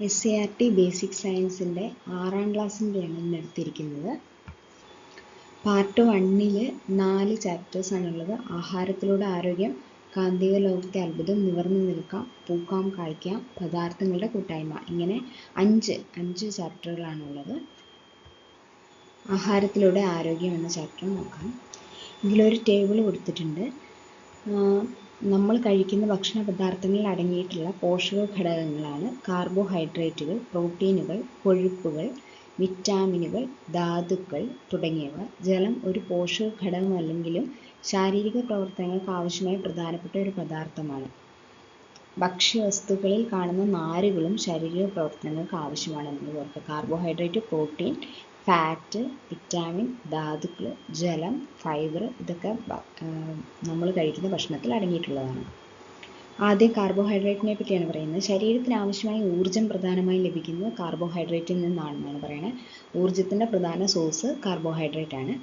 SCERT basic സയൻസിൻ്റെ 6ാം ക്ലാസ്സിൻ്റെയാണ് ഇന്ന് എടുത്തിരിക്കുന്നത്. പാർട്ട് 1-ൽ 4 ചാപ്റ്റേഴ്സാണുള്ളത്. ആഹാരത്തിലൂടെ ആരോഗ്യം, കാന്തിക ലോകത്തെ അത്ഭുതം, നിവർന്നു നിൽക്കാം, പൂക്കാം, കായ്ക്കാം, പദാർത്ഥങ്ങളുടെ കൂട്ടായ്മ, ഇങ്ങനെ 5 ചാപ്റ്ററുകളാണുള്ളത്. ആഹാരത്തിലൂടെ ആരോഗ്യം എന്ന ചാപ്റ്റർ നോക്കാം. ഇതിലൊരു ടേബിൾ കൊടുത്തിട്ടുണ്ട്. നമ്മൾ കഴിക്കുന്ന ഭക്ഷണ പദാർത്ഥങ്ങളിൽ അടങ്ങിയിട്ടുള്ള പോഷക ഘടകങ്ങളാണ് കാർബോഹൈഡ്രേറ്റുകൾ, പ്രോട്ടീനുകൾ, കൊഴുപ്പുകൾ, വിറ്റാമിനുകൾ, ധാതുക്കൾ തുടങ്ങിയവ. ജലം ഒരു പോഷക ഘടകമല്ലെങ്കിലും ശാരീരിക പ്രവർത്തനങ്ങൾക്ക് ആവശ്യമായ പ്രധാനപ്പെട്ട ഒരു പദാർത്ഥമാണ്. ഭക്ഷ്യവസ്തുക്കളിൽ കാണുന്ന നാരുകളും ശാരീരിക പ്രവർത്തനങ്ങൾക്ക് ആവശ്യമാണെന്ന് ഓർക്കുക. കാർബോഹൈഡ്രേറ്റ്, പ്രോട്ടീൻ, ഫാറ്റ്, വിറ്റാമിൻ, ധാതുക്കൾ, ജലം, ഫൈബർ ഇതൊക്കെ നമ്മൾ കഴിക്കുന്ന ഭക്ഷണത്തിൽ അടങ്ങിയിട്ടുള്ളതാണ്. ആദ്യം കാർബോഹൈഡ്രേറ്റിനെ പറ്റിയാണ് പറയുന്നത്. ശരീരത്തിന് ആവശ്യമായ ഊർജ്ജം പ്രധാനമായും ലഭിക്കുന്നത് കാർബോഹൈഡ്രേറ്റിൽ നിന്നാണെന്നാണ് പറയുന്നത്. ഊർജ്ജത്തിൻ്റെ പ്രധാന സോഴ്സ് കാർബോഹൈഡ്രേറ്റ് ആണ്.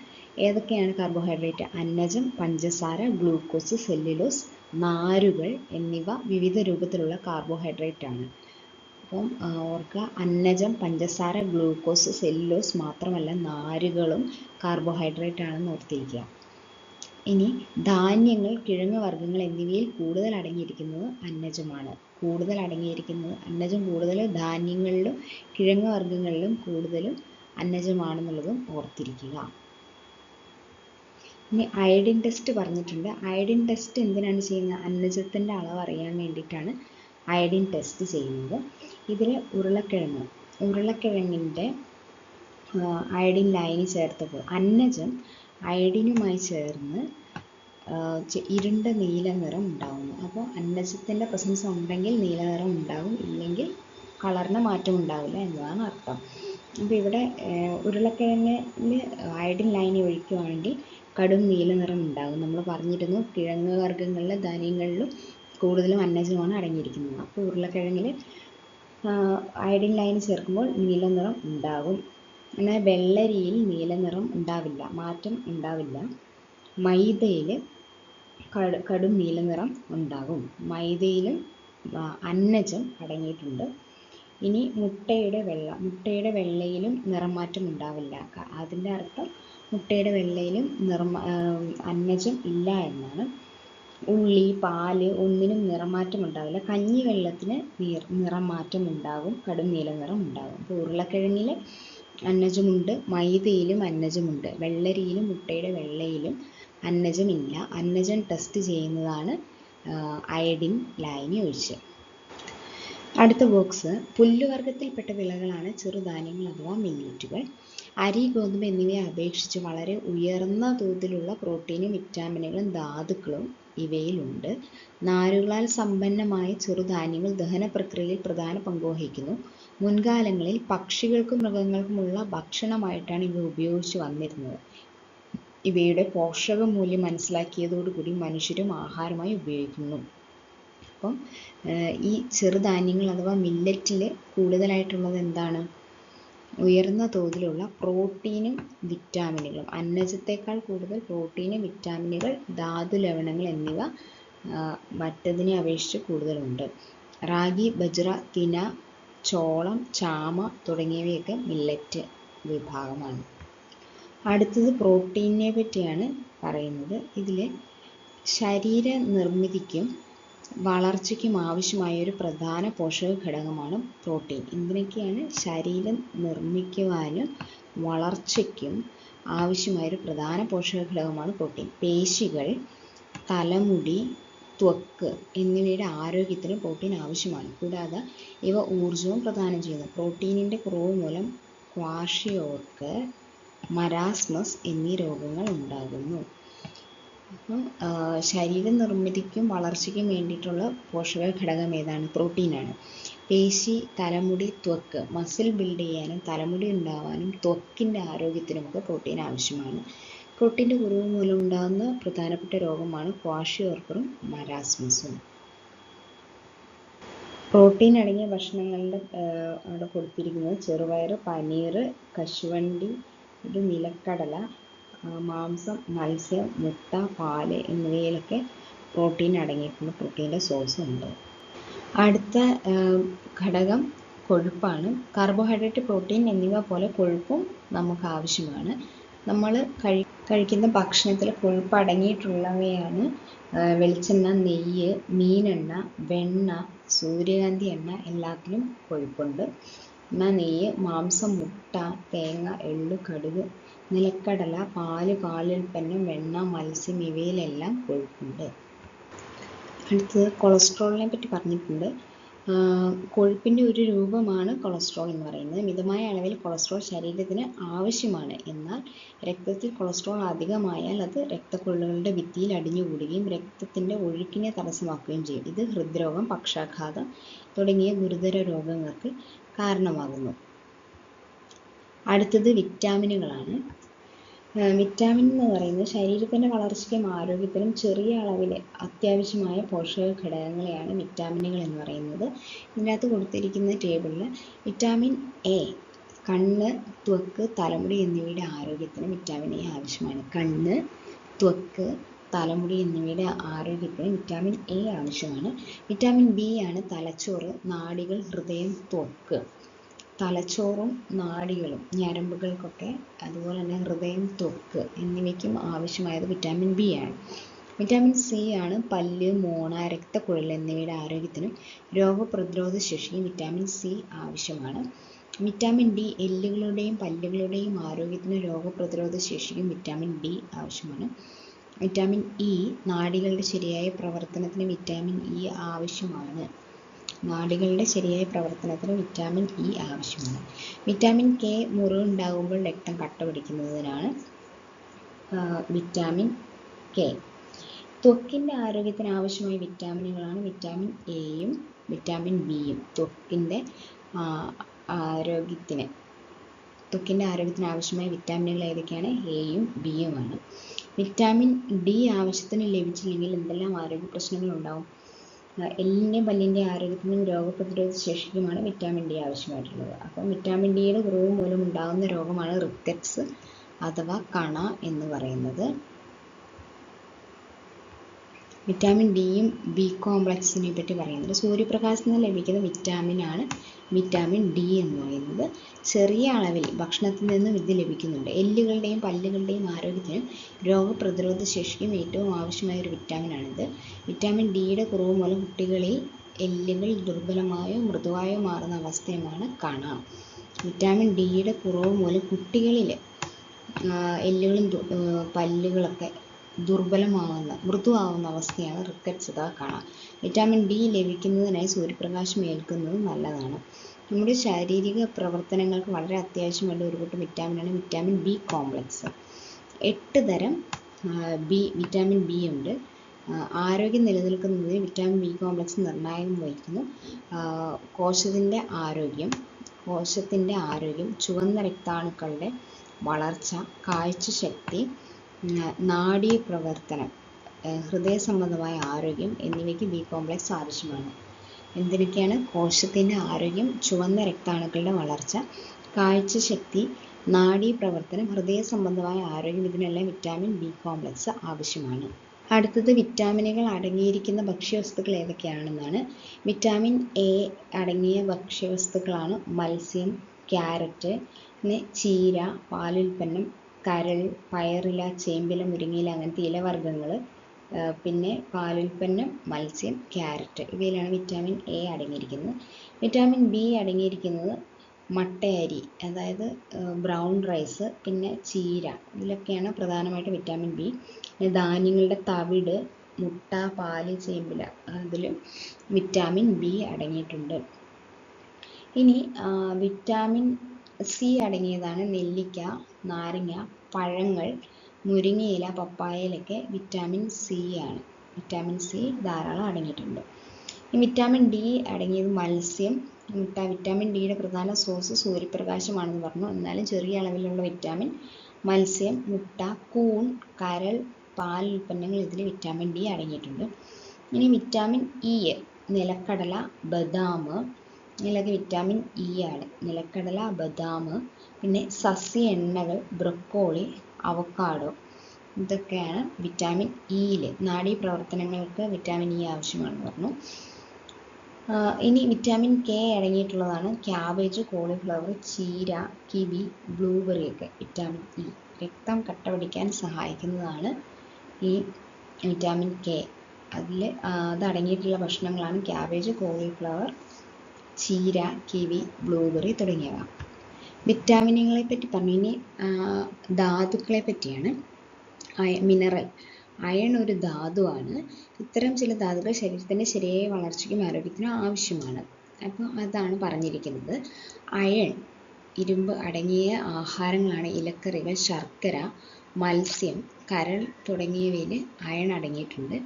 ഏതൊക്കെയാണ് കാർബോഹൈഡ്രേറ്റ്? അന്നജം, പഞ്ചസാര, ഗ്ലൂക്കോസ്, സെല്ലുലോസ്, നാരുകൾ എന്നിവ വിവിധ രൂപത്തിലുള്ള കാർബോഹൈഡ്രേറ്റ് ആണ്. അപ്പം ഓർക്കുക, അന്നജം, പഞ്ചസാര, ഗ്ലൂക്കോസ്, സെല്ലുലോസ് മാത്രമല്ല നാരുകളും കാർബോഹൈഡ്രേറ്റ് ആണെന്ന് ഓർത്തിരിക്കുക. ഇനി ധാന്യങ്ങൾ, കിഴങ്ങ് വർഗ്ഗങ്ങൾ എന്നിവയിൽ കൂടുതൽ അടങ്ങിയിരിക്കുന്നത് അന്നജമാണ്. അന്നജം കൂടുതൽ ധാന്യങ്ങളിലും കിഴങ്ങ് വർഗ്ഗങ്ങളിലും കൂടുതലും അന്നജമാണെന്നുള്ളതും ഓർത്തിരിക്കുക. ഇനി അയഡിൻ ടെസ്റ്റ് പറഞ്ഞിട്ടുണ്ട്. അയഡിൻ ടെസ്റ്റ് എന്തിനാണ് ചെയ്യുന്നത്? അന്നജത്തിൻ്റെ അളവ് അറിയാൻ വേണ്ടിയിട്ടാണ് അയഡിൻ ടെസ്റ്റ് ചെയ്യുന്നത്. ഇതിൽ ഉരുളക്കിഴങ്ങിൻ്റെ അയഡിൻ ലായനി ചേർത്തപ്പോൾ അന്നജം അയഡിനുമായി ചേർന്ന് ഇരുണ്ട നീല നിറം ഉണ്ടാകുന്നു. അപ്പോൾ അന്നജത്തിൻ്റെ പ്രസൻസ് ഉണ്ടെങ്കിൽ നീല നിറം ഉണ്ടാകും, ഇല്ലെങ്കിൽ കളറിന് മാറ്റം ഉണ്ടാവില്ല എന്നതാണ് അർത്ഥം. അപ്പോൾ ഇവിടെ ഉരുളക്കിഴങ്ങിൽ അയഡിൻ ലായനി ഒഴിക്കുകയാണെങ്കിൽ കടും നീല നിറം ഉണ്ടാകും. നമ്മൾ പറഞ്ഞിരുന്നു, കിഴങ്ങ് വർഗ്ഗങ്ങളിലും ധാന്യങ്ങളിലും കൂടുതലും അന്നജമാണ് അടങ്ങിയിരിക്കുന്നത്. അപ്പോൾ ഉരുളക്കിഴങ്ങിൽ അയഡിൻ ലായനി ചേർക്കുമ്പോൾ നീല നിറം ഉണ്ടാകും. എന്നാൽ വെള്ളരിയിൽ നീല നിറം ഉണ്ടാവില്ല, മാറ്റം ഉണ്ടാവില്ല. മൈദയിൽ കടും നീല നിറം ഉണ്ടാകും. മൈദയിലും അന്നജം അടങ്ങിയിട്ടുണ്ട്. ഇനി മുട്ടയുടെ വെള്ളയിലും നിറമാറ്റം ഉണ്ടാവില്ല. അതിൻ്റെ അർത്ഥം മുട്ടയുടെ വെള്ളയിലും അന്നജം ഇല്ല എന്നാണ്. ഉള്ളി, പാല് ഒന്നിനും നിറമാറ്റം ഉണ്ടാവില്ല. കഞ്ഞിവെള്ളത്തിന് നിറമാറ്റം ഉണ്ടാകും, കടും നീല നിറം ഉണ്ടാകും. അപ്പോൾ ഉരുളക്കിഴങ്ങിൽ അന്നജമുണ്ട്, മൈദയിലും അന്നജമുണ്ട്, വെള്ളരിയിലും മുട്ടയുടെ വെള്ളയിലും അന്നജമില്ല. അന്നജം ടെസ്റ്റ് ചെയ്യുന്നതാണ് അയഡിൻ ലായനി ഒഴിച്ച്. അടുത്ത ബോക്സ്, പുല്ലുവർഗ്ഗത്തിൽപ്പെട്ട വിളകളാണ് ചെറുധാന്യങ്ങൾ അഥവാ മില്ലറ്റുകൾ. അരി, ഗോതമ്പ് എന്നിവയെ അപേക്ഷിച്ച് വളരെ ഉയർന്ന തോതിലുള്ള പ്രോട്ടീനും വിറ്റാമിനുകളും ധാതുക്കളും ഇവയിലുണ്ട്. നാരുകളാൽ സമ്പന്നമായ ചെറുധാന്യങ്ങൾ ദഹന പ്രക്രിയയിൽ പ്രധാന പങ്ക് വഹിക്കുന്നു. മുൻകാലങ്ങളിൽ പക്ഷികൾക്കും മൃഗങ്ങൾക്കുമുള്ള ഭക്ഷണമായിട്ടാണ് ഇവ ഉപയോഗിച്ചു വന്നിരുന്നത്. ഇവയുടെ പോഷക മൂല്യം മനസ്സിലാക്കിയതോടുകൂടി മനുഷ്യരും ആഹാരമായി ഉപയോഗിക്കുന്നു. അപ്പം ഈ ചെറുധാന്യങ്ങൾ അഥവാ മില്ലറ്റിൽ കൂടുതലായിട്ടുള്ളത് എന്താണ്? ഉയർന്ന തോതിലുള്ള പ്രോട്ടീനും വിറ്റാമിനുകളും. അന്നജത്തേക്കാൾ കൂടുതൽ പ്രോട്ടീന്, വിറ്റാമിനുകൾ, ധാതു ലവണങ്ങൾ എന്നിവ മറ്റതിനെ അപേക്ഷിച്ച് കൂടുതലുണ്ട്. റാഗി, ബജ്ര, തിന, ചോളം, ചാമ തുടങ്ങിയവയൊക്കെ മില്ലറ്റ് വിഭാഗമാണ്. അടുത്തത് പ്രോട്ടീനിനെ പറ്റിയാണ് പറയുന്നത്. ഇതിൽ ശരീര നിർമ്മിതിക്കും വളർച്ചയ്ക്കും ആവശ്യമായ ഒരു പ്രധാന പോഷക ഘടകമാണ് പ്രോട്ടീൻ. ഇതിനൊക്കെയാണ് ശരീരം നിർമ്മിക്കുവാനും വളർച്ചയ്ക്കും ആവശ്യമായൊരു പ്രധാന പോഷക ഘടകമാണ് പ്രോട്ടീൻ. പേശികൾ, തലമുടി, ത്വക്ക് എന്നിവയുടെ ആരോഗ്യത്തിന് പ്രോട്ടീൻ ആവശ്യമാണ്. കൂടാതെ ഇവ ഊർജവും പ്രദാനം ചെയ്യുന്നു. പ്രോട്ടീനിൻ്റെ കുറവ് മൂലം ക്വാഷിയോർക്ക്, മരാസ്മസ് എന്നീ രോഗങ്ങൾ ഉണ്ടാകുന്നു. അപ്പം ശരീര നിർമ്മിതിക്കും വളർച്ചയ്ക്കും വേണ്ടിയിട്ടുള്ള പോഷക ഘടകം ഏതാണ്? പ്രോട്ടീനാണ്. പേശി, തലമുടി, ത്വക്ക്, മസിൽ ബിൽഡ് ചെയ്യാനും തലമുടി ഉണ്ടാവാനും ത്വക്കിൻ്റെ ആരോഗ്യത്തിനുമൊക്കെ പ്രോട്ടീൻ ആവശ്യമാണ്. പ്രോട്ടീൻ്റെ കുറവ് മൂലം ഉണ്ടാകുന്ന പ്രധാനപ്പെട്ട രോഗമാണ് ക്വാഷിയോർക്കറും മരാസ്മസും. പ്രോട്ടീൻ അടങ്ങിയ ഭക്ഷണങ്ങളുടെ അവിടെ കൊടുത്തിരിക്കുന്നത് ചെറുപയർ, പനീർ, കശുവണ്ടി, നിലക്കടല, മാംസം, മത്സ്യം, മുട്ട, പാല് എന്നിവയിലൊക്കെ പ്രോട്ടീൻ അടങ്ങിയിട്ടുണ്ട്. പ്രോട്ടീൻ്റെ സോഴ്സ് ഉണ്ട്. അടുത്ത ഘടകം കൊഴുപ്പാണ്. കാർബോഹൈഡ്രേറ്റ്, പ്രോട്ടീൻ എന്നിവ പോലെ കൊഴുപ്പും നമുക്ക് ആവശ്യമാണ്. നമ്മൾ കഴിക്കുന്ന ഭക്ഷണത്തിൽ കൊഴുപ്പ് അടങ്ങിയിട്ടുള്ളവയാണ് വെളിച്ചെണ്ണ, നെയ്യ്, മീനെണ്ണ, വെണ്ണ, സൂര്യകാന്തി എണ്ണ. എല്ലാത്തിലും കൊഴുപ്പുണ്ട്. എണ്ണ, നെയ്യ്, മാംസം, മുട്ട, തേങ്ങ, എള്ള്, കടുക്, നിലക്കടല, പാല്, പാലുൽപ്പന്നം, വെണ്ണ, മത്സ്യം ഇവയിലെല്ലാം കൊഴുപ്പുണ്ട്. അടുത്തത് കൊളസ്ട്രോളിനെ പറ്റി പറഞ്ഞിട്ടുണ്ട്. കൊഴുപ്പിൻ്റെ ഒരു രൂപമാണ് കൊളസ്ട്രോൾ എന്ന് പറയുന്നത്. മിതമായ അളവിൽ കൊളസ്ട്രോൾ ശരീരത്തിന് ആവശ്യമാണ്. എന്നാൽ രക്തത്തിൽ കൊളസ്ട്രോൾ അധികമായാൽ അത് രക്തക്കൊള്ളുകളുടെ ഭിത്തിയിൽ അടിഞ്ഞുകൂടുകയും രക്തത്തിൻ്റെ ഒഴുക്കിനെ തടസ്സമാക്കുകയും ചെയ്യും. ഇത് ഹൃദ്രോഗം, പക്ഷാഘാതം തുടങ്ങിയ ഗുരുതര രോഗങ്ങൾക്ക് കാരണമാകുന്നു. അടുത്തത് വിറ്റാമിനുകളാണ്. വിറ്റാമിൻ എന്ന് പറയുന്നത് ശരീരത്തിൻ്റെ വളർച്ചയ്ക്കും ആരോഗ്യത്തിനും ചെറിയ അളവിൽ അത്യാവശ്യമായ പോഷക ഘടകങ്ങളെയാണ് വിറ്റാമിനുകൾ എന്ന് പറയുന്നത്. ഇതിനകത്ത് കൊടുത്തിരിക്കുന്ന ടേബിളിൽ വിറ്റാമിൻ എ കണ്ണ്, ത്വക്ക്, തലമുടി എന്നിവയുടെ ആരോഗ്യത്തിന് വിറ്റാമിൻ എ ആവശ്യമാണ്. കണ്ണ്, ത്വക്ക്, തലമുടി എന്നിവയുടെ ആരോഗ്യത്തിന് വിറ്റാമിൻ എ ആവശ്യമാണ്. വിറ്റാമിൻ ബി ആണ് തലച്ചോറ്, നാഡികൾ, ഹൃദയം, ത്വക്ക്. തലച്ചോറും നാഡികളും ഞരമ്പുകൾക്കൊക്കെ, അതുപോലെ തന്നെ ഹൃദയം, ത്വക്ക് എന്നിവയ്ക്കും ആവശ്യമായത് വിറ്റാമിൻ ബി ആണ്. വിറ്റാമിൻ സി ആണ് പല്ല്, മോണ, രക്തക്കുഴൽ എന്നിവയുടെ ആരോഗ്യത്തിനും രോഗപ്രതിരോധ ശേഷിക്കും വിറ്റാമിൻ സി ആവശ്യമാണ്. വിറ്റാമിൻ ഡി എല്ലുകളുടെയും പല്ലുകളുടെയും ആരോഗ്യത്തിനും രോഗപ്രതിരോധ ശേഷിക്കും വിറ്റാമിൻ ഡി ആവശ്യമാണ്. വിറ്റാമിൻ ഇ നാഡികളുടെ ശരിയായ പ്രവർത്തനത്തിന് വിറ്റാമിൻ ഇ ആവശ്യമാണ്. നാഡികളുടെ ശരിയായ പ്രവർത്തനത്തിന് വിറ്റാമിൻ ഇ ആവശ്യമാണ്. വിറ്റാമിൻ കെ മുറിവുണ്ടാകുമ്പോൾ രക്തം കട്ട പിടിക്കുന്നതിനാണ് വിറ്റാമിൻ കെ. ത്വക്കിൻ്റെ ആരോഗ്യത്തിന് ആവശ്യമായ വിറ്റാമിനുകളാണ് വിറ്റാമിൻ എയും വിറ്റാമിൻ ബിയും. ത്വക്കിൻ്റെ ആരോഗ്യത്തിന് ആവശ്യമായ വിറ്റാമിനുകൾ ഏതൊക്കെയാണ്? എയും ബിയുമാണ്. വിറ്റാമിൻ ഡി ആവശ്യത്തിന് ലഭിച്ചില്ലെങ്കിൽ എന്തെല്ലാം ആരോഗ്യ പ്രശ്നങ്ങൾ ഉണ്ടാവും? എല്ലിൻ്റെയും പല്ലിൻ്റെയും ആരോഗ്യത്തിനും രോഗപ്രതിരോധ ശേഷിക്കുമാണ് വിറ്റാമിൻ ഡി ആവശ്യമായിട്ടുള്ളത്. അപ്പം വിറ്റാമിൻ ഡിയുടെ കുറവ് മൂലം ഉണ്ടാകുന്ന രോഗമാണ് റിക്കറ്റ്സ് അഥവാ കണ എന്ന് പറയുന്നത്. വിറ്റാമിൻ ഡിയും ബി കോംപ്ലക്സിനെ പറ്റി പറയുന്നത് സൂര്യപ്രകാശത്തിൽ നിന്ന് ലഭിക്കുന്ന വിറ്റാമിനാണ് വിറ്റാമിൻ ഡി എന്ന് പറയുന്നത്. ചെറിയ അളവിൽ ഭക്ഷണത്തിൽ നിന്നും ഇത് ലഭിക്കുന്നുണ്ട്. എല്ലുകളുടെയും പല്ലുകളുടെയും ആരോഗ്യത്തിനും രോഗപ്രതിരോധ ശേഷിക്കും ഏറ്റവും ആവശ്യമായ ഒരു വിറ്റാമിനാണിത്. വിറ്റാമിൻ ഡിയുടെ കുറവ് മൂലം കുട്ടികളിൽ എല്ലുകൾ ദുർബലമായോ മൃദുവായോ മാറുന്ന അവസ്ഥയാണ് കണ. വിറ്റാമിൻ ഡിയുടെ കുറവ് മൂലം കുട്ടികളിൽ എല്ലുകളും പല്ലുകളൊക്കെ മൃദുവാകുന്ന അവസ്ഥയാണ് റിക്കറ്റ്സ് അഥവാ കണ. വിറ്റാമിൻ ഡി ലഭിക്കുന്നതിനായി സൂര്യപ്രകാശം ഏൽക്കുന്നത് നല്ലതാണ്. നമ്മുടെ ശാരീരിക പ്രവർത്തനങ്ങൾക്ക് വളരെ അത്യാവശ്യമുള്ള ഒരു കൂട്ടം വിറ്റാമിനാണ് വിറ്റാമിൻ ബി കോംപ്ലക്സ്. 8 തരം വിറ്റാമിൻ ബി ഉണ്ട്. ആരോഗ്യം നിലനിൽക്കുന്നതിന് വിറ്റാമിൻ ബി കോംപ്ലക്സ് നിർണായകം വഹിക്കുന്നു. കോശത്തിൻ്റെ ആരോഗ്യം, ചുവന്ന രക്താണുക്കളുടെ വളർച്ച, കാഴ്ചശക്തി, നാഡീപ്രവർത്തനം, ഹൃദയ സംബന്ധമായ ആരോഗ്യം എന്നിവയ്ക്ക് ബി കോംപ്ലക്സ് ആവശ്യമാണ്. എന്തിനൊക്കെയാണ്? കോശത്തിൻ്റെ ആരോഗ്യം, ചുവന്ന രക്താണുക്കളുടെ വളർച്ച, കാഴ്ചശക്തി, നാഡീപ്രവർത്തനം, ഹൃദയ സംബന്ധമായ ആരോഗ്യം, ഇതിനെല്ലാം വിറ്റാമിൻ ബി കോംപ്ലക്സ് ആവശ്യമാണ്. അടുത്തത് വിറ്റാമിനുകൾ അടങ്ങിയിരിക്കുന്ന ഭക്ഷ്യവസ്തുക്കൾ ഏതൊക്കെയാണെന്നാണ്. വിറ്റാമിൻ എ അടങ്ങിയ ഭക്ഷ്യവസ്തുക്കളാണ് മത്സ്യം, ക്യാരറ്റ്, ചീര, പാലുൽപ്പന്നം, കരൾ, പയറില, ചേമ്പില, മുരിങ്ങയില അങ്ങനത്തെ ഇലവർഗ്ഗങ്ങൾ, പിന്നെ പാലുൽപ്പന്നം, മത്സ്യം, ക്യാരറ്റ് ഇവയിലാണ് വിറ്റാമിൻ എ അടങ്ങിയിരിക്കുന്നത്. വിറ്റാമിൻ ബി അടങ്ങിയിരിക്കുന്നത് മട്ടയരി, അതായത് ബ്രൗൺ റൈസ്, പിന്നെ ചീര, ഇതിലൊക്കെയാണ് പ്രധാനമായിട്ട് വിറ്റാമിൻ ബി. ധാന്യങ്ങളുടെ തവിട്, മുട്ട, പാല്, ചേമ്പില അതിലും വിറ്റാമിൻ ബി അടങ്ങിയിട്ടുണ്ട്. ഇനി വിറ്റാമിൻ സി അടങ്ങിയതാണ് നെല്ലിക്ക, നാരങ്ങ, പഴങ്ങൾ, മുരിങ്ങയില, പപ്പായയിലൊക്കെ വിറ്റാമിൻ സി ആണ്. വിറ്റാമിൻ സി ധാരാളം അടങ്ങിയിട്ടുണ്ട്. ഈ വിറ്റാമിൻ ഡി അടങ്ങിയത് മത്സ്യം, മുട്ട. വിറ്റാമിൻ ഡിയുടെ പ്രധാന സോഴ്സ് സൂര്യപ്രകാശമാണെന്ന് പറഞ്ഞു. എന്നാലും ചെറിയ അളവിലുള്ള വിറ്റാമിൻ മത്സ്യം, മുട്ട, കൂൺ, കരൾ, പാൽ ഉൽപ്പന്നങ്ങൾ ഇതിൽ വിറ്റാമിൻ ഡി അടങ്ങിയിട്ടുണ്ട്. ഇനി വിറ്റാമിൻ ഇ നിലക്കടല, ബദാം, ഇതിലൊക്കെ വിറ്റാമിൻ ഇ ആണ്. നിലക്കടല, ബദാം, പിന്നെ സസ്യ എണ്ണകൾ, ബ്രൊക്കോളി, അവക്കാഡോ ഇതൊക്കെയാണ് വിറ്റാമിൻ ഇയിൽ. നാഡീപ്രവർത്തനങ്ങൾക്ക് വിറ്റാമിൻ ഇ ആവശ്യമാണെന്ന് പറഞ്ഞു. ഇനി വിറ്റാമിൻ കെ അടങ്ങിയിട്ടുള്ളതാണ് ക്യാബേജ്, കോളിഫ്ലവർ, ചീര, കിവി, ബ്ലൂബെറി ഒക്കെ. വിറ്റാമിൻ ഇ രക്തം കട്ട പിടിക്കാൻ സഹായിക്കുന്നതാണ് ഈ വിറ്റാമിൻ കെ. അതടങ്ങിയിട്ടുള്ള ഭക്ഷണങ്ങളാണ് ക്യാബേജ്, കോളിഫ്ലവർ, ചീര, കിവി, ബ്ലൂബെറി തുടങ്ങിയവ. വിറ്റാമിനുകളെ പറ്റി പറഞ്ഞു. ഇനി ധാതുക്കളെ പറ്റിയാണ്. മിനറൽ. അയൺ ഒരു ധാതുവാണ്. ഇത്തരം ചില ധാതുക്കൾ ശരീരത്തിൻ്റെ ശരിയായ വളർച്ചയ്ക്കും ആരോഗ്യത്തിനും ആവശ്യമാണ്. അപ്പോൾ അതാണ് പറഞ്ഞിരിക്കുന്നത്. അയൺ, ഇരുമ്പ് അടങ്ങിയ ആഹാരങ്ങളാണ് ഇലക്കറികൾ, ശർക്കര, മത്സ്യം, കരൾ തുടങ്ങിയവയിൽ അയൺ അടങ്ങിയിട്ടുണ്ട്.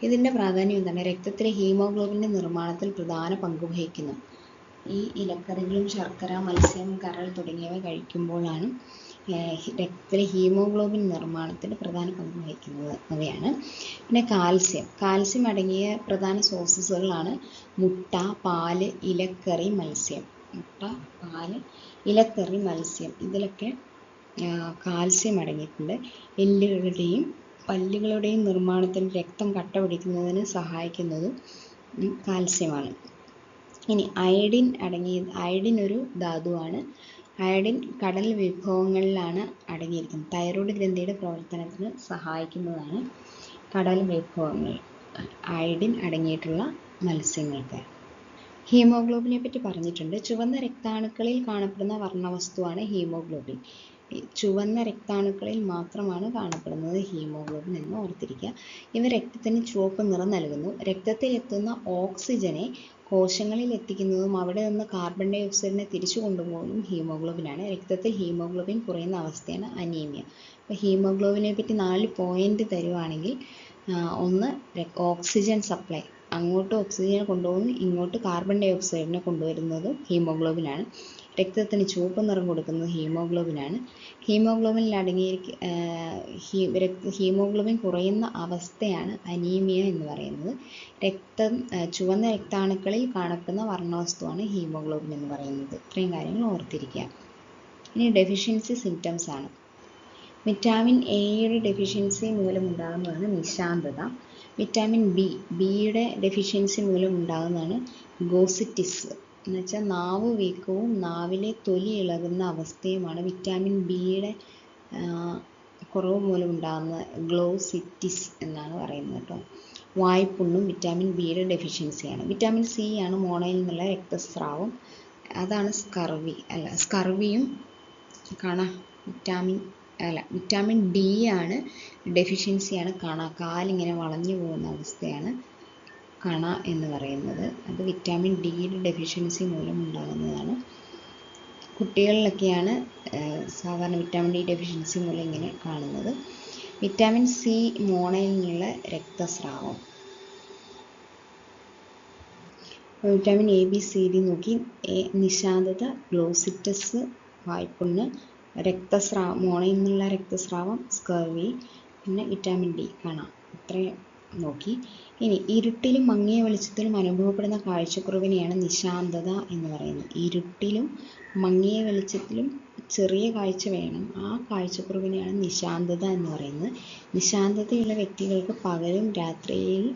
ഇതിൻ്റെ പ്രാധാന്യം എന്താണ്? രക്തത്തിലെ ഹീമോഗ്ലോബിൻ്റെ നിർമ്മാണത്തിൽ പ്രധാന പങ്ക് വഹിക്കുന്നു. ഈ ഇലക്കറികളും ശർക്കര, മത്സ്യം, കരൾ തുടങ്ങിയവ കഴിക്കുമ്പോഴാണ് രക്തത്തിലെ ഹീമോഗ്ലോബിൻ നിർമ്മാണത്തിന് പ്രധാന പങ്ക് വഹിക്കുന്നവയാണ്. പിന്നെ കാൽസ്യം അടങ്ങിയ പ്രധാന സോഴ്സസുകളാണ് മുട്ട, പാല്, ഇലക്കറി, മത്സ്യം. മുട്ട, പാല്, ഇലക്കറി, മത്സ്യം ഇതിലൊക്കെ കാൽസ്യം അടങ്ങിയിട്ടുണ്ട്. എല്ലുകളുടെയും പല്ലുകളുടെയും നിർമ്മാണത്തിന് രക്തം കട്ട പിടിക്കുന്നതിന് സഹായിക്കുന്നതും കാൽസ്യമാണ്. ഇനി അയഡിൻ ഒരു ധാതുവാണ്. അയഡിൻ കടൽ വിഭവങ്ങളിലാണ് അടങ്ങിയിരിക്കുന്നത്. തൈറോയ്ഡ് ഗ്രന്ഥിയുടെ പ്രവർത്തനത്തിന് സഹായിക്കുന്നതാണ് കടൽ വിഭവങ്ങൾ, അയഡിൻ അടങ്ങിയിട്ടുള്ള മത്സ്യങ്ങൾക്ക്. ഹീമോഗ്ലോബിനെ പറ്റി പറഞ്ഞിട്ടുണ്ട്. ചുവന്ന രക്താണുക്കളിൽ കാണപ്പെടുന്ന വർണ്ണവസ്തുവാണ് ഹീമോഗ്ലോബിൻ. ചുവന്ന രക്താണുക്കളിൽ മാത്രമാണ് കാണപ്പെടുന്നത് ഹീമോഗ്ലോബിൻ എന്ന് ഓർത്തിരിക്കുക. ഇവ രക്തത്തിന് ചുവപ്പ് നിറം നൽകുന്നു. രക്തത്തിൽ എത്തുന്ന ഓക്സിജനെ കോശങ്ങളിൽ എത്തിക്കുന്നതും അവിടെ നിന്ന് കാർബൺ ഡൈ ഓക്സൈഡിനെ തിരിച്ചു കൊണ്ടുപോകുന്നതും ഹീമോഗ്ലോബിനാണ്. രക്തത്തിൽ ഹീമോഗ്ലോബിൻ കുറയുന്ന അവസ്ഥയാണ് അനീമിയ. അപ്പോൾ ഹീമോഗ്ലോബിനെ പറ്റി 4 പോയിന്റ് തരുവാണെങ്കിൽ, ഒന്ന് ഓക്സിജൻ സപ്ലൈ, അങ്ങോട്ട് ഓക്സിജനെ കൊണ്ടുപോകുന്നു, ഇങ്ങോട്ട് കാർബൺ ഡൈ ഓക്സൈഡിനെ കൊണ്ടുവരുന്നതും ഹീമോഗ്ലോബിനാണ്. രക്തത്തിന് ചുവപ്പ് നിറം കൊടുക്കുന്നത് ഹീമോഗ്ലോബിനാണ്. ഹീമോഗ്ലോബിൻ കുറയുന്ന അവസ്ഥയാണ് അനീമിയ എന്ന് പറയുന്നത്. ചുവന്ന രക്താണുക്കളിൽ കാണപ്പെടുന്ന വർണ്ണവസ്തുവാണ് ഹീമോഗ്ലോബിൻ എന്ന് പറയുന്നത്. ഇത്രയും കാര്യങ്ങൾ ഓർത്തിരിക്കുക. ഇനി ഡെഫിഷ്യൻസി സിംറ്റംസ് ആണ്. വിറ്റാമിൻ എയുടെ ഡെഫിഷ്യൻസി മൂലമുണ്ടാകുന്നതാണ് നിശാന്തത. വിറ്റാമിൻ ബിയുടെ ഡെഫിഷ്യൻസി മൂലമുണ്ടാകുന്നതാണ് ഗോസിറ്റിസ്, എന്നുവെച്ചാൽ നാവ് വീക്കവും നാവിലെ തൊലി ഇളകുന്ന അവസ്ഥയുമാണ് വിറ്റാമിൻ ബിയുടെ കുറവ് മൂലമുണ്ടാകുന്ന ഗ്ലോസിറ്റിസ് എന്നാണ് പറയുന്നത് കേട്ടോ. വായ്പുണ്ണും വിറ്റാമിൻ ബിയുടെ ഡെഫിഷ്യൻസിയാണ്. വിറ്റാമിൻ സി ആണ് മോണയിൽ നിന്നുള്ള രക്തസ്രാവം, അതാണ് സ്കർവിയും വിറ്റാമിൻ ഡി ആണ് ഡെഫിഷ്യൻസിയാണ് കാലിങ്ങനെ വളഞ്ഞു പോകുന്ന അവസ്ഥയാണ് കണ എന്ന് പറയുന്നത്. അത് വിറ്റാമിൻ ഡിയുടെ ഡെഫിഷ്യൻസി മൂലം ഉണ്ടാകുന്നതാണ്. കുട്ടികളിലൊക്കെയാണ് സാധാരണ വിറ്റാമിൻ ഡി ഡെഫിഷ്യൻസി മൂലം ഇങ്ങനെ കാണുന്നത്. വിറ്റാമിൻ സി മോണയിൽ നിന്നുള്ള രക്തസ്രാവം. Vitamin A B C D നോക്കി. നിശാന്തത, ഗ്ലോസിറ്റസ്, വായ്പുണ്ണ്, മോണയിൽ നിന്നുള്ള രക്തസ്രാവം, സ്കർവി, പിന്നെ വിറ്റാമിൻ ഡി കാണാം. ഇത്രയും നോക്കി. ഇനി ഇരുട്ടിലും മങ്ങിയ വെളിച്ചത്തിലും അനുഭവപ്പെടുന്ന കാഴ്ചക്കുറവിനെയാണ് നിശാന്തത എന്ന് പറയുന്നത്. ഇരുട്ടിലും മങ്ങിയ വെളിച്ചത്തിലും ചെറിയ കാഴ്ച വേണം, ആ കാഴ്ചക്കുറവിനെയാണ് നിശാന്തത എന്ന് പറയുന്നത്. നിശാന്തതയുള്ള വ്യക്തികൾക്ക് പകലും രാത്രിയിൽ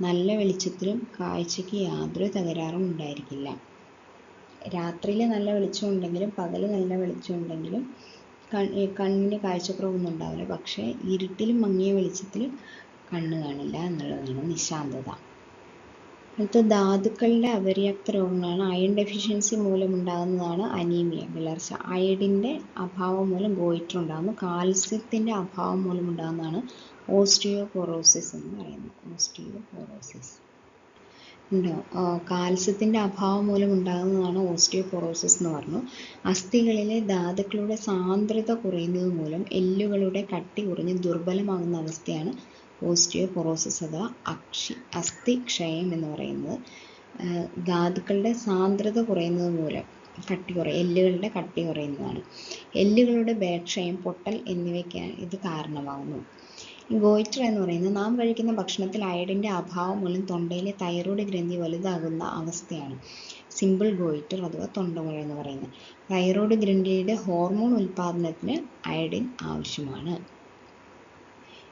നല്ല വെളിച്ചത്തിലും കാഴ്ചയ്ക്ക് യാതൊരു തകരാറും ഉണ്ടായിരിക്കില്ല. രാത്രിയിൽ നല്ല വെളിച്ചമുണ്ടെങ്കിലും പകൽ നല്ല വെളിച്ചമുണ്ടെങ്കിലും കണ്ണിന് കാഴ്ചക്കുറവൊന്നും ഉണ്ടാവില്ല. പക്ഷേ ഇരുട്ടിലും മങ്ങിയ വെളിച്ചത്തിലും കണ്ണ് കാണില്ല എന്നുള്ളതാണ് നിശാന്തത. അടുത്ത ധാതുക്കളുടെ അപര്യാപ്ത രോഗങ്ങളാണ്. അയൺ ഡെഫിഷ്യൻസി മൂലമുണ്ടാകുന്നതാണ് അനീമിയ, വിളർച്ച. അയഡിൻ്റെ അഭാവം മൂലം ഗോയിറ്റർ ഉണ്ടാകുന്നു. കാൽസ്യത്തിൻ്റെ അഭാവം മൂലമുണ്ടാകുന്നതാണ് ഓസ്റ്റിയോപൊറോസിസ് എന്ന് പറയുന്നത്. ഓസ്റ്റിയോപൊറോസിസ് ഉണ്ടോ? കാൽസ്യത്തിൻ്റെ അഭാവം മൂലം ഉണ്ടാകുന്നതാണ് ഓസ്റ്റിയോപൊറോസിസ് എന്ന് പറഞ്ഞു. അസ്ഥികളിലെ ധാതുക്കളുടെ സാന്ദ്രത കുറയുന്നത് മൂലം എല്ലുകളുടെ കട്ടി കുറഞ്ഞ് ദുർബലമാകുന്ന അവസ്ഥയാണ് ഓസ്റ്റിയോപൊറോസിസ് അഥവാ അസ്ഥിക്ഷയം എന്ന് പറയുന്നത്. ധാതുക്കളുടെ സാന്ദ്രത കുറയുന്നത് മൂലം എല്ലുകളുടെ കട്ടി കുറയുന്നതാണ്. എല്ലുകളുടെ ബലക്ഷയം, പൊട്ടൽ എന്നിവയ്ക്ക് ഇത് കാരണമാകുന്നു. ഗോയിറ്റർ എന്ന് പറയുന്നത് നാം കഴിക്കുന്ന ഭക്ഷണത്തിൽ അയഡിൻ്റെ അഭാവം മൂലം തൊണ്ടയിലെ തൈറോയ്ഡ് ഗ്രന്ഥി വലുതാകുന്ന അവസ്ഥയാണ് സിമ്പിൾ ഗോയിറ്റർ അഥവാ തൊണ്ടമുഴ എന്ന് പറയുന്നത്. തൈറോയ്ഡ് ഗ്രന്ഥിയുടെ ഹോർമോൺ ഉൽപ്പാദനത്തിന് അയഡിൻ ആവശ്യമാണ്.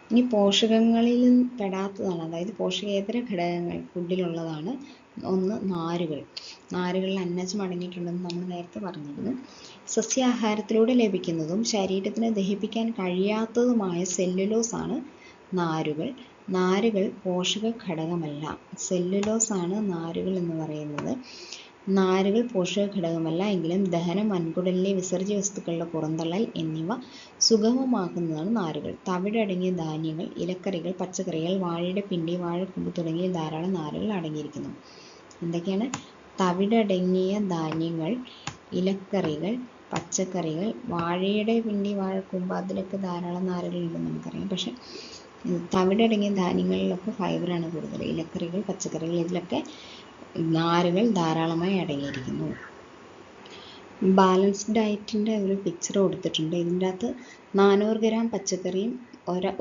ഇനി പോഷകങ്ങളിൽ പെടാത്തതാണ്, അതായത് പോഷകേതര ഘടകങ്ങൾ ഫുഡിലുള്ളതാണ്. ഒന്ന് നാരുകൾ. നാരുകളിൽ അന്നജം അടങ്ങിയിട്ടുണ്ടെന്ന് നമ്മൾ നേരത്തെ പറഞ്ഞിരുന്നു. സസ്യാഹാരത്തിലൂടെ ലഭിക്കുന്നതും ശരീരത്തിന് ദഹിപ്പിക്കാൻ കഴിയാത്തതുമായ സെല്ലുലോസ് ആണ് നാരുകൾ. നാരുകൾ പോഷക ഘടകമല്ല. സെല്ലുലോസ് ആണ് നാരുകൾ എന്ന് പറയുന്നത്. നാരുകൾ പോഷക ഘടകമല്ല എങ്കിലും ദഹനം, വൻകുടലിലെ വിസർജ്യ വസ്തുക്കളുടെ പുറന്തള്ളൽ എന്നിവ സുഗമമാക്കുന്നതാണ് നാരുകൾ. തവിടടങ്ങിയ ധാന്യങ്ങൾ, ഇലക്കറികൾ, പച്ചക്കറികൾ, വാഴയുടെ പിണ്ടി, വാഴക്കൂമ്പ് തുടങ്ങിയ ധാരാളം നാരുകൾ അടങ്ങിയിരിക്കുന്നു. എന്തൊക്കെയാണ്? തവിടടങ്ങിയ ധാന്യങ്ങൾ, ഇലക്കറികൾ, പച്ചക്കറികൾ, വാഴയുടെ പിണ്ടി, വാഴക്കൂമ്പ്, അതിലൊക്കെ ധാരാളം നാരുകളുണ്ടെന്ന് നമുക്കറിയാം. പക്ഷെ തവിടടങ്ങിയ ധാന്യങ്ങളിലൊക്കെ ഫൈബറാണ് കൂടുതൽ. ഇലക്കറികൾ, പച്ചക്കറികൾ, ഇതിലൊക്കെ നാരുകൾ ധാരാളമായി അടങ്ങിയിരിക്കുന്നു. ബാലൻസ്ഡ് ഡയറ്റിൻ്റെ ഒരു പിക്ചർ കൊടുത്തിട്ടുണ്ട്. ഇതിൻ്റെ അകത്ത് 400 ഗ്രാം പച്ചക്കറിയും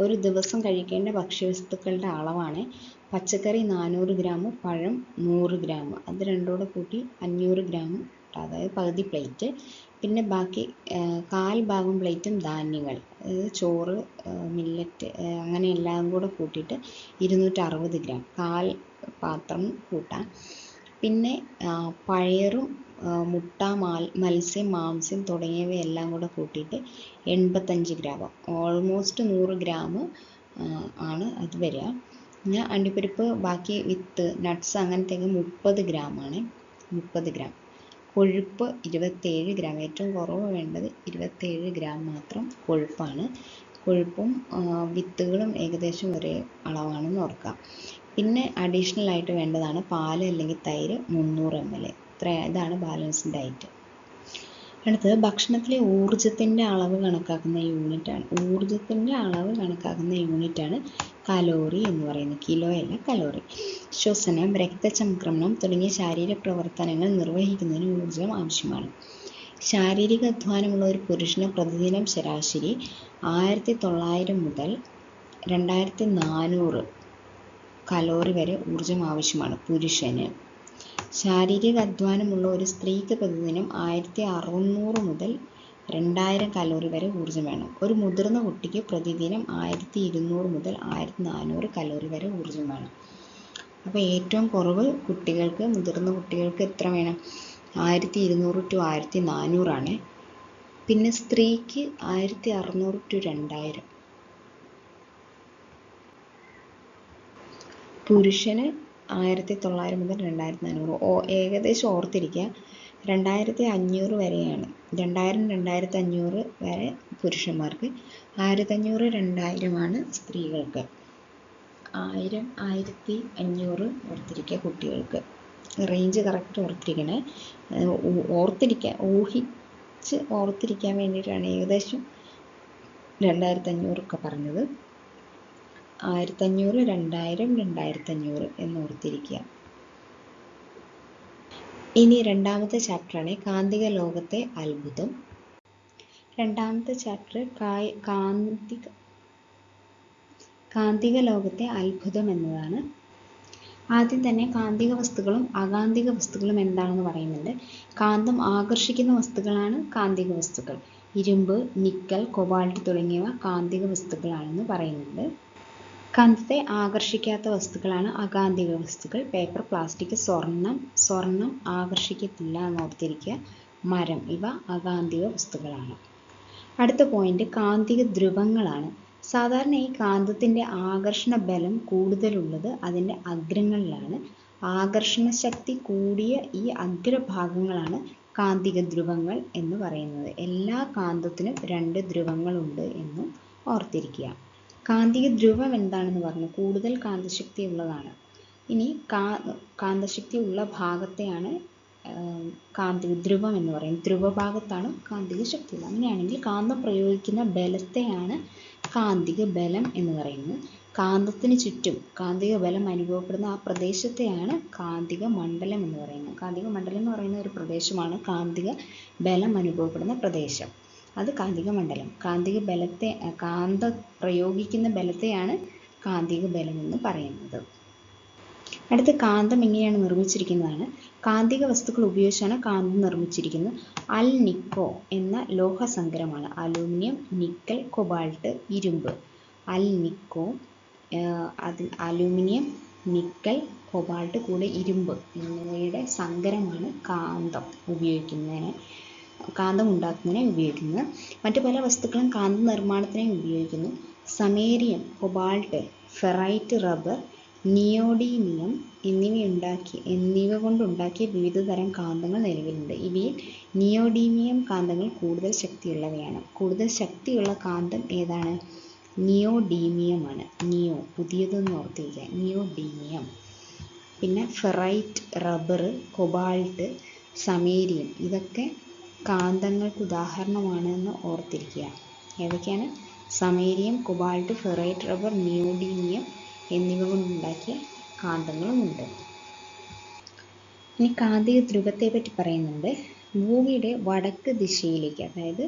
ഒരു ദിവസം കഴിക്കേണ്ട ഭക്ഷ്യവസ്തുക്കളുടെ അളവാണ്. പച്ചക്കറി 400 ഗ്രാം, പഴം 100 ഗ്രാം, അത് രണ്ടുകൂടെ കൂട്ടി 500 ഗ്രാം, അതായത് പകുതി പ്ലേറ്റ്. പിന്നെ ബാക്കി 1/4 ഭാഗം പ്ലേറ്റും ധാന്യങ്ങൾ, അതായത് ചോറ്, മില്ലറ്റ്, അങ്ങനെ എല്ലാം കൂടെ കൂട്ടിയിട്ട് 260 ഗ്രാം, 1/4 പാത്രം കൂട്ടാം. പിന്നെ പയറും മുട്ട, മത്സ്യം, മാംസ്യം തുടങ്ങിയവയെല്ലാം കൂടെ കൂട്ടിയിട്ട് 85 ഗ്രാം, ഓൾമോസ്റ്റ് 100 ഗ്രാം ആണ് അത് വരിക. പിന്നെ അണ്ടിപ്പരിപ്പ്, ബാക്കി വിത്ത്, നട്ട്സ് അങ്ങനത്തെയൊക്കെ 30 ഗ്രാമാണ്. 30 ഗ്രാം. കൊഴുപ്പ് 27 ഗ്രാം, ഏറ്റവും കുറവ് വേണ്ടത് 27 ഗ്രാം മാത്രം കൊഴുപ്പാണ്. കൊഴുപ്പും വിത്തുകളും ഏകദേശം ഒരേ അളവാണെന്ന് ഓർക്കാം. പിന്നെ അഡീഷണൽ ആയിട്ട് വേണ്ടതാണ് പാല് അല്ലെങ്കിൽ തൈര് 300 ml. ഇതാണ് ബാലൻസ്ഡ് ഡയറ്റ്. അടുത്തത് ഭക്ഷണത്തിലെ ഊർജത്തിൻ്റെ അളവ് കണക്കാക്കുന്ന യൂണിറ്റാണ്. ഊർജത്തിൻ്റെ അളവ് കണക്കാക്കുന്ന യൂണിറ്റാണ് കലോറി എന്ന് പറയുന്നത്. കിലോ അല്ല, കലോറി. ശ്വസനം, രക്തചംക്രമണം തുടങ്ങിയ ശാരീരിക പ്രവർത്തനങ്ങൾ നിർവഹിക്കുന്നതിന് ഊർജം ആവശ്യമാണ്. ശാരീരിക അധ്വാനമുള്ള ഒരു പുരുഷന് പ്രതിദിനം ശരാശരി 1900 മുതൽ 2400 കലോറി വരെ ഊർജം ആവശ്യമാണ് പുരുഷന്. ശാരീരിക അധ്വാനമുള്ള ഒരു സ്ത്രീക്ക് പ്രതിദിനം 1600 മുതൽ 2000 കലോറി വരെ ഊർജം വേണം. ഒരു മുതിർന്ന കുട്ടിക്ക് പ്രതിദിനം 1200 മുതൽ 1400 കലോറി വരെ ഊർജം വേണം. അപ്പോൾ ഏറ്റവും കുറവ് കുട്ടികൾക്ക്, മുതിർന്ന കുട്ടികൾക്ക് എത്ര വേണം? 1200 to 1400 ആണ്. പിന്നെ സ്ത്രീക്ക് 1600 to 2000. പുരുഷന് 1900 മുതൽ 2400. ഏകദേശം ഓർത്തിരിക്കുക, 2500 വരെയാണ്. 2000, 2500 വരെ പുരുഷന്മാർക്ക്, 1500, 2000 സ്ത്രീകൾക്ക്. 1000, 1500 ഓർത്തിരിക്കുക കുട്ടികൾക്ക്. Range correct ഓർത്തിരിക്കണേ. ഊഹിച്ച് ഓർത്തിരിക്കാൻ വേണ്ടിയിട്ടാണ് ഏകദേശം 2500 ഒക്കെ പറഞ്ഞത്. 1500, 2000, 2500 എന്ന് ഓർത്തിരിക്കുക. ഇനി രണ്ടാമത്തെ ചാപ്റ്ററാണ് കാന്തിക ലോകത്തെ അത്ഭുതം. രണ്ടാമത്തെ ചാപ്റ്റർ കാന്തിക ലോകത്തെ അത്ഭുതം എന്നതാണ്. ആദ്യം തന്നെ കാന്തിക വസ്തുക്കളും അകാന്തിക വസ്തുക്കളും എന്താണെന്ന് പറയുന്നുണ്ട്. കാന്തം ആകർഷിക്കുന്ന വസ്തുക്കളാണ് കാന്തിക വസ്തുക്കൾ. ഇരുമ്പ്, നിക്കൽ, കൊബാൾട്ട് തുടങ്ങിയവ കാന്തിക വസ്തുക്കളാണെന്ന് പറയുന്നുണ്ട്. കാന്തത്തെ ആകർഷിക്കാത്ത വസ്തുക്കളാണ് അകാന്തിക വസ്തുക്കൾ. പേപ്പർ, പ്ലാസ്റ്റിക്, സ്വർണം ആകർഷിക്കത്തില്ല എന്ന് ഓർത്തിരിക്കുക. മരം, ഇവ അകാന്തിക വസ്തുക്കളാണ്. അടുത്ത പോയിന്റ് കാന്തിക ധ്രുവങ്ങളാണ്. സാധാരണ ഈ കാന്തത്തിൻ്റെ ആകർഷണ ബലം കൂടുതലുള്ളത് അതിൻ്റെ അഗ്രങ്ങളിലാണ്. ആകർഷണ ശക്തി കൂടിയ ഈ അഗ്രഭാഗങ്ങളാണ് കാന്തിക ധ്രുവങ്ങൾ എന്ന് പറയുന്നത്. എല്ലാ കാന്തത്തിനും 2 ധ്രുവങ്ങളുണ്ട് എന്നും ഓർത്തിരിക്കുക. കാന്തിക ധ്രുവം എന്താണെന്ന് പറഞ്ഞു, കൂടുതൽ കാന്തശക്തി ഉള്ളതാണ്. ഇനി കാന്തശക്തി ഉള്ള ഭാഗത്തെയാണ് കാന്തിക ധ്രുവം എന്ന് പറയുന്നത്. ധ്രുവഭാഗത്താണ് കാന്തിക ശക്തി ഉള്ളത്. അങ്ങനെയാണെങ്കിൽ കാന്തം പ്രയോഗിക്കുന്ന ബലത്തെയാണ് കാന്തിക ബലം എന്ന് പറയുന്നത്. കാന്തത്തിന് ചുറ്റും കാന്തിക ബലം അനുഭവപ്പെടുന്ന ആ പ്രദേശത്തെയാണ് കാന്തിക മണ്ഡലം എന്ന് പറയുന്നത്. കാന്തിക മണ്ഡലം എന്ന് പറയുന്ന ഒരു പ്രദേശമാണ് കാന്തിക ബലം അനുഭവപ്പെടുന്ന പ്രദേശം. അത് കാന്തിക മണ്ഡലം. കാന്തം പ്രയോഗിക്കുന്ന ബലത്തെയാണ് കാന്തിക ബലം എന്ന് പറയുന്നത്. അടുത്ത കാന്തം എങ്ങനെയാണ് നിർമ്മിച്ചിരിക്കുന്നതാണ്. കാന്തിക വസ്തുക്കൾ ഉപയോഗിച്ചാണ് കാന്തം നിർമ്മിച്ചിരിക്കുന്നത്. നിക്കോ എന്ന ലോഹസങ്കരമാണ്. അലൂമിനിയം, നിക്കൽ, കൊബാൾട്ട്, ഇരുമ്പ്. നിക്കോ, അതിൽ അലൂമിനിയം, നിക്കൽ, കൊബാൾട്ട് കൂടെ ഇരുമ്പ് എന്നിവയുടെ സങ്കരമാണ് കാന്തം ഉണ്ടാക്കുന്നതിന് ഉപയോഗിക്കുന്നത്. മറ്റു പല വസ്തുക്കളും കാന്ത നിർമ്മാണത്തിനായി ഉപയോഗിക്കുന്നു. സമേരിയം, കൊബാൾട്ട്, ഫെറൈറ്റ്, റബ്ബർ, നിയോഡീമിയം എന്നിവ കൊണ്ടുണ്ടാക്കിയ വിവിധ തരം കാന്തങ്ങൾ നിലവിലുണ്ട്. ഇവയിൽ നിയോഡീമിയം കാന്തങ്ങൾ കൂടുതൽ ശക്തിയുള്ളവയാണ്. കൂടുതൽ ശക്തിയുള്ള കാന്തം ഏതാണ്? നിയോഡീമിയമാണ്. പുതിയതെന്ന് ഓർത്തിരിക്കുക, നിയോഡീമിയം. പിന്നെ ഫെറൈറ്റ്, റബ്ബർ, കൊബാൾട്ട്, സമേരിയം ഇതൊക്കെ കാന്തങ്ങൾക്ക് ഉദാഹരണമാണെന്ന് ഓർത്തിരിക്കുക. ഏതൊക്കെയാണ്? സമേരിയം, കൊബാൾട്ട്, ഫെറൈറ്റ്, റബ്ബർ, നിയോഡീമിയം എന്നിവ കൊണ്ടുണ്ടാക്കിയ കാന്തങ്ങളുമുണ്ട്. ഇനി കാന്തിക ധ്രുവത്തെ പറ്റി പറയുന്നുണ്ട്. ഭൂമിയുടെ വടക്ക് ദിശയിലേക്ക്, അതായത്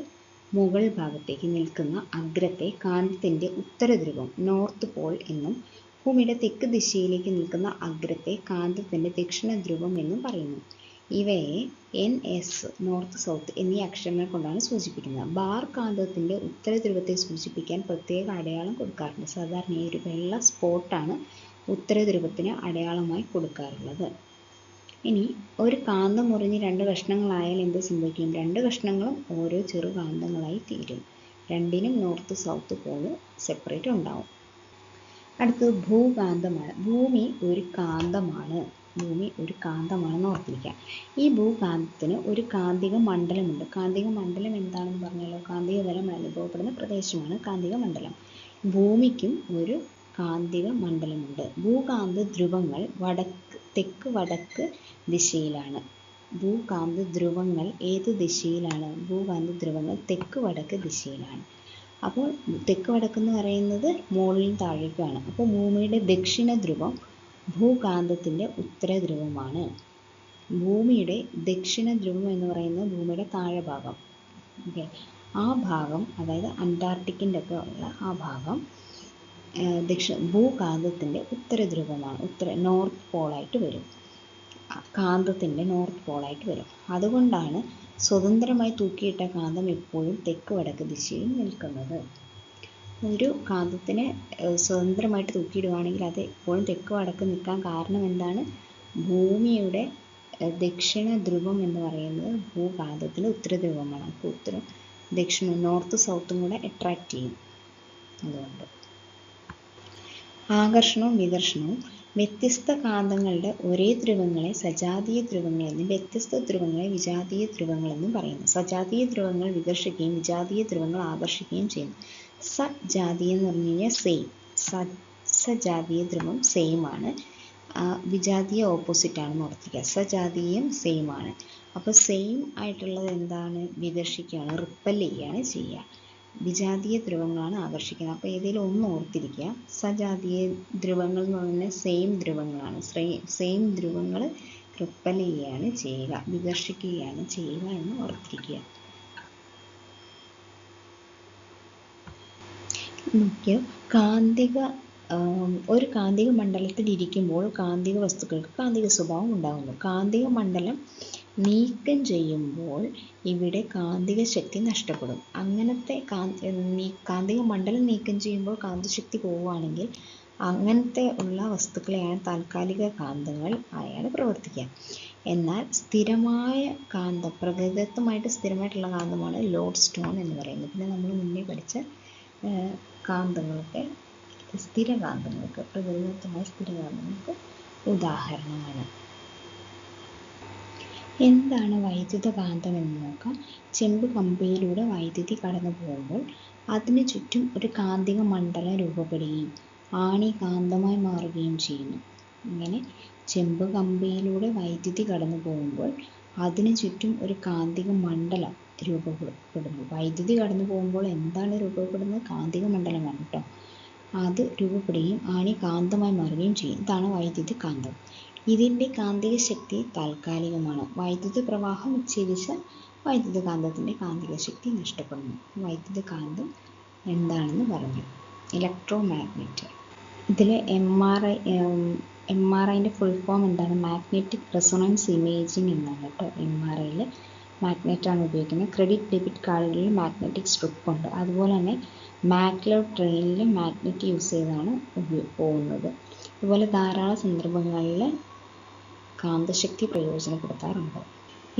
മുകൾ ഭാഗത്തേക്ക് നിൽക്കുന്ന അഗ്രത്തെ കാന്തത്തിൻ്റെ ഉത്തരധ്രുവം, നോർത്ത് പോൾ എന്നും ഭൂമിയുടെ തെക്ക് ദിശയിലേക്ക് നിൽക്കുന്ന അഗ്രത്തെ കാന്തത്തിൻ്റെ ദക്ഷിണ ധ്രുവം എന്നും പറയുന്നു. ഇവയെ NS, നോർത്ത് സൗത്ത് എന്നീ അക്ഷരങ്ങൾ കൊണ്ടാണ് സൂചിപ്പിക്കുന്നത്. ബാർ കാന്തത്തിൻ്റെ ഉത്തരധ്രുവത്തെ സൂചിപ്പിക്കാൻ പ്രത്യേക അടയാളം കൊടുക്കാറുണ്ട്. സാധാരണയായി ഒരു വെള്ള സ്പോട്ടാണ് ഉത്തരധ്രുവത്തിന് അടയാളമായി കൊടുക്കാറുള്ളത്. ഇനി ഒരു കാന്തം മുറിഞ്ഞ് 2 കഷ്ണങ്ങളായാൽ എന്ത് സംഭവിക്കും? 2 കഷ്ണങ്ങളും ഓരോ ചെറു കാന്തങ്ങളായി തീരും. രണ്ടിനും നോർത്ത് സൗത്ത് പോള് സെപ്പറേറ്റ് ഉണ്ടാവും. അടുത്തത് ഭൂകാന്തമാണ്. ഭൂമി ഒരു കാന്തമാണെന്ന് ഓർത്തിരിക്കുക. ഈ ഭൂകാന്തത്തിന് ഒരു കാന്തിക മണ്ഡലമുണ്ട്. കാന്തിക മണ്ഡലം എന്താണെന്ന് പറഞ്ഞാലോ? കാന്തിക ബലം അനുഭവപ്പെടുന്ന പ്രദേശമാണ് കാന്തിക മണ്ഡലം. ഭൂമിക്കും ഒരു കാന്തിക മണ്ഡലമുണ്ട്. ഭൂകാന്ത ധ്രുവങ്ങൾ തെക്ക് വടക്ക് ദിശയിലാണ്. ഭൂകാന്ത ധ്രുവങ്ങൾ ഏത് ദിശയിലാണ്? ഭൂകാന്ത ധ്രുവങ്ങൾ തെക്ക് വടക്ക് ദിശയിലാണ്. അപ്പോൾ തെക്ക് വടക്കെന്ന് പറയുന്നത് മുകളിൽ താഴേക്കുമാണ്. അപ്പോൾ ഭൂമിയുടെ ദക്ഷിണ ധ്രുവം ഭൂകാന്തത്തിൻ്റെ ഉത്തരധ്രുവമാണ്. ഭൂമിയുടെ ദക്ഷിണ ധ്രുവം എന്ന് പറയുന്നത് ഭൂമിയുടെ താഴെ ഭാഗം. ആ ഭാഗം, അതായത് അന്റാർട്ടിക്കിൻ്റെ ഒക്കെ ഉള്ള ആ ഭാഗം ഭൂകാന്തത്തിൻ്റെ ഉത്തരധ്രുവമാണ്. നോർത്ത് പോളായിട്ട് വരും. കാന്തത്തിൻ്റെ നോർത്ത് പോളായിട്ട് വരും. അതുകൊണ്ടാണ് സ്വതന്ത്രമായി തൂക്കിയിട്ട കാന്തം എപ്പോഴും തെക്ക് വടക്ക് ദിശയിൽ നിൽക്കുന്നത്. ഒരു കാന്തത്തിനെ സ്വതന്ത്രമായിട്ട് തൂക്കിയിടുകയാണെങ്കിൽ അത് എപ്പോഴും തെക്ക് വടക്ക് നിൽക്കാൻ കാരണം എന്താണ്? ഭൂമിയുടെ ദക്ഷിണ ധ്രുവം എന്ന് പറയുന്നത് ഭൂകാന്തത്തിൻ്റെ ഉത്തരധ്രുവമാണ്. അപ്പോൾ ദക്ഷിണ നോർത്ത് സൗത്തും കൂടെ അട്രാക്റ്റ് ചെയ്യും. അതുകൊണ്ട് ആകർഷണവും വികർഷണവും. വ്യത്യസ്ത കാന്തങ്ങളുടെ ഒരേ ധ്രുവങ്ങളെ സജാതീയ ധ്രുവങ്ങളെന്നും വ്യത്യസ്ത ധ്രുവങ്ങളെ വിജാതീയ ധ്രുവങ്ങളെന്നും പറയുന്നു. സജാതീയ ധ്രുവങ്ങൾ വികർഷിക്കുകയും വിജാതീയ ധ്രുവങ്ങൾ ആകർഷിക്കുകയും ചെയ്യുന്നു. സജാതീയം എന്ന് പറഞ്ഞു കഴിഞ്ഞാൽ സെയിം. സജാതീയ ധ്രുവം സെയിം ആണ്. വിജാതീയ ഓപ്പോസിറ്റ് ആണെന്ന് ഓർത്തിരിക്കുക. സജാതീയം സെയിം ആണ്. അപ്പോൾ സെയിം ആയിട്ടുള്ളത് എന്താണ്? വികർഷിക്കുകയാണ്, റിപ്പൽ ചെയ്യുകയാണ് ചെയ്യുക. വിജാതീയ ധ്രുവങ്ങളാണ് ആകർഷിക്കുന്നത്. അപ്പോൾ ഏതെങ്കിലും ഒന്ന് ഓർത്തിരിക്കുക. സജാതീയ ധ്രുവങ്ങൾ എന്ന് പറഞ്ഞാൽ സെയിം ധ്രുവങ്ങളാണ്. സെയിം ധ്രുവങ്ങൾ റിപ്പൽ ചെയ്യുകയാണ് ചെയ്യുക, വികർഷിക്കുകയാണ് ചെയ്യുക എന്ന് ഓർത്തിരിക്കുക. നോക്കിയോ, ഒരു കാന്തിക മണ്ഡലത്തിൽ ഇരിക്കുമ്പോൾ കാന്തിക വസ്തുക്കൾക്ക് കാന്തിക സ്വഭാവം ഉണ്ടാകുന്നു. കാന്തിക മണ്ഡലം നീക്കം ചെയ്യുമ്പോൾ ഇവിടെ കാന്തിക ശക്തി നഷ്ടപ്പെടും. അങ്ങനത്തെ കാന്തിക മണ്ഡലം നീക്കം ചെയ്യുമ്പോൾ കാന്തശക്തി പോവുകയാണെങ്കിൽ അങ്ങനത്തെ ഉള്ള വസ്തുക്കളെയാണ് താൽക്കാലിക കാന്തങ്ങൾ ആയാണ് പ്രവർത്തിക്കുക. എന്നാൽ സ്ഥിരമായ കാന്തം, പ്രകൃതിദത്തമായിട്ട് സ്ഥിരമായിട്ടുള്ള കാന്തമാണ് ലോഡ് സ്റ്റോൺ എന്ന് പറയുന്നത്. പിന്നെ നമ്മൾ മുന്നേ പഠിച്ച കാന്തങ്ങൾക്ക്, സ്ഥിരകാന്തങ്ങൾക്ക്, പ്രകൃതിദത്തമായ സ്ഥിരകാന്തങ്ങൾക്ക് ഉദാഹരണമാണ്. എന്താണ് വൈദ്യുത കാന്തം എന്ന് നോക്കാം. ചെമ്പ് കമ്പിയിലൂടെ വൈദ്യുതി കടന്നു പോകുമ്പോൾ അതിനു ചുറ്റും ഒരു കാന്തിക മണ്ഡലം രൂപപ്പെടുകയും ആണി കാന്തമായി മാറുകയും ചെയ്യുന്നു. ഇങ്ങനെ ചെമ്പ് കമ്പിയിലൂടെ വൈദ്യുതി കടന്നു പോകുമ്പോൾ അതിനു ചുറ്റും ഒരു കാന്തിക മണ്ഡലം രൂപപ്പെടുന്നു. വൈദ്യുതി കടന്നു പോകുമ്പോൾ എന്താണ് രൂപപ്പെടുന്നത്? കാന്തിക മണ്ഡലമാണ് കേട്ടോ. അത് രൂപപ്പെടുകയും ആണി കാന്തമായി മാറുകയും ചെയ്യും. ഇതാണ് വൈദ്യുത കാന്തം. ഇതിൻ്റെ കാന്തിക ശക്തി താൽക്കാലികമാണ്. വൈദ്യുത പ്രവാഹം വിച്ഛേദിച്ചാൽ വൈദ്യുത കാന്തത്തിൻ്റെ കാന്തിക ശക്തി നഷ്ടപ്പെടുന്നു. വൈദ്യുത കാന്തം എന്താണെന്ന് പറഞ്ഞു. Electro magnet. ഇതിൽ MRIൻ്റെ ഫുൾ ഫോം എന്താണ്? മാഗ്നറ്റിക് റെസൊണൻസ് ഇമേജിംഗ് എന്നാണ് കേട്ടോ. MRIയിൽ മാഗ്നറ്റാണ് ഉപയോഗിക്കുന്നത്. ക്രെഡിറ്റ് ഡെബിറ്റ് കാർഡുകളിൽ മാഗ്നറ്റിക് സ്ട്രിപ്പ് ഉണ്ട്. അതുപോലെ തന്നെ മാഗ്ലവ് ട്രെയിനിൽ മാഗ്നറ്റ് യൂസ് ചെയ്താണ് പോകുന്നത്. അതുപോലെ ധാരാളം സന്ദർഭങ്ങളിൽ കാന്തശക്തി പ്രയോജനപ്പെടുത്താറുണ്ട്.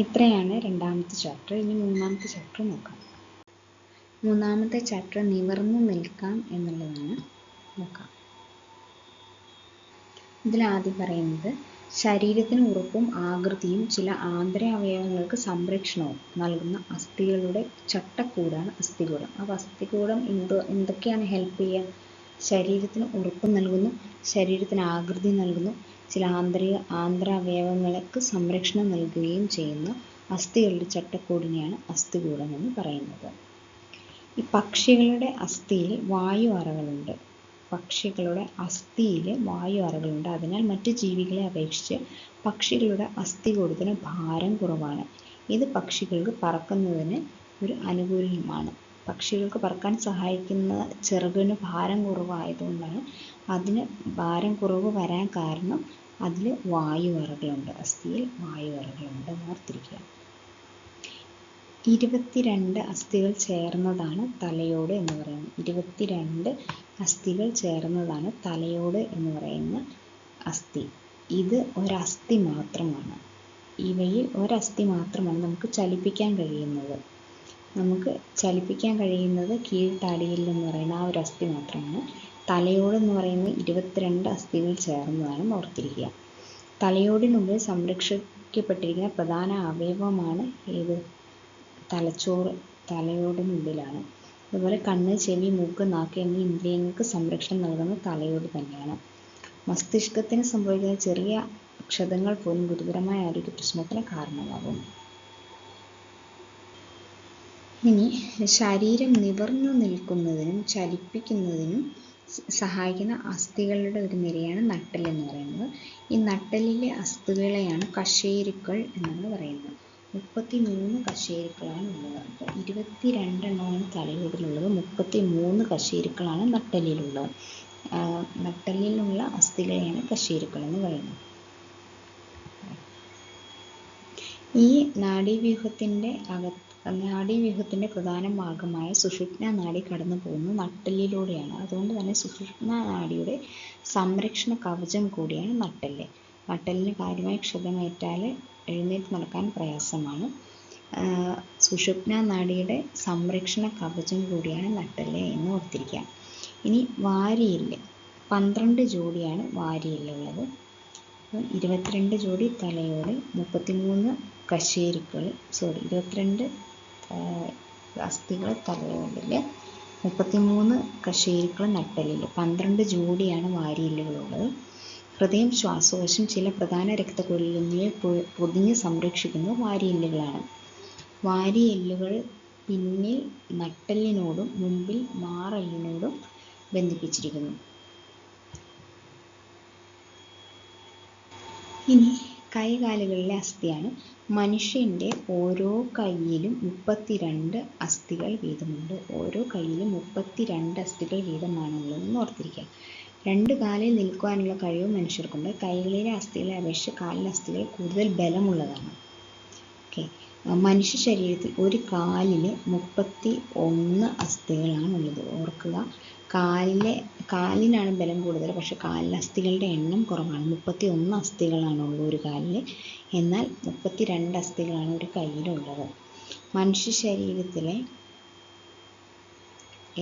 ഇത്രയാണ് രണ്ടാമത്തെ ചാപ്റ്റർ. ഇനി മൂന്നാമത്തെ ചാപ്റ്റർ നോക്കാം. മൂന്നാമത്തെ ചാപ്റ്റർ നിവർന്നു നിൽക്കാം എന്നുള്ളതാണ്. നോക്കാം. ഇതിലാദ്യം പറയുന്നത് ശരീരത്തിന് ഉറപ്പും ആകൃതിയും ചില ആന്തര അവയവങ്ങൾക്ക് സംരക്ഷണവും നൽകുന്ന അസ്ഥികളുടെ ചട്ടക്കൂടാണ് അസ്ഥികൂടം. അപ്പോൾ അസ്ഥികൂടം എന്തൊക്കെയാണ് ഹെൽപ്പ് ചെയ്യുക? ശരീരത്തിന് ഉറപ്പ് നൽകുന്നു, ശരീരത്തിന് ആകൃതി നൽകുന്നു, ചില ആന്തര അവയവങ്ങൾക്ക് സംരക്ഷണം നൽകുകയും ചെയ്യുന്ന അസ്ഥികളുടെ ചട്ടക്കൂടിനെയാണ് അസ്ഥികൂടം എന്ന് പറയുന്നത്. ഈ പക്ഷികളുടെ അസ്ഥിയിൽ വായു അറകളുണ്ട്. അതിനാൽ മറ്റു ജീവികളെ അപേക്ഷിച്ച് പക്ഷികളുടെ അസ്ഥികൂടത്തിന് ഭാരം കുറവാണ്. ഇത് പക്ഷികൾക്ക് പറക്കുന്നതിന് ഒരു അനുകൂലമാണ്. പക്ഷികൾക്ക് പറക്കാൻ സഹായിക്കുന്ന ചിറകിന് ഭാരം കുറവായതുകൊണ്ടാണ് അതിന് ഭാരം കുറവ് വരാൻ കാരണം. അതിൽ വായു അറകളുണ്ട്, അസ്ഥിയിൽ വായു അറകളുണ്ട് എന്ന് ഓർത്തിരിക്കുക. 22 അസ്ഥികൾ ചേർന്നതാണ് തലയോട് എന്ന് പറയുന്നത്. 22 അസ്ഥികൾ ചേർന്നതാണ് തലയോട് എന്ന് പറയുന്ന അസ്ഥി. ഇത് ഒരസ്ഥി മാത്രമാണ്. ഇവയിൽ ഒരസ്ഥി മാത്രമാണ് നമുക്ക് ചലിപ്പിക്കാൻ കഴിയുന്നത്. കീഴ്ത്താടിയിൽ എന്ന് പറയുന്ന ആ ഒരു അസ്ഥി മാത്രമാണ്. തലയോട് എന്ന് പറയുന്നത് 22 അസ്ഥികൾ ചേർന്നതാണ് ഓർത്തിരിക്കുക. തലയോടിനുള്ളിൽ സംരക്ഷിക്കപ്പെട്ടിരിക്കുന്ന പ്രധാന അവയവമാണ് ഏത്? തലച്ചോറ് തലയോടിനുള്ളിലാണ്. അതുപോലെ കണ്ണ്, ചെവി, മൂക്ക്, നാക്ക് എന്നീ ഇന്ദ്രിയങ്ങൾക്ക് സംരക്ഷണം നൽകുന്നത് തലയോട് തന്നെയാണ്. മസ്തിഷ്കത്തിന് സംഭവിക്കുന്ന ചെറിയ ക്ഷതങ്ങൾ പോലും ഗുരുതരമായ ആരോഗ്യ പ്രശ്നത്തിന് കാരണമാകും. ഇനി ശരീരം നിവർന്നു നിൽക്കുന്നതിനും ചലിപ്പിക്കുന്നതിനും സഹായിക്കുന്ന അസ്ഥികളുടെ ഒരു നിരയാണ് നട്ടെൽ എന്ന് പറയുന്നത്. ഈ നട്ടെല്ലിലെ അസ്ഥികളെയാണ് കശേരുക്കൾ എന്നാണ് പറയുന്നത്. 33 കശേരുക്കളാണ് ഉള്ളത്. അപ്പോൾ 22 എണ്ണമാണ് തലയോടിലുള്ളത്, 33 കശേരുക്കളാണ് നട്ടെല്ലിലുള്ളത്. നട്ടെല്ലിലുള്ള അസ്ഥികളെയാണ് കശേരുക്കൾ എന്ന് പറയുന്നത്. ഈ നാഡീവ്യൂഹത്തിൻ്റെ പ്രധാന ഭാഗമായ സുഷുമ്നാ നാഡി കടന്നു പോകുന്നത് നട്ടെല്ലിലൂടെയാണ്. അതുകൊണ്ട് തന്നെ സുഷുമ്നാ നാഡിയുടെ സംരക്ഷണ കവചം കൂടിയാണ് നട്ടെല്ല്. നട്ടെല്ലിന് കാര്യമായ ക്ഷതമേറ്റാൽ എഴുന്നേറ്റ് നടക്കാൻ പ്രയാസമാണ്. സുഷുമ്നാ നാഡിയുടെ സംരക്ഷണ കവചം കൂടിയാണ് നട്ടെല്ല് എന്ന് ഓർത്തിരിക്കുക. ഇനി വാരിയെല്ല്, 12 ജോഡിയാണ് വാരിയെല്ലുള്ളത്. 22 ജോഡി തലയോട്, 33 22 അസ്ഥികൾ തലയോടിൽ, 33 കശേരുക്കൾ നട്ടെല്ലിൽ, 12 ജോഡിയാണ് വാരിയെല്ലുകളുള്ളത്. ഹൃദയം, ശ്വാസകോശം, ചില പ്രധാന രക്തക്കുഴലുകൾ എന്നിവയെ പൊതിഞ്ഞ് സംരക്ഷിക്കുന്നത് വാരിയെല്ലുകളാണ്. വാരിയെല്ലുകൾ പിന്നിൽ നട്ടെല്ലിനോടും മുമ്പിൽ മാറെല്ലിനോടും ബന്ധിപ്പിച്ചിരിക്കുന്നു. ഇനി കൈകാലുകളിലെ അസ്ഥിയാണ്. മനുഷ്യൻ്റെ ഓരോ കൈയിലും 32 അസ്ഥികൾ വീതമുണ്ട്. ഓരോ കൈയിലും 32 അസ്ഥികൾ വീതമാണുള്ളതെന്ന് ഓർത്തിരിക്കുക. 2 കാലിൽ നിൽക്കുവാനുള്ള കഴിവ് മനുഷ്യർക്കുണ്ട്. കൈകളിലെ അസ്ഥികളെ അപേക്ഷിച്ച് കാലിലെ അസ്ഥികൾ കൂടുതൽ ബലമുള്ളതാണ്. മനുഷ്യ ശരീരത്തിൽ ഒരു കാലിന് 31 അസ്ഥികളാണുള്ളത്. ഓർക്കുക, കാലിനാണ് ബലം കൂടുതൽ, പക്ഷെ കാലിലെ അസ്ഥികളുടെ എണ്ണം കുറവാണ്. 31 അസ്ഥികളാണുള്ളത് ഒരു കാലിൽ, എന്നാൽ 32 അസ്ഥികളാണ് ഒരു കയ്യിലുള്ളത്. മനുഷ്യ ശരീരത്തിലെ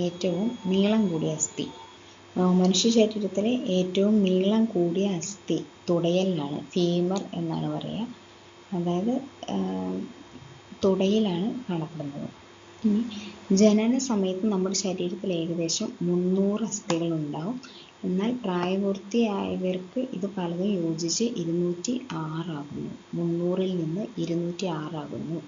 ഏറ്റവും നീളം കൂടിയ അസ്ഥി തുടയലിലാണ്. ഫീമർ എന്നാണ് പറയുക. അതായത് തുടയിലാണ് കാണപ്പെടുന്നത്. ഇനി ജനന സമയത്ത് നമ്മുടെ ശരീരത്തിൽ ഏകദേശം 300 അസ്ഥികൾ ഉണ്ടാവും. എന്നാൽ പ്രായപൂർത്തിയായവർക്ക് ഇത് പലതും യോജിച്ച് 206 ആകുന്നു. 300-ൽ നിന്ന് 206 ആകുന്നു.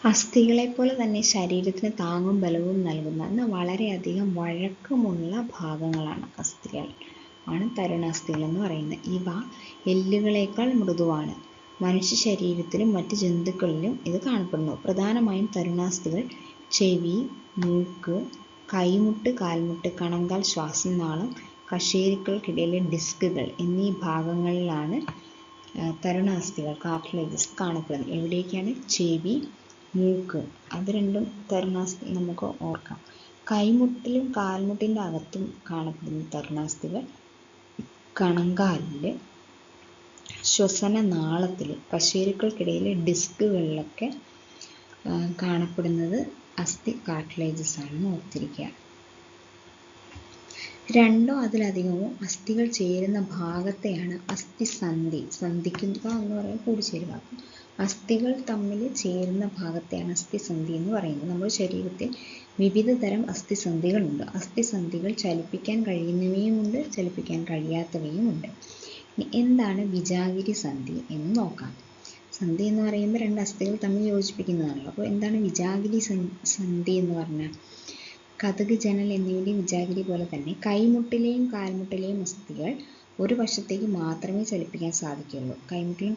അസ്ഥികളെപ്പോലെ തന്നെ ശരീരത്തിന് താങ്ങും ബലവും നൽകുന്ന എന്നാൽ വളരെയധികം വഴക്കമുള്ള ഭാഗങ്ങളാണ് അസ്ഥികൾ ആണ് തരുണാസ്ഥികൾ എന്ന് പറയുന്നത്. ഇവ എല്ലുകളേക്കാൾ മൃദുവാണ്. മനുഷ്യ ശരീരത്തിലും മറ്റ് ജന്തുക്കളിലും ഇത് കാണപ്പെടുന്നു. പ്രധാനമായും തരുണാസ്ഥികൾ ചെവി, മൂക്ക്, കൈമുട്ട്, കാൽമുട്ട്, കണങ്കാൽ, ശ്വാസനാളം, കശേരുക്കൾക്കിടയിലെ ഡിസ്കുകൾ എന്നീ ഭാഗങ്ങളിലാണ് തരുണാസ്ഥികൾ കാർട്ടിലേജസ് കാണപ്പെടുന്നത് എവിടെയൊക്കെയാണ്? ചെവി, മൂക്ക്, അത് രണ്ടും തരുണാസ്ഥി നമുക്ക് ഓർക്കാം. കൈമുട്ടിലും കാൽമുട്ടിൻ്റെ അകത്തും കാണപ്പെടുന്ന തരുണാസ്ഥികൾ കണങ്കാലിൽ, ശ്വസന നാളത്തിൽ, കശേരുക്കൾക്കിടയിലെ ഡിസ്കുകളിലൊക്കെ കാണപ്പെടുന്നത് അസ്ഥി കാർട്ടിലേജസ് ആണെന്ന് ഓർത്തിരിക്കുക. രണ്ടോ അതിലധികമോ അസ്ഥികൾ ചേരുന്ന ഭാഗത്തെയാണ് അസ്ഥിസന്ധി. സന്ധിക്കുക എന്ന് പറയുന്നത് കൂടിച്ചേരുക. അസ്ഥികൾ തമ്മിൽ ചേരുന്ന ഭാഗത്തെയാണ് അസ്ഥിസന്ധി എന്ന് പറയുന്നത്. നമ്മുടെ ശരീരത്തിൽ വിവിധ തരം അസ്ഥിസന്ധികളുണ്ട്. അസ്ഥിസന്ധികൾ ചലിപ്പിക്കാൻ കഴിയുന്നവയുമുണ്ട്, ചലിപ്പിക്കാൻ കഴിയാത്തവയുമുണ്ട്. എന്താണ് വിജാഗിരി സന്ധി എന്ന് നോക്കാം. സന്ധി എന്ന് പറയുമ്പോൾ രണ്ട് അസ്ഥികൾ തമ്മിൽ യോജിപ്പിക്കുന്നതാണല്ലോ. അപ്പോൾ എന്താണ് വിജാഗിരി സന്ധി എന്ന് പറഞ്ഞാൽ? കതക്, ജനൽ എന്നിവയുടെയും വിജാഗിരി പോലെ തന്നെ കൈമുട്ടിലെയും കാൽമുട്ടിലെയും അസ്ഥികൾ ഒരു വശത്തേക്ക് മാത്രമേ ചലിപ്പിക്കാൻ സാധിക്കുകയുള്ളൂ. കൈമുട്ടിലും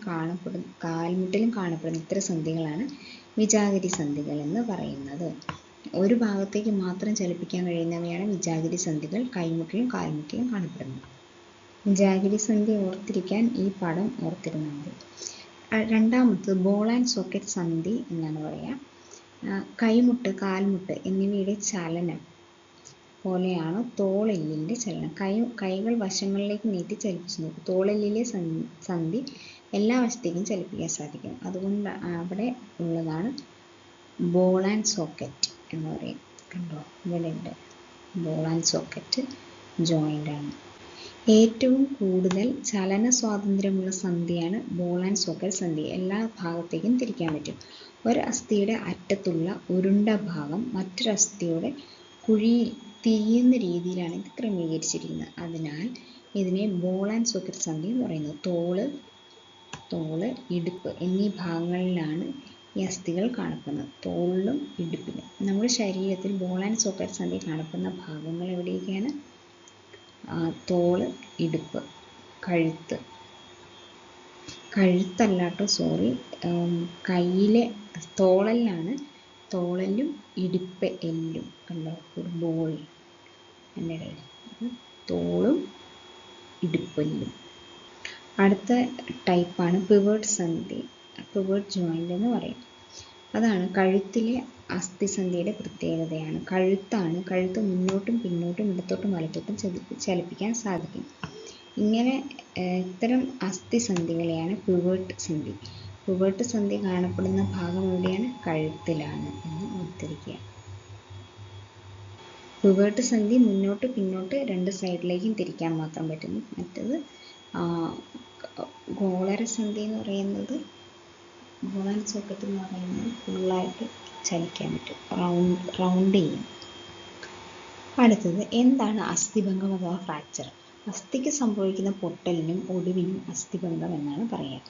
കാൽമുട്ടിലും കാണപ്പെടുന്ന ഇത്തരം സന്ധികളാണ് വിജാഗിരി സന്ധികൾ എന്ന് പറയുന്നത്. ഒരു ഭാഗത്തേക്ക് മാത്രം ചലിപ്പിക്കാൻ കഴിയുന്നവയാണ് വിജാഗിരി സന്ധികൾ കൈമുട്ടിലും കാൽമുട്ടിലും കാണപ്പെടുന്നത്. വിജാഗിരി സന്ധി ഓർത്തിരിക്കാൻ ഈ പടം ഓർത്തിരുന്നാൽ മതി. രണ്ടാമത്തത് ബോൾ ആൻഡ് സോക്കറ്റ് സന്ധി എന്നാണ് പറയുക. കൈമുട്ട്, കാൽമുട്ട് എന്നിവയുടെ ചലനം പോലെയാണ് തോളെല്ലിൻ്റെ ചലനം. കൈകൾ വശങ്ങളിലേക്ക് നീട്ടി ചലിപ്പിച്ചു നോക്കും. തോളെല്ലിലെ സന്ധി എല്ലാ വശത്തേക്കും ചലിപ്പിക്കാൻ സാധിക്കും. അതുകൊണ്ട് അവിടെ ഉള്ളതാണ് ബോൾ ആൻഡ് സോക്കറ്റ് എന്ന് പറയും. കണ്ടോ, ഇവിടെ ഉണ്ട് ബോൾ ആൻഡ് സോക്കറ്റ് ജോയിൻ്റ് ആണ്. ഏറ്റവും കൂടുതൽ ചലന സ്വാതന്ത്ര്യമുള്ള സന്ധിയാണ് ബോൾ ആൻഡ് സോക്കറ്റ് സന്ധി. എല്ലാ ഭാഗത്തേക്കും തിരിക്കാൻ പറ്റും. ഒരു അസ്ഥിയുടെ അറ്റത്തുള്ള ഉരുണ്ട ഭാഗം മറ്റൊരു അസ്ഥിയുടെ കുഴിയിൽ തിരിയുന്ന രീതിയിലാണ് ഇത് ക്രമീകരിച്ചിരിക്കുന്നത്. അതിനാൽ ഇതിനെ ബോൾ ആൻഡ് സോക്കറ്റ് സന്ധി എന്ന് പറയുന്നത്. തോള്, ഇടുപ്പ് എന്നീ ഭാഗങ്ങളിലാണ് ഈ അസ്ഥികൾ കാണപ്പെടുന്നത്. തോളിലും ഇടുപ്പിലും. നമ്മുടെ ശരീരത്തിൽ ബോൾ ആൻഡ് സോക്കറ്റ് സന്ധി കാണപ്പെടുന്ന ഭാഗങ്ങൾ എവിടെയൊക്കെയാണ്? തോള്, ഇടുപ്പ്, കഴുത്തല്ലാട്ടോ സോറി, കയ്യിലെ തോളെല്ലാണ്. തോളെല്ലും ഇടുപ്പ് എല്ലും കണ്ടോ, ഒരു ബോൾ എൻ്റെ കയ്യിൽ. തോളും ഇടുപ്പെല്ലും. അടുത്ത ടൈപ്പാണ് പിവോട്ട് സന്ധി, പിവോട്ട് ജോയിൻ്റ് എന്ന് പറയും. അതാണ് കഴുത്തിലെ അസ്ഥിസന്ധിയുടെ പ്രത്യേകതയാണ്. കഴുത്ത് മുന്നോട്ടും പിന്നോട്ടും ഇടത്തോട്ടും വലത്തോട്ടും ചലിപ്പിക്കാൻ സാധിക്കും. ഇങ്ങനെ ഇത്തരം അസ്ഥിസന്ധികളെയാണ് പിവോട്ട് സന്ധി. പിവോട്ട് സന്ധി കാണപ്പെടുന്ന ഭാഗം എവിടെയാണ്? കഴുത്തിലാണ് എന്ന് ഓർത്തിരിക്കുക. പിവോട്ട് സന്ധി മുന്നോട്ട് പിന്നോട്ട് രണ്ട് സൈഡിലേക്കും തിരിക്കാൻ മാത്രം പറ്റുന്നു. മറ്റത് ഗോളര സന്ധി എന്ന് പറയുന്നത്, ബോൾ ആൻഡ് സോക്കറ്റ് എന്ന് പറയുന്നത് ഫുള്ളായിട്ട് ചലിക്കാൻ പറ്റും, റൗണ്ട് ചെയ്യും. അടുത്തത് എന്താണ് അസ്ഥിഭംഗം അഥവാ ഫ്രാക്ചർ? അസ്ഥിക്ക് സംഭവിക്കുന്ന പൊട്ടലിനും ഒടിവിനും അസ്ഥിഭംഗം എന്നാണ് പറയുക.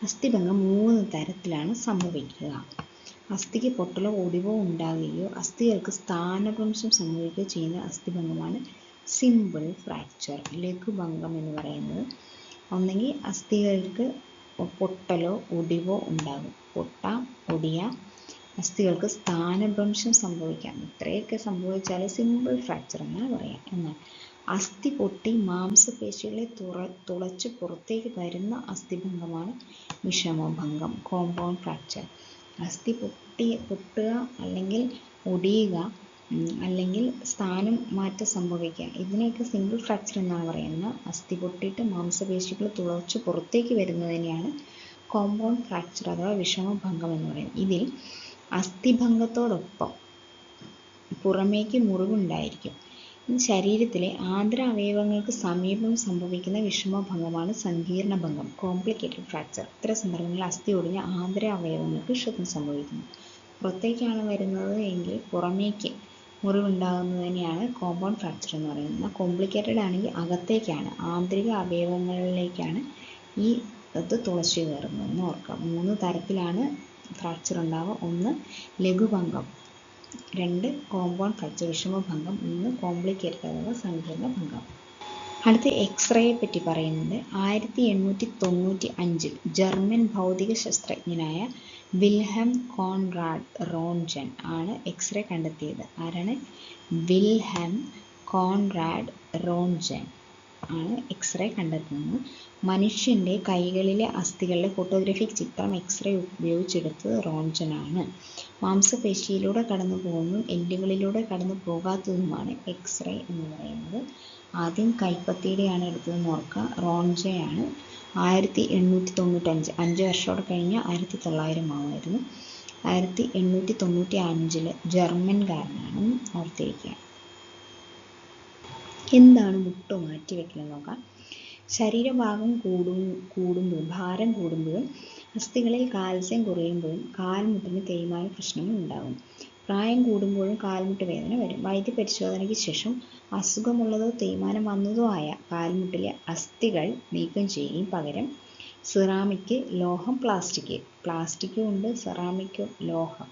അസ്ഥിഭംഗം 3 തരത്തിലാണ് സംഭവിക്കുക. അസ്ഥിക്ക് പൊട്ടലോ ഒടിവോ ഉണ്ടാകുകയോ അസ്ഥികൾക്ക് സ്ഥാനഭ്രംശം സംഭവിക്കുകയോ ചെയ്യുന്ന അസ്ഥിഭംഗമാണ് സിമ്പിൾ ഫ്രാക്ചർ. ലഘുഭംഗം എന്ന് പറയുന്നത് ഒന്നെങ്കിൽ അസ്ഥികൾക്ക് പൊട്ടലോ ഒടിവോ ഉണ്ടാകും, പൊട്ടാം, ഒടിയാം, അസ്ഥികൾക്ക് സ്ഥാനഭ്രംശം സംഭവിക്കാം. ഇത്രയൊക്കെ സംഭവിച്ചാൽ സിമ്പിൾ ഫ്രാക്ചർ എന്നാണ് പറയാം. എന്നാൽ അസ്ഥി പൊട്ടി മാംസപേശികളെ തുളച്ച് പുറത്തേക്ക് വരുന്ന അസ്ഥിഭംഗമാണ് വിഷമഭംഗം, കോമ്പൗണ്ട് ഫ്രാക്ചർ. അസ്ഥി പൊട്ടുക അല്ലെങ്കിൽ ഒടിയുക അല്ലെങ്കിൽ സ്ഥാനം മാറ്റം സംഭവിക്കുക, ഇതിനെയൊക്കെ സിമ്പിൾ ഫ്രാക്ചർ എന്നാണ് പറയുന്നത്. അസ്ഥി പൊട്ടിയിട്ട് മാംസപേശികൾ തുളച്ച് പുറത്തേക്ക് വരുന്നതിനെയാണ് കോമ്പൗണ്ട് ഫ്രാക്ചർ അഥവാ വിഷമഭംഗം എന്ന് പറയുന്നത്. ഇതിൽ അസ്ഥിഭംഗത്തോടൊപ്പം പുറമേക്ക് മുറിവുണ്ടായിരിക്കും. ശരീരത്തിലെ ആന്തര അവയവങ്ങൾക്ക് സമീപം സംഭവിക്കുന്ന വിഷമഭംഗമാണ് സങ്കീർണഭംഗം, കോംപ്ലിക്കേറ്റഡ് ഫ്രാക്ചർ. ഇത്തരം സന്ദർഭങ്ങളിൽ അസ്ഥി ഒടിഞ്ഞ ആന്തര അവയവങ്ങൾക്ക് ക്ഷതം സംഭവിക്കുന്നു. പുറത്തേക്കാണ് വരുന്നത് എങ്കിൽ പുറമേക്ക് മുറിവുണ്ടാകുന്നതിനെയാണ് കോമ്പൗണ്ട് ഫ്രാക്ചർ എന്ന് പറയുന്നത്. കോംപ്ലിക്കേറ്റഡ് ആണെങ്കിൽ അകത്തേക്കാണ്, ആന്തരിക അവയവങ്ങളിലേക്കാണ് ഈ ഇത് തുളച്ചു കയറുന്നതെന്ന് ഓർക്കുക. 3 തരത്തിലാണ് ഫ്രാക്ചർ ഉണ്ടാവുക. 1 ലഘുഭംഗം, 2 കോമ്പൗണ്ട് ഫ്രാക്ചർ വിഷമഭംഗം, 3 കോംപ്ലിക്കേറ്റഡ് അഥവാ സങ്കീർണഭംഗം. അടുത്ത എക്സ്റേയെ പറ്റി പറയുന്നത് 1895 ജർമ്മൻ ഭൗതിക ശാസ്ത്രജ്ഞനായ വിൽഹെം കോൺറാഡ് റോൺട്ജൻ ആണ് എക്സ്റേ കണ്ടെത്തിയത്. ആരാണ്? Wilhelm Conrad Roentgen. ആണ് എക്സ്റേ കണ്ടെത്തുന്നത്. മനുഷ്യൻ്റെ കൈകളിലെ അസ്ഥികളുടെ ഫോട്ടോഗ്രാഫിക് ചിത്രം എക്സ്റേ ഉപയോഗിച്ചെടുത്തത് റോൺജനാണ്. മാംസപേശിയിലൂടെ കടന്നു പോകുന്നതും എല്ലുകളിലൂടെ കടന്നു പോകാത്തതുമാണ് എക്സ്റേ എന്ന് പറയുന്നത്. ആദ്യം കൈപ്പത്തിയുടെയാണ് എടുത്തതെന്ന് ഓർക്കുക. റോൺജയാണ് 1895, 5 വർഷമോടെ കഴിഞ്ഞ് 1900 ആവുമായിരുന്നു. 1895 ജർമ്മൻകാരനാണ്, ഓർത്തിരിക്കുക. എന്താണ് മുട്ട് മാറ്റിവെക്കലെന്ന് നോക്കാം. ശരീരഭാഗം കൂടുമ്പോഴും ഭാരം കൂടുമ്പോഴും അസ്ഥികളിൽ കാൽസ്യം കുറയുമ്പോഴും കാൽമുട്ടിന് തേയ്മാന പ്രശ്നങ്ങൾ ഉണ്ടാകും. പ്രായം കൂടുമ്പോഴും കാൽമുട്ട് വേദന വരും. വൈദ്യപരിശോധനയ്ക്ക് ശേഷം അസുഖമുള്ളതോ തേയ്മാനം വന്നതോ ആയ കാൽമുട്ടിലെ അസ്ഥികൾ നീക്കം ചെയ്യുകയും പകരം സിറാമിക്, ലോഹം, പ്ലാസ്റ്റിക് കൊണ്ട് സെറാമിക്, ലോഹം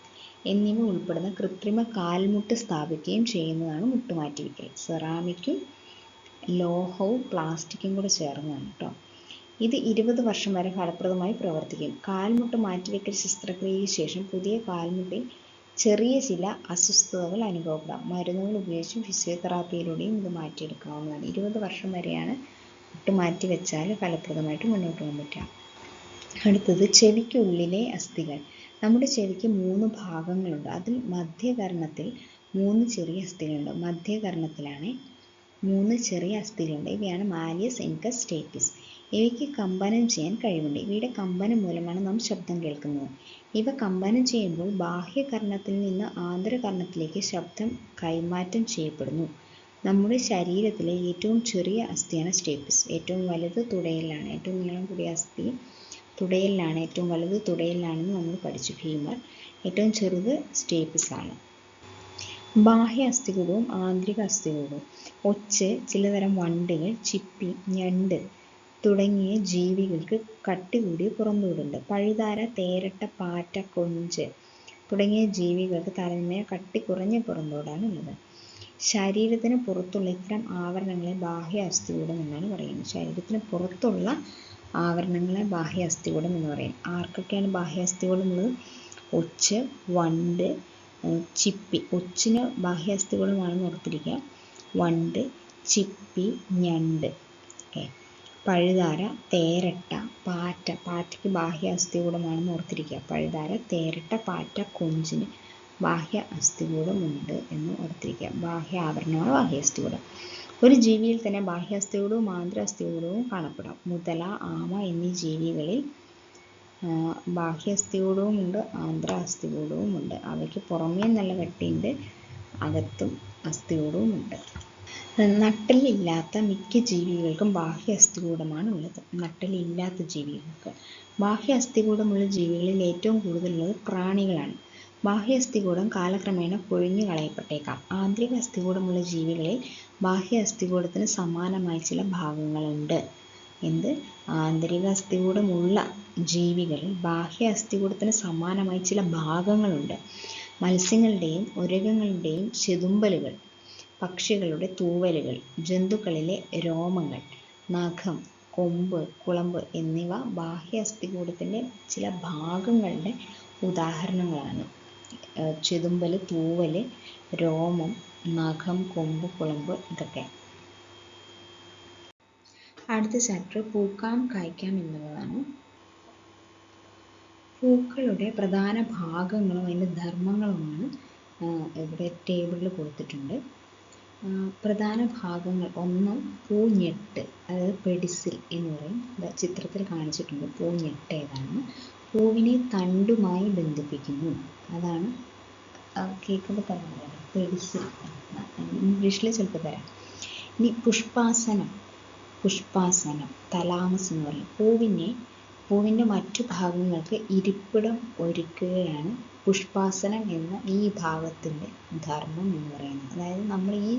എന്നിവ ഉൾപ്പെടുന്ന കൃത്രിമ കാൽമുട്ട് സ്ഥാപിക്കുകയും ചെയ്യുന്നതാണ് മുട്ടുമാറ്റിവെക്കൽ. സെറാമിക്കും ലോഹവും പ്ലാസ്റ്റിക്കും കൂടെ ചേർന്നതാണ് കേട്ടോ. ഇത് 20 വർഷം വരെ ഫലപ്രദമായി പ്രവർത്തിക്കും. കാൽമുട്ട് മാറ്റിവെക്കൽ ശസ്ത്രക്രിയയ്ക്ക് ശേഷം പുതിയ കാൽമുട്ടിൽ ചെറിയ ചില അസ്വസ്ഥതകൾ അനുഭവപ്പെടാം. മരുന്നുകൾ ഉപയോഗിച്ചും ഫിസിയോതെറാപ്പിയിലൂടെയും ഇത് മാറ്റിയെടുക്കാവുന്നതാണ്. 20 വർഷം വരെയാണ് മുട്ട് മാറ്റിവെച്ചാൽ ഫലപ്രദമായിട്ട് മുന്നോട്ട് പോകാൻ പറ്റുക. അടുത്തത് ചെവിക്കുള്ളിലെ അസ്ഥികൾ. നമ്മുടെ ചെവിക്ക് 3 ഭാഗങ്ങളുണ്ട്. അതിൽ മധ്യകർണത്തിൽ 3 ചെറിയ അസ്ഥികളുണ്ട്. മധ്യകർണത്തിലാണ് 3 ചെറിയ അസ്ഥികളുണ്ട്. ഇവയാണ് മാലിയസ്, ഇൻകസ്, സ്റ്റേപ്പിസ്. ഇവയ്ക്ക് കമ്പനം ചെയ്യാൻ കഴിവുണ്ട്. ഇവയുടെ കമ്പനം മൂലമാണ് നാം ശബ്ദം കേൾക്കുന്നത്. ഇവ കമ്പനം ചെയ്യുമ്പോൾ ബാഹ്യകർണത്തിൽ നിന്ന് ആന്തരകർണത്തിലേക്ക് ശബ്ദം കൈമാറ്റം ചെയ്യപ്പെടുന്നു. നമ്മുടെ ശരീരത്തിലെ ഏറ്റവും ചെറിയ അസ്ഥിയാണ് സ്റ്റേപ്പിസ്. ഏറ്റവും വലുത് തുടയിലാണ്. ഏറ്റവും നീളം കൂടിയ അസ്ഥി തുടയിലാണ്. ഏറ്റവും വലുത് തുടയിലാണെന്ന് നമ്മൾ പഠിച്ചു, ഫീമർ. ഏറ്റവും ചെറുത് സ്റ്റേപ്പിസ് ആണ്. ബാഹ്യ അസ്ഥികൂടവും ആന്തരിക അസ്ഥികൂടവും. ഒച്ച്, ചിലതരം വണ്ടുകൾ, ചിപ്പി, ഞണ്ട് തുടങ്ങിയ ജീവികൾക്ക് കട്ടി കൂടിയ പുറന്തോടുണ്ട്. പഴുതാര, തേരട്ട, പാറ്റ, കൊഞ്ച് തുടങ്ങിയ ജീവികൾക്ക് താരതമ്യേന കട്ടി കുറഞ്ഞ പുറന്തോടാണ് ഉള്ളത്. ശരീരത്തിന് പുറത്തുള്ള ഇത്തരം ആവരണങ്ങളെ ബാഹ്യ അസ്ഥികൂടം എന്നാണ് പറയുന്നത്. ശരീരത്തിന് പുറത്തുള്ള ആവരണങ്ങളെ ബാഹ്യ അസ്ഥികൂടം എന്ന് പറയും. ആർക്കൊക്കെയാണ് ബാഹ്യ അസ്ഥികൂടം ഉള്ളത്? ഒച്ച്, വണ്ട്, ചിപ്പി. ഒച്ചിന് ബാഹ്യ അസ്ഥികൂടമാണെന്ന് ഓർത്തിരിക്കുക. വണ്ട്, ചിപ്പി, ഞണ്ട്, പഴുതാര, തേരട്ട, പാറ്റയ്ക്ക് ബാഹ്യ അസ്ഥികൂടമാണെന്ന് ഓർത്തിരിക്കുക. പഴുതാര, തേരട്ട, പാറ്റ, കൊഞ്ചിന് ബാഹ്യ അസ്ഥികൂടമുണ്ട് എന്ന് ഓർത്തിരിക്കുക. ബാഹ്യ ആവരണമാണ് ബാഹ്യ അസ്ഥികൂടം. ഒരു ജീവിയിൽ തന്നെ ബാഹ്യ അസ്ഥികൂടവും ആന്തര അസ്ഥികൂടവും കാണപ്പെടാം. മുതല, ആമ എന്നീ ജീവികളിൽ ബാഹ്യ അസ്ഥികൂടവും ഉണ്ട്, ആന്തര അസ്ഥികൂടവും ഉണ്ട്. അവയ്ക്ക് പുറമേ നല്ല കട്ടിയുണ്ട്, അകത്തും അസ്ഥികൂടവും ഉണ്ട്. നട്ടെല്ലില്ലാത്ത മിക്ക ജീവികൾക്കും ബാഹ്യ അസ്ഥികൂടമാണ് ഉള്ളത്. നട്ടെല്ലില്ലാത്ത ജീവികൾക്ക്. ബാഹ്യ അസ്ഥികൂടമുള്ള ജീവികളിൽ ഏറ്റവും കൂടുതലുള്ളത് പ്രാണികളാണ്. ബാഹ്യ അസ്ഥികൂടം കാലക്രമേണ പൊഴിഞ്ഞു കളയപ്പെട്ടേക്കാം. ആന്തരിക അസ്ഥികൂടമുള്ള ജീവികളിൽ ബാഹ്യ അസ്ഥികൂടത്തിന് സമാനമായ ചില ഭാഗങ്ങളുണ്ട്. ആന്തരിക അസ്ഥികൂടമുള്ള ജീവികളിൽ ബാഹ്യ അസ്ഥികൂടത്തിന് സമാനമായ ചില ഭാഗങ്ങളുണ്ട്. മത്സ്യങ്ങളുടെയും ഉരഗങ്ങളുടെയും ചെതുമ്പലുകൾ, പക്ഷികളുടെ തൂവലുകൾ, ജന്തുക്കളിലെ രോമങ്ങൾ, നഖം, കൊമ്പ്, കുളമ്പ് എന്നിവ ബാഹ്യ അസ്ഥികൂടത്തിൻ്റെ ചില ഭാഗങ്ങളുടെ ഉദാഹരണങ്ങളാണ്. ചെതുമ്പല്, തൂവല്, രോമം, നഖം, കൊമ്പ്, കുളമ്പ് ഇതൊക്കെ. അടുത്ത ചാപ്റ്റർ പൂക്കാം കായ്ക്കാം എന്നുള്ളതാണ്. പൂക്കളുടെ പ്രധാന ഭാഗങ്ങളും അതിൻ്റെ ധർമ്മങ്ങളുമാണ് ഇവിടെ ടേബിളിൽ കൊടുത്തിട്ടുണ്ട്. പ്രധാന ഭാഗങ്ങൾ: 1 പൂഞ്ഞെട്ട്, അതായത് പെഡിസിൽ എന്ന് പറയും. ചിത്രത്തിൽ കാണിച്ചിട്ടുണ്ട്. പൂഞ്ഞെട്ട് ഏതാണ്? പൂവിനെ തണ്ടുമായി ബന്ധിപ്പിക്കുന്നു. അതാണ് കേൾക്കുമ്പോൾ തരാം, പെഡിസിൽ. ഇംഗ്ലീഷിൽ ചിലപ്പോൾ തരാം. ഇനി പുഷ്പാസനം തലാമസ് എന്ന് പറയും. പൂവിൻ്റെ മറ്റു ഭാഗങ്ങൾക്ക് ഇരിപ്പിടം ഒരുക്കുകയാണ് പുഷ്പാസനം എന്ന ഈ ഭാഗത്തിൻ്റെ ധർമ്മം എന്ന് പറയുന്നത്. അതായത് നമ്മൾ ഈ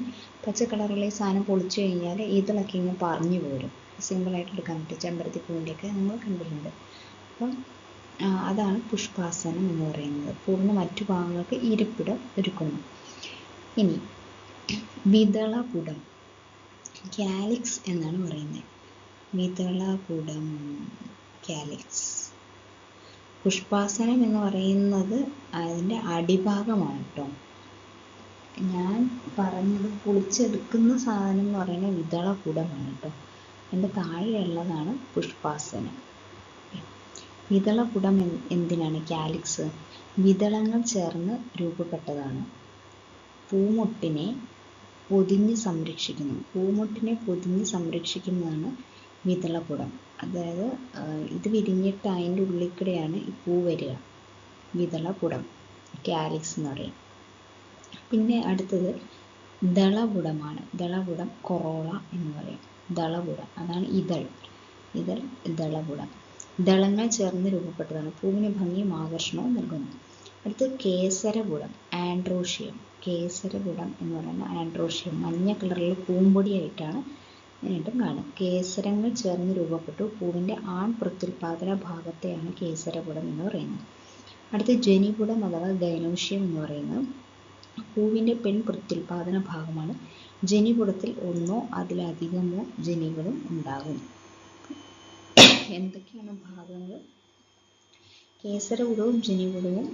പച്ച കളറുള്ള ഈ സാധനം പൊളിച്ചു കഴിഞ്ഞാൽ ഇതിലൊക്കെ ഇങ്ങനെ പറഞ്ഞു പോരും. സിമ്പിളായിട്ട് എടുക്കാൻ പറ്റും. ചെമ്പരത്തിപ്പൂവിൻ്റെയൊക്കെ നമ്മൾ കണ്ടിട്ടുണ്ട്. അപ്പം അതാണ് പുഷ്പാസനം എന്ന് പറയുന്നത്. പൂവിൻ്റെ മറ്റു ഭാഗങ്ങൾക്ക് ഇരിപ്പിടം ഒരുക്കുന്നു. ഇനി വിതളപുടം, കാലിക്സ് എന്നാണ് പറയുന്നത്. വിതളപുടം, കാലിക്സ്. പുഷ്പാസനം എന്ന് പറയുന്നത് അതിൻ്റെ അടിഭാഗമാണ് കേട്ടോ. ഞാൻ പറഞ്ഞത് പൊളിച്ചെടുക്കുന്ന സാധനം എന്ന് പറയുന്നത് വിതളകുടമാണ് കേട്ടോ. അതിൻ്റെ താഴെയുള്ളതാണ് പുഷ്പാസനം. വിതളകുടം എന്തിനാണ്? കാലിക്സ് വിതളങ്ങൾ ചേർന്ന് രൂപപ്പെട്ടതാണ്. പൂമൊട്ടിനെ പൊതിഞ്ഞ് സംരക്ഷിക്കുന്നതാണ് വിതളകുടം. അതായത് ഇത് വിരിഞ്ഞിട്ട് അതിൻ്റെ ഉള്ളിൽ കൂടെയാണ് ഈ പൂ വരിക. വിതളകുടം, കാലിക്സ് എന്ന് പറയും. പിന്നെ അടുത്തത് ദളകുടമാണ്. ദളകുടം, കൊറോള എന്ന് പറയും. ദളകുടം അതാണ് ഇതൾ. ദളകുടം ദളങ്ങൾ ചേർന്ന് രൂപപ്പെട്ടതാണ്. പൂവിന് ഭംഗിയും ആകർഷണവും നൽകുന്നു. അടുത്ത് കേസരകുടം, ആൻഡ്രോഷ്യം. കേസരകുടം എന്ന് പറയുന്നത് ആൻഡ്രോഷ്യം മഞ്ഞ കളറിൽ പൂമ്പൊടിയായിട്ടാണ് ഇതിനായിട്ടും കാണും. കേസരങ്ങൾ ചേർന്ന് രൂപപ്പെട്ടു. പൂവിൻ്റെ ആൺ പ്രത്യുൽപാദന ഭാഗത്തെയാണ് കേസരകുടം എന്ന് പറയുന്നത്. അടുത്ത് ജനികുടം അഥവാ ഗൈനോഷ്യം എന്ന് പറയുന്നത് പൂവിൻ്റെ പെൺ പ്രത്യുൽപാദന ഭാഗമാണ്. ജനികുടത്തിൽ ഒന്നോ അതിലധികമോ ജനികളും ഉണ്ടാകും. എന്തൊക്കെയാണ് ഭാഗങ്ങൾ? കേസരകുടവും ജനികുടവും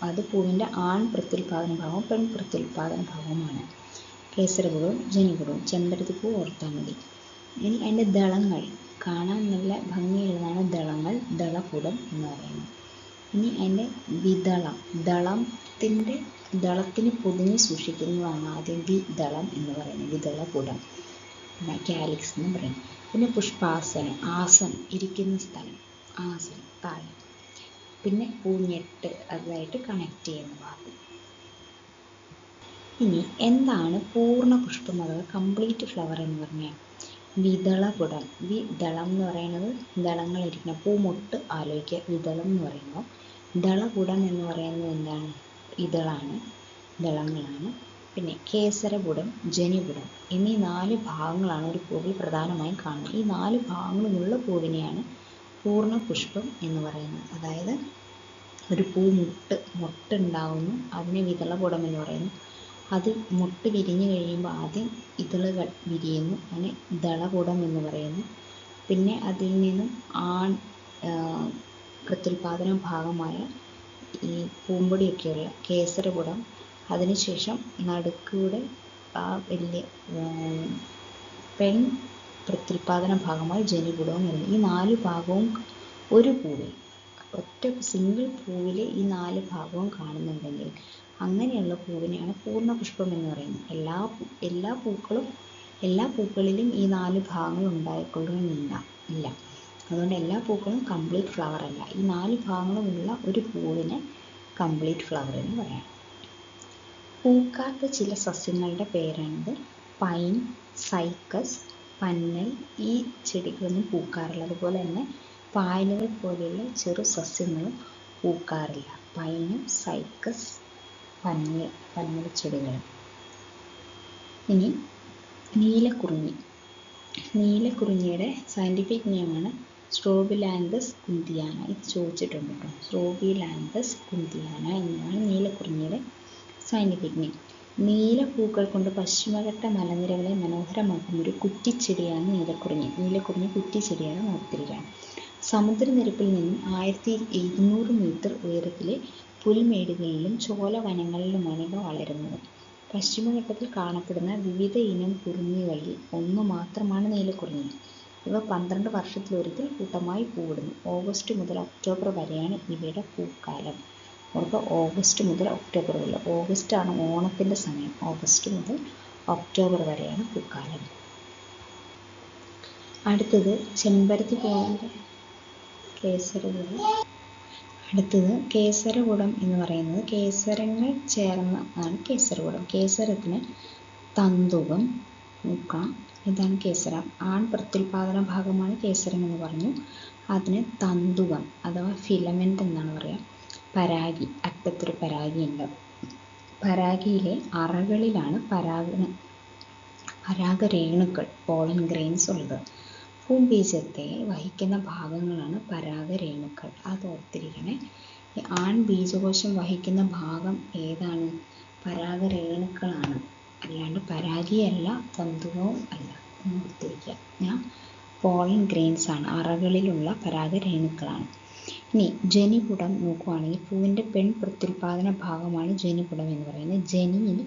അത് പൂവിൻ്റെ ആൺ പ്രത്യുൽപാദന ഭാഗവും പെൺ പ്രത്യുൽപാദന ഭാഗവുമാണ്. കേസരകുടവും ജനികുടവും. ചെമ്പരത്തിപ്പൂ ഓർത്താൽ മതി. ഇനി അതിൻ്റെ ദളങ്ങൾ കാണാൻ നല്ല ഭംഗിയുള്ളതാണ്. ദളങ്ങൾ, ദളകുടം എന്ന് പറയുന്നത്. ഇനി അതിൻ്റെ വിതളം, ദളത്തിന് പൊതിഞ്ഞ് സൂക്ഷിക്കുന്നതാണ് ആദ്യം വിതളം എന്ന് പറയുന്നത്. വിതളകുടം, കാലിക്സ് എന്ന് പറയുന്നത്. പിന്നെ പുഷ്പാസനം, ആസനം, ഇരിക്കുന്ന സ്ഥലം, ആസനം താഴെ. പിന്നെ പൂഞ്ഞെട്ട്, അതുമായിട്ട് കണക്ട് ചെയ്യുന്ന ഭാഗം. ഇനി എന്താണ് പൂർണ്ണ പുഷ്പം അഥവാ കംപ്ലീറ്റ് ഫ്ലവർ എന്ന് പറഞ്ഞാൽ? വിതളകുടം. വിതളം എന്ന് പറയുന്നത് ദളങ്ങളിരിക്കുന്ന പൂമൊട്ട് ആലോചിക്കുക. വിതളം എന്ന് പറയുമ്പോൾ ദളകുടം എന്ന് പറയുന്നത് എന്താണ്? ഇതളാണ്, ദളങ്ങളാണ്. പിന്നെ കേസരകുടം, ജനികുടം എന്നീ 4 ഭാഗങ്ങളാണ് ഒരു പൂവിൽ പ്രധാനമായും കാണുന്നത്. ഈ 4 ഭാഗങ്ങളുമുള്ള പൂവിനെയാണ് പൂർണ്ണ പുഷ്പം എന്ന് പറയുന്നത്. അതായത് ഒരു പൂ മൊട്ടുണ്ടാവുന്നു, അതിനെ വിതളകുടം എന്ന് പറയുന്നു. അത് മൊട്ട് വിരിഞ്ഞു കഴിയുമ്പോൾ ആദ്യം ഇതളുകൾ വിരിയുന്നു, അതിനെ ദളകുടം എന്ന് പറയുന്നു. പിന്നെ അതിൽ നിന്നും ആൺ പ്രത്യുൽപാദന ഭാഗമായ ഈ പൂമ്പൊടിയൊക്കെയുള്ള കേസരകുടം, അതിനുശേഷം നടുക്കൂടെ ആ വലിയ പെൺ പ്രത്യുൽപാദന ഭാഗമായി ജനികുടവും വരുന്നു. ഈ 4 ഭാഗവും ഒരു പൂവിൽ, ഒറ്റ സിംഗിൾ പൂവിൽ ഈ 4 ഭാഗവും കാണുന്നുണ്ടെങ്കിൽ അങ്ങനെയുള്ള പൂവിനെയാണ് പൂർണ്ണ പുഷ്പം എന്ന് പറയുന്നത്. എല്ലാ പൂക്കളിലും ഈ 4 ഭാഗങ്ങൾ ഉണ്ടായിക്കൊള്ളുന്നില്ല. അതുകൊണ്ട് എല്ലാ പൂക്കളും കംപ്ലീറ്റ് ഫ്ലവർ അല്ല. ഈ 4 ഭാഗങ്ങളുമുള്ള ഒരു പൂവിനെ കംപ്ലീറ്റ് ഫ്ലവർ എന്ന് പറയാം. പൂക്കാത്ത ചില സസ്യങ്ങളുടെ പേരാണിത്. പൈൻ, സൈക്കസ്, പന്നൽ ഈ ചെടികളൊന്നും പൂക്കാറില്ല. അതുപോലെ തന്നെ പായലുകൾ പോലെയുള്ള ചെറു സസ്യങ്ങളും പൂക്കാറില്ല. പൈന്, സൈക്കസ്, പന്നൽ ചെടികൾ. ഇനി നീലക്കുറിഞ്ഞി. നീലക്കുറിഞ്ഞിയുടെ സയൻറ്റിഫിക് നെയിമാണ് സ്ട്രോബിലാന്തസ് കുന്തിയാന. ഇത് ചോദിച്ചിട്ടുണ്ട് കേട്ടോ. സ്ട്രോബിലാന്തസ് കുന്തിയാന എന്നാണ് നീലക്കുറിഞ്ഞിയുടെ സയൻറ്റിഫിക് നെയിം. നീലപ്പൂക്കൾ കൊണ്ട് പശ്ചിമഘട്ട മലനിരകളെ മനോഹരമാക്കുന്ന ഒരു കുറ്റിച്ചെടിയാണ് നീലക്കുറിഞ്ഞി. നീലക്കുറിഞ്ഞി കുറ്റിച്ചെടിയാണ്, ഓർത്തിരിക്കുകയാണ്. സമുദ്രനിരപ്പിൽ നിന്നും 1200 മീറ്റർ ഉയരത്തിലെ പുൽമേടുകളിലും ചോലവനങ്ങളിലുമാണ് ഇവ വളരുന്നത്. പശ്ചിമഘട്ടത്തിൽ കാണപ്പെടുന്ന വിവിധ ഇനം കുറിഞ്ഞികളിൽ ഒന്ന് മാത്രമാണ് നീലക്കുറിഞ്ഞി. ഇവ 12 വർഷത്തിലൊരിക്കൽ കൂട്ടമായി പൂവിടുന്നു. ഓഗസ്റ്റ് മുതൽ ഒക്ടോബർ വരെയാണ് ഇവയുടെ പൂക്കാലം. അവർക്ക് ഓഗസ്റ്റ് മുതൽ ഒക്ടോബർ വരെ. ഓഗസ്റ്റ് ആണ് ഓണത്തിൻ്റെ സമയം. ഓഗസ്റ്റ് മുതൽ ഒക്ടോബർ വരെയാണ് പൂക്കാലം. അടുത്തത് ചെമ്പരത്തി പൂവിൻ്റെ കേസരകുടം. കേസരകുടം എന്ന് പറയുന്നത് കേസരങ്ങൾ ചേർന്ന ആണ് കേസരകുടം. കേസരത്തിന് തന്തുകം, ഇതാണ് കേസരം. ആൺ പ്രത്യുൽപാദന ഭാഗമാണ് കേസരം എന്ന് പറഞ്ഞു. അതിന് തന്തുകം അഥവാ ഫിലമെൻ്റ് എന്നാണ് പറയുക. പരാഗി, അറ്റത്തൊരു പരാഗി ഉണ്ട്. പരാഗിയിലെ അറകളിലാണ് പരാഗരേണുക്കൾ, പോളൻ ഗ്രെയിൻസ് ഉള്ളത്. പൂബീജത്തെ വഹിക്കുന്ന ഭാഗങ്ങളാണ് പരാഗരേണുക്കൾ. അത് ഓർത്തിരിക്കണേ. ഈ ആൺ ബീജകോശം വഹിക്കുന്ന ഭാഗം ഏതാണ്? പരാഗരേണുക്കളാണ്, അല്ലാണ്ട് പരാഗിയല്ല, തന്തുകവും അല്ല. ഓർത്തിരിക്കുക. പോളൻ ഗ്രെയിൻസ് ആണ്, അറകളിലുള്ള പരാഗരേണുക്കളാണ്. ഇനി ജനിപുടം നോക്കുകയാണെങ്കിൽ പൂവിൻ്റെ പ്രത്യുൽപാദന ഭാഗമാണ് ജനിപുടം എന്ന് പറയുന്നത്. ജനിയിൽ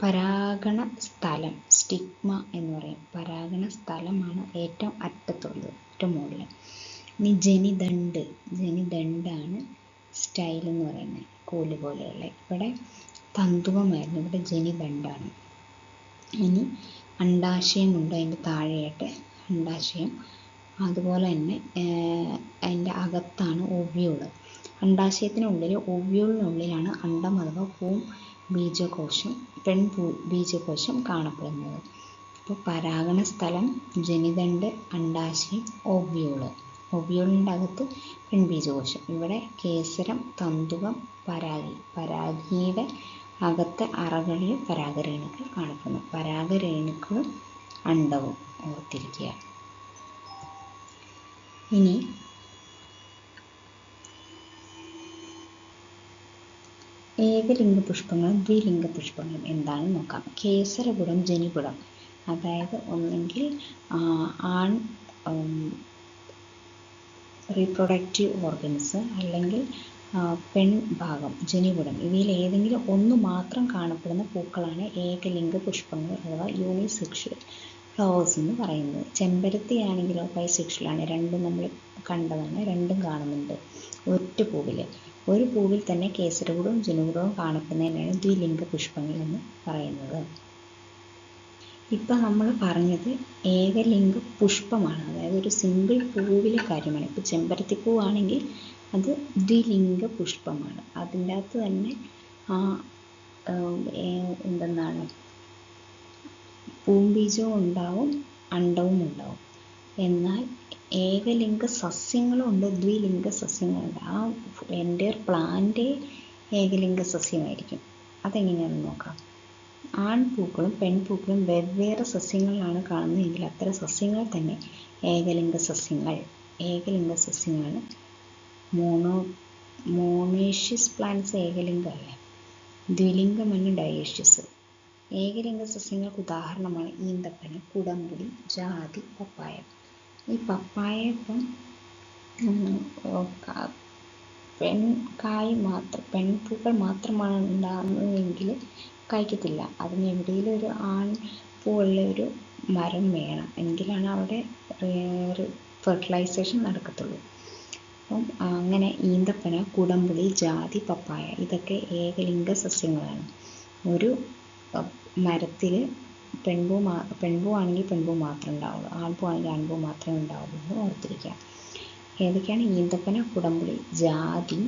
പരാഗണ സ്ഥലം, സ്റ്റിഗ്മ എന്ന് പറയും. പരാഗണ സ്ഥലമാണ് ഏറ്റവും അറ്റത്തുള്ളത്, ഏറ്റവും മുകളിൽ. ഇനി ജനിദണ്ഡാണ് സ്റ്റൈൽ എന്ന് പറയുന്നത്, കോല് പോലെയുള്ള. ഇവിടെ തന്തുവമായിരുന്നു, ഇവിടെ ജനിദണ്ഡാണ്. ഇനി അണ്ഡാശയമുണ്ട് അതിൻ്റെ താഴെയായിട്ട്, അണ്ഡാശയം. അതുപോലെ തന്നെ അതിൻ്റെ അകത്താണ് ഒവ്യൂള്. അണ്ഡാശയത്തിനുള്ളിൽ ഒവ്യൂളിനുള്ളിലാണ് അണ്ഡം അഥവാ ബീജകോശം, ബീജകോശം കാണപ്പെടുന്നത്. അപ്പോൾ പരാഗണ സ്ഥലം, ജനിദണ്ഡ്, അണ്ഡാശയം, ഒവ്യൂളിൻ്റെ അകത്ത് പെൺബീജകോശം. ഇവിടെ കേസരം, തന്തുകം, പരാഗി. പരാഗിയുടെ അകത്തെ അറകളിൽ പരാഗരേണുക്കൾ കാണപ്പെടുന്നു. പരാഗരേണുക്കളും അണ്ഡവും ഓർത്തിരിക്കുക. ഇനി ഏകലിംഗ പുഷ്പങ്ങളും ദ്വിലിംഗ പുഷ്പങ്ങളും എന്താണെന്ന് നോക്കാം. കേസരപുടം, ജനിപുടം, അതായത് ഒന്നെങ്കിൽ ആൺ റീപ്രൊഡക്റ്റീവ് ഓർഗൻസ്, അല്ലെങ്കിൽ പെൺഭാഗം ജനിപുടം. ഇവയിൽ ഏതെങ്കിലും ഒന്ന് മാത്രം കാണപ്പെടുന്ന പൂക്കളാണ് ഏകലിംഗ പുഷ്പങ്ങൾ അഥവാ യൂണിസെക്ഷൽ ഫ്ലവേഴ്സ് എന്ന് പറയുന്നത്. ചെമ്പരത്തി ആണെങ്കിലോ ബൈസെക്ഷലാണ്, രണ്ടും നമ്മൾ കണ്ടതാണ്, രണ്ടും കാണുന്നുണ്ട് ഒറ്റ പൂവിൽ. ഒരു പൂവിൽ തന്നെ കേസരപുടവും ജനിപുടവും കാണപ്പെടുന്നതിനാണ് ദ്വിലിംഗ പുഷ്പങ്ങൾ എന്ന് പറയുന്നത്. ഇപ്പം നമ്മൾ പറഞ്ഞത് ഏകലിംഗ പുഷ്പമാണ്, അതായത് ഒരു സിംഗിൾ പൂവിലെ കാര്യമാണ്. ഇപ്പോൾ ചെമ്പരത്തിപ്പൂവാണെങ്കിൽ അത് ദ്വിലിംഗ പുഷ്പമാണ്. അതിൻ്റെ അകത്ത് തന്നെ എന്തെന്നാണ് പൂമ്പീജവും ഉണ്ടാവും, അണ്ഡവും ഉണ്ടാവും. എന്നാൽ ഏകലിംഗ സസ്യങ്ങളും ഉണ്ട്, ദ്വിലിംഗ സസ്യങ്ങളുണ്ട്. ആ എൻ്റെ പ്ലാന്റ് ഏകലിംഗ സസ്യമായിരിക്കും. അതെങ്ങനെയാണെന്ന് നോക്കാം. ആൺപൂക്കളും പെൺപൂക്കളും വെവ്വേറെ സസ്യങ്ങളിലാണ് കാണുന്നതെങ്കിൽ അത്തരം സസ്യങ്ങൾ തന്നെ ഏകലിംഗ സസ്യങ്ങളാണ്. മോണേഷ്യസ് പ്ലാന്റ്സ് ഏകലിംഗമല്ലേ, ദ്വിലിംഗമാണ് ഡയേഷ്യസ്. ഏകലിംഗ സസ്യങ്ങൾക്ക് ഉദാഹരണമാണ് ഈന്തപ്പന, കുടംപുളി, ജാതി, പപ്പായ. ഈ പപ്പായ ഇപ്പം പെൺപൂക്കൾ മാത്രമാണ് ഉണ്ടാകുന്നതെങ്കിൽ കായ്ക്കത്തില്ല. അതിന് എവിടെയെങ്കിലും ഒരു ആൺപൂവുള്ള ഒരു മരം വേണം, എങ്കിലാണ് അവിടെ ഫെർട്ടിലൈസേഷൻ നടക്കത്തുള്ളൂ. അപ്പം അങ്ങനെ ഈന്തപ്പന, കുടംപുളി, ജാതി, പപ്പായ ഇതൊക്കെ ഏകലിംഗ സസ്യങ്ങളാണ്. ഒരു മരത്തിൽ പെൺപൂ ആണെങ്കിൽ പെൺപൂ മാത്രമേ ഉണ്ടാവുള്ളൂ, ആൺപൂ ആണെങ്കിൽ ആൺപൂ മാത്രമേ ഉണ്ടാവുള്ളൂ എന്ന് ഓർത്തിരിക്കുക. ഏതൊക്കെയാണ്? ഈന്തപ്പന, കുടംപുളി, ജാതി,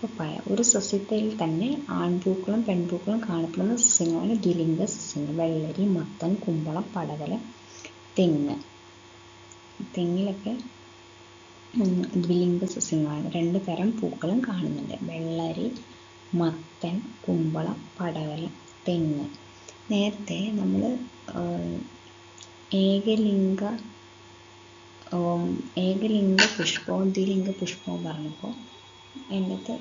പപ്പായ. ഒരു സസ്യത്തിൽ തന്നെ ആൺപൂക്കളും പെൺപൂക്കളും കാണപ്പെടുന്ന സസ്യങ്ങളാണ് ദ്വിലിംഗ സസ്യങ്ങൾ. വെള്ളരി, മത്തൻ, കുമ്പളം, പടവലം, തെങ്ങ്. തെങ്ങിലൊക്കെ ദ്വിലിംഗ സസ്യങ്ങളാണ്. 2 തരം പൂക്കളും കാണുന്നുണ്ട്: വെള്ളരി, മത്തൻ, കുമ്പളം, പടവലം, തെങ്ങ്. നേരത്തെ നമ്മൾ ഏകലിംഗ പുഷ്പവും ദ്വിലിംഗ പുഷ്പവും പറഞ്ഞപ്പോൾ അതിനകത്ത്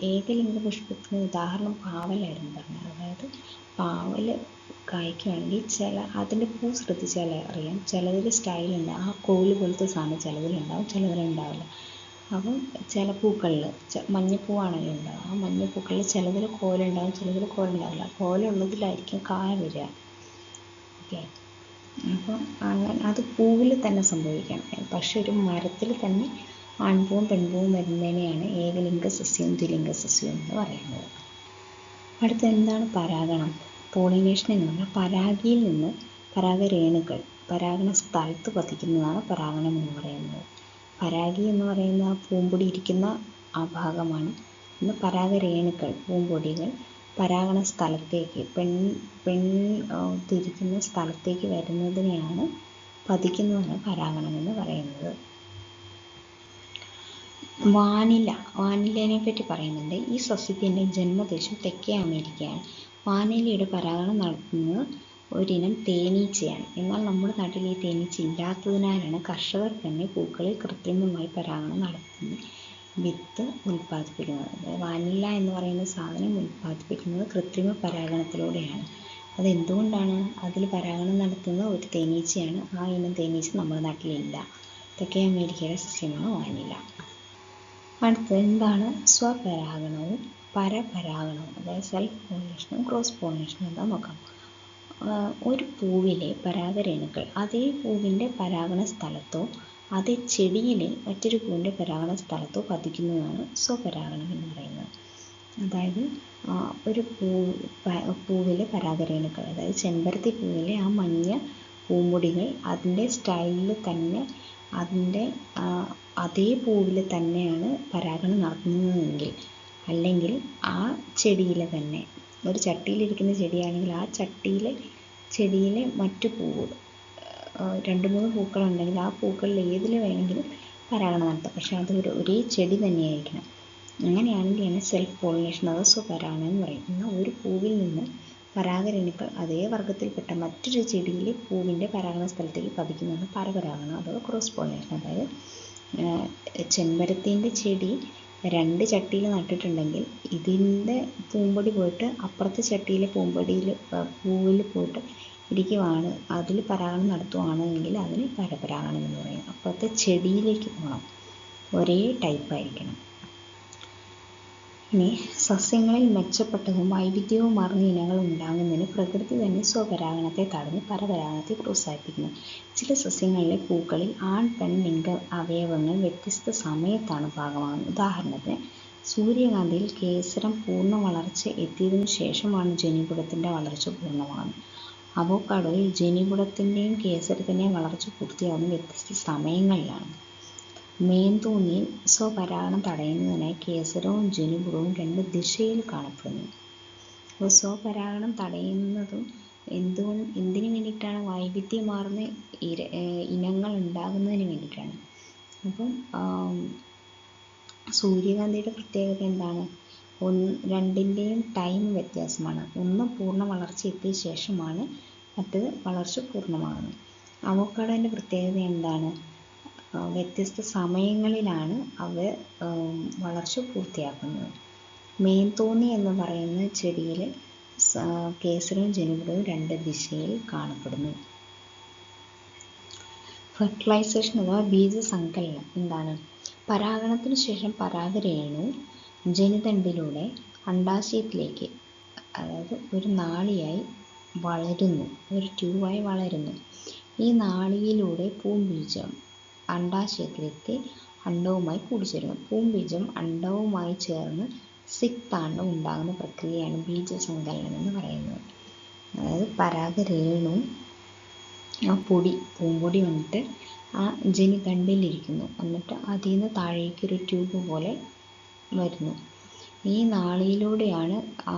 ഏകലിംഗ പുഷ്പത്തിന് ഉദാഹരണം പാവലായിരുന്നു പറഞ്ഞത്. അതായത് പാവൽ കായ്ക്കുകയാണെങ്കിൽ അതിൻ്റെ പൂ ശ്രദ്ധിച്ചാൽ അറിയാം, ചിലതിൽ സ്റ്റൈലുണ്ട്, ആ കോല് പോലത്തെ സാധനം ചിലതിലുണ്ടാവും, ചിലതിലുണ്ടാവില്ല. അപ്പം ചില പൂക്കളിൽ മഞ്ഞപ്പൂവാണല്ലോ ഉണ്ടാവും, ആ മഞ്ഞപ്പൂക്കളിൽ ചിലതിൽ കോലുണ്ടാവും, ചിലതിൽ കോലുണ്ടാവില്ല. കോലുള്ളതിലായിരിക്കും കായ വരിക. ഓക്കെ, അപ്പം അങ്ങനെ അത് പൂവിൽ തന്നെ സംഭവിക്കാം. പക്ഷെ ഒരു മരത്തിൽ തന്നെ ആൺപൂവും പെൺപൂവും വരുന്നതിനെയാണ് ഏകലിംഗ സസ്യവും ദ്വിലിംഗ സസ്യവും എന്ന് പറയുന്നത്. അടുത്ത എന്താണ് പരാഗണം? പോളിനേഷൻ എന്ന് പറഞ്ഞാൽ പരാഗിയിൽ നിന്ന് പരാഗരേണുക്കൾ പരാഗണ സ്ഥലത്ത് പതിക്കുന്നതാണ് പരാഗണം എന്ന് പറയുന്നത്. പരാഗി എന്ന് പറയുന്ന ആ പൂമ്പൊടി ഇരിക്കുന്ന ആ ഭാഗമാണ്. ഇന്ന് പരാഗരേണുക്കൾ, പൂമ്പൊടികൾ പരാഗണ സ്ഥലത്തേക്ക് തിരിക്കുന്ന സ്ഥലത്തേക്ക് വരുന്നതിനെയാണ് പതിക്കുന്നതാണ് പരാഗണം എന്ന് പറയുന്നത്. വാനിലേനെ പറ്റി പറയുന്നുണ്ട്. ഈ സസ്യത്തിൻ്റെ ജന്മദേശം തെക്കേ അമേരിക്കയാണ്. വാനിലയുടെ പരാഗണം നടത്തുന്നത് ഒരിനം തേനീച്ചയാണ്. എന്നാൽ നമ്മുടെ നാട്ടിൽ ഈ തേനീച്ച ഇല്ലാത്തതിനാലാണ് കർഷകർ തന്നെ പൂക്കളിൽ കൃത്രിമമായി പരാഗണം നടത്തുന്ന വിത്ത് ഉൽപ്പാദിപ്പിക്കുന്നത്. വാനില എന്ന് പറയുന്ന സാധനം ഉൽപ്പാദിപ്പിക്കുന്നത് കൃത്രിമ പരാഗണത്തിലൂടെയാണ്. അതെന്തുകൊണ്ടാണ്? അതിൽ പരാഗണം നടത്തുന്ന ഒരു തേനീച്ചയാണ്. ആ ഇനം തേനീച്ച നമ്മുടെ നാട്ടിലില്ല. തെക്കേ അമേരിക്കയിലെ സസ്യമാണ് വാനില. അടുത്തത് എന്താണ് സ്വപരാഗണവും പരപരാഗണവും, അതായത് സെൽഫ് പോളിനേഷനും ക്രോസ് പോളിനേഷനും എന്താ നോക്കാം. ഒരു പൂവിലെ പരാഗരേണുക്കൾ അതേ പൂവിൻ്റെ പരാഗണ സ്ഥലത്തോ അതേ ചെടിയിലെ മറ്റൊരു പൂവിൻ്റെ പരാഗണ സ്ഥലത്തോ പതിക്കുന്നതാണ് സ്വപരാഗണം എന്ന് പറയുന്നത്. അതായത് ഒരു പൂവിലെ പരാഗരേണുക്കൾ, അതായത് ചെമ്പരത്തി പൂവിലെ ആ മഞ്ഞ പൂമ്പൊടികൾ അതിൻ്റെ സ്റ്റൈലിൽ തന്നെ അതിൻ്റെ അതേ പൂവിൽ തന്നെയാണ് പരാഗണം നടത്തുന്നതെങ്കിൽ, അല്ലെങ്കിൽ ആ ചെടിയിലെ തന്നെ ഒരു ചട്ടിയിലിരിക്കുന്ന ചെടിയാണെങ്കിൽ ആ ചെടിയിലെ മറ്റു പൂവ് 2-3 പൂക്കളുണ്ടെങ്കിൽ ആ പൂക്കളിൽ ഏതിൽ വേണമെങ്കിലും പരാഗണം നടത്താം. പക്ഷേ അത് ഒരേ ചെടി തന്നെയായിരിക്കണം. അങ്ങനെയാണെങ്കിലാണ് സെൽഫ് പോളിനേഷൻ അഥവാ സ്വപരാഗണം എന്ന് പറയും. എന്നാൽ ഒരു പൂവിൽ നിന്ന് പരാഗരേണുക്കൾ അതേ വർഗ്ഗത്തിൽപ്പെട്ട മറ്റൊരു ചെടിയിലെ പൂവിൻ്റെ പരാഗണ സ്ഥലത്തേക്ക് പതിക്കുന്നതാണ് പരപരാഗണം അഥവാ ക്രോസ് പോളിനേഷൻ. അതായത് ചെമ്പരത്തിൻ്റെ ചെടി 2 ചട്ടിയിൽ നട്ടിട്ടുണ്ടെങ്കിൽ ഇതിൻ്റെ പൂമ്പൊടി പോയിട്ട് അപ്പുറത്തെ ചട്ടിയിലെ പൂവിൽ പോയിട്ട് ഇരിക്കുവാണ്, അതിൽ പരാഗണം നടത്തുവാണെങ്കിൽ അതിന് പരപരാഗണം എന്ന് പറയും. അപ്പുറത്തെ ചെടിയിലേക്ക് പോകണം, ഒരേ ടൈപ്പായിരിക്കണം. ഇനി സസ്യങ്ങളിൽ മെച്ചപ്പെട്ടതും വൈവിധ്യവുമാർന്ന ഇനങ്ങൾ ഉണ്ടാകുന്നതിന് പ്രകൃതി തന്നെ സ്വപരാഗണത്തെ തടഞ്ഞ് പരപരാഗണത്തെ പ്രോത്സാഹിപ്പിക്കുന്നു. ചില സസ്യങ്ങളിലെ പൂക്കളിൽ ആൺ പെൺ ലിംഗ അവയവങ്ങൾ വ്യത്യസ്ത സമയത്താണ് ഭാഗമാകുന്നത്. ഉദാഹരണത്തിന് സൂര്യകാന്തിയിൽ കേസരം പൂർണ്ണ വളർച്ച എത്തിയതിനു ശേഷമാണ് ജനിപുടത്തിൻ്റെ വളർച്ച പൂർണ്ണമാകുന്നത്. അവോക്കാഡോയിൽ ജനിപുടത്തിൻ്റെയും കേസരത്തിൻ്റെയും വളർച്ച പൂർത്തിയാകുന്ന വ്യത്യസ്ത സമയങ്ങളിലാണ്. മേന്തൂന്നിയിൽ സ്വപരാഗണം തടയുന്നതിനായി കേസരവും ജനിപുടവും 2 ദിശയിൽ കാണപ്പെടുന്നു. അപ്പോൾ സ്വപരാഗണം തടയുന്നതും എന്തിനു വേണ്ടിയിട്ടാണ്? വൈവിധ്യമാർന്ന ഇനങ്ങൾ ഉണ്ടാകുന്നതിന് വേണ്ടിയിട്ടാണ്. അപ്പം സൂര്യകാന്തിയുടെ പ്രത്യേകത എന്താണ്? രണ്ടിൻ്റെയും ടൈം വ്യത്യാസമാണ്. ഒന്ന് പൂർണ്ണ വളർച്ച എത്തിയ ശേഷമാണ് മറ്റത് വളർച്ച പൂർണ്ണമാകുന്നത്. അവോക്കാഡോൻ്റെ പ്രത്യേകത എന്താണ്? വ്യത്യസ്ത സമയങ്ങളിലാണ് അവ വളർച്ച പൂർത്തിയാക്കുന്നത്. മേന്തോന്നി എന്ന് പറയുന്ന ചെടിയിൽ കേസരവും ജനിപുടവും 2 ദിശയിൽ കാണപ്പെടുന്നു. ഫെർട്ടിലൈസേഷൻ അഥവാ ബീജസങ്കലനം എന്താണ്? പരാഗണത്തിനു ശേഷം പരാഗരേണു ജനിതണ്ടിലൂടെ അണ്ഡാശയത്തിലേക്ക്, അതായത് ഒരു നാളിയായി വളരുന്നു, ഒരു ട്യൂബായി വളരുന്നു. ഈ നാളിയിലൂടെ പൂംബീജം അണ്ഡാശയത്തിലെത്തി അണ്ഡവുമായി കൂടിച്ചേരുന്നു. പൂംബീജം അണ്ഡവുമായി ചേർന്ന് സിക്താണ്ഡം ഉണ്ടാകുന്ന പ്രക്രിയയാണ് ബീജസങ്കലനം എന്ന് പറയുന്നത്. അതായത് പരാഗരേണു ആ പൂമ്പൊടി വന്നിട്ട് ആ ജനിതണ്ടിലിരിക്കുന്നു, എന്നിട്ട് അതിൽ നിന്ന് താഴേക്കൊരു ട്യൂബ് പോലെ വരുന്നു. ഈ നാളിയിലൂടെയാണ് ആ